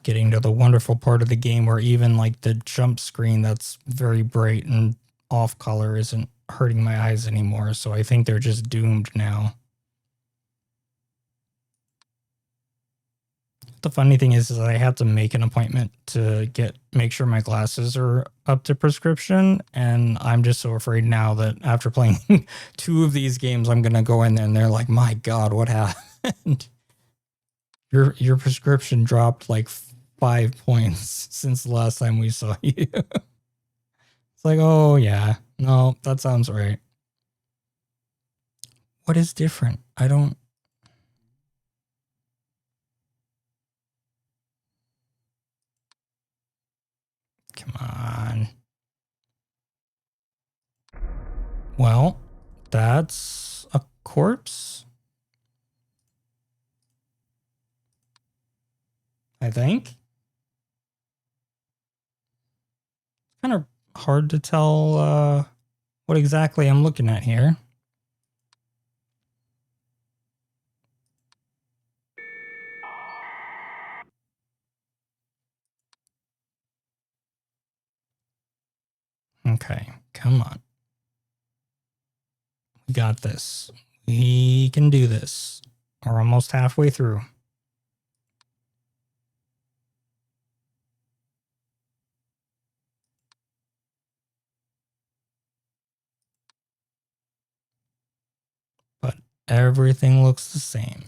Speaker 1: Getting to the wonderful part of the game where even like the jump screen that's very bright and off color isn't hurting my eyes anymore. So I think they're just doomed now. the funny thing is I have to make an appointment to make sure my glasses are up to prescription, and I'm just so afraid now that after playing 2 of these games, I'm gonna go in there and they're like, "My God, what happened? Your prescription dropped like 5 points since the last time we saw you." It's like, oh yeah, no, that sounds right. What is different? I don't. Come on. Well, that's a corpse, I think. Kind of hard to tell what exactly I'm looking at here. Okay, come on. We got this. We can do this. We're almost halfway through. But everything looks the same.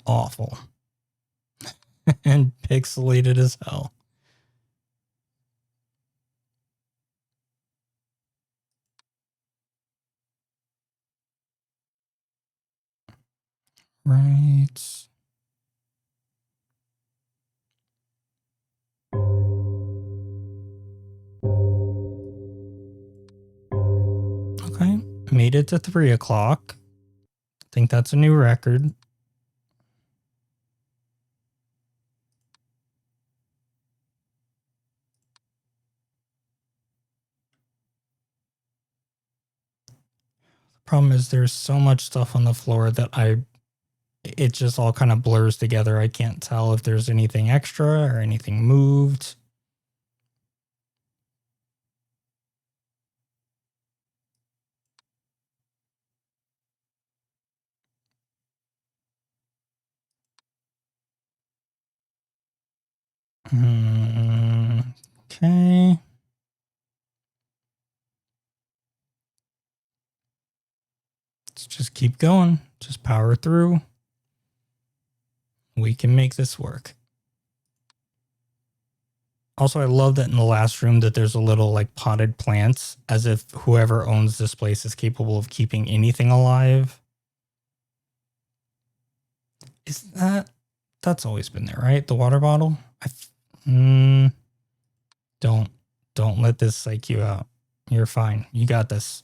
Speaker 1: Awful. And pixelated as hell. Right. Okay. Made it to 3 o'clock. I think that's a new record. The problem is there's so much stuff on the floor that it just all kind of blurs together. I can't tell if there's anything extra or anything moved. Okay. Let's just keep going. Just power through. We can make this work. Also, I love that in the last room that there's a little like potted plants, as if whoever owns this place is capable of keeping anything alive. Is that's always been there, right? The water bottle? Don't let this psych you out. You're fine. You got this.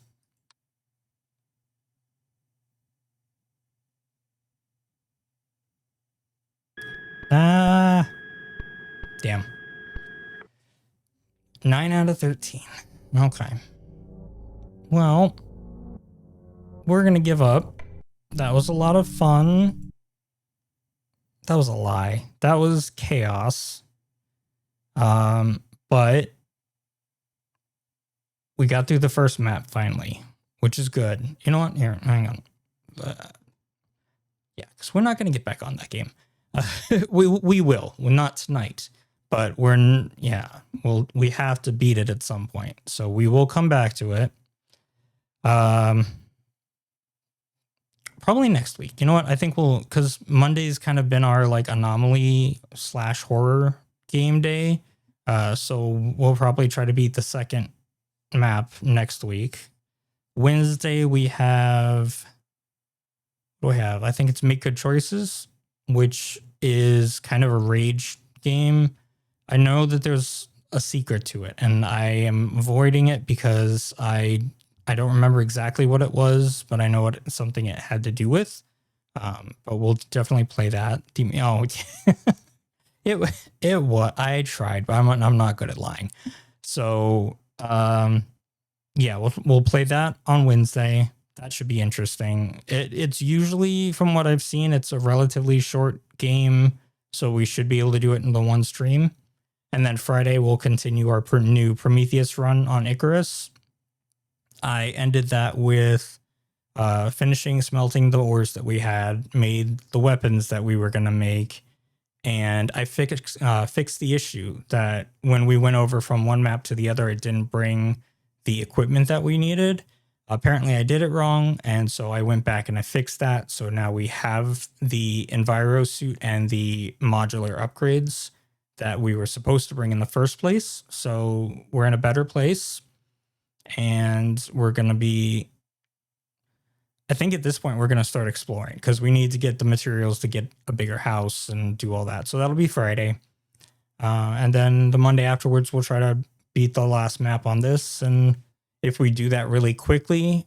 Speaker 1: Ah, damn. 9 out of 13. Okay. Well, we're going to give up. That was a lot of fun. That was a lie. That was chaos. But we got through the first map finally, which is good. You know what? Here, hang on. Yeah, because we're not going to get back on that game. We will. Well, not tonight. But we have to beat it at some point. So we will come back to it. Probably next week. You know what? I think because Monday's kind of been our like anomaly / horror game day. So we'll probably try to beat the second map next week. Wednesday we have, what do we have? I think it's Make Good Choices, which is kind of a rage game. I know that there's a secret to it, and I am avoiding it because I don't remember exactly what it was, but I know something it had to do with. But we'll definitely play that. Oh, it was. I tried, but I'm not good at lying. So yeah, we'll play that on Wednesday. That should be interesting. It's usually, from what I've seen, it's a relatively short game, so we should be able to do it in the one stream. And then Friday, we'll continue our new Prometheus run on Icarus. I ended that with finishing smelting the ores that we had, made the weapons that we were going to make. And I fixed the issue that when we went over from one map to the other, it didn't bring the equipment that we needed. Apparently I did it wrong, and so I went back and I fixed that. So now we have the Enviro suit and the modular upgrades that we were supposed to bring in the first place. So we're in a better place, and we're going to be, I think at this point we're going to start exploring because we need to get the materials to get a bigger house and do all that. So that'll be Friday. And then the Monday afterwards, we'll try to beat the last map on this. And if we do that really quickly,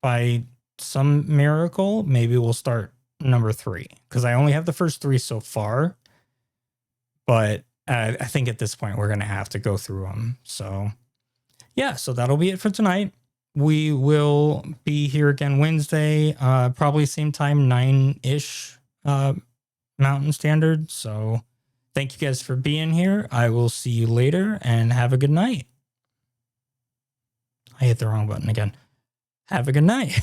Speaker 1: by some miracle, maybe we'll start number 3, because I only have the first 3 so far. But I think at this point we're going to have to go through them. So yeah, so that'll be it for tonight. We will be here again Wednesday, probably same time, 9-ish Mountain Standard. So thank you guys for being here. I will see you later, and have a good night. I hit the wrong button again. Have a good night.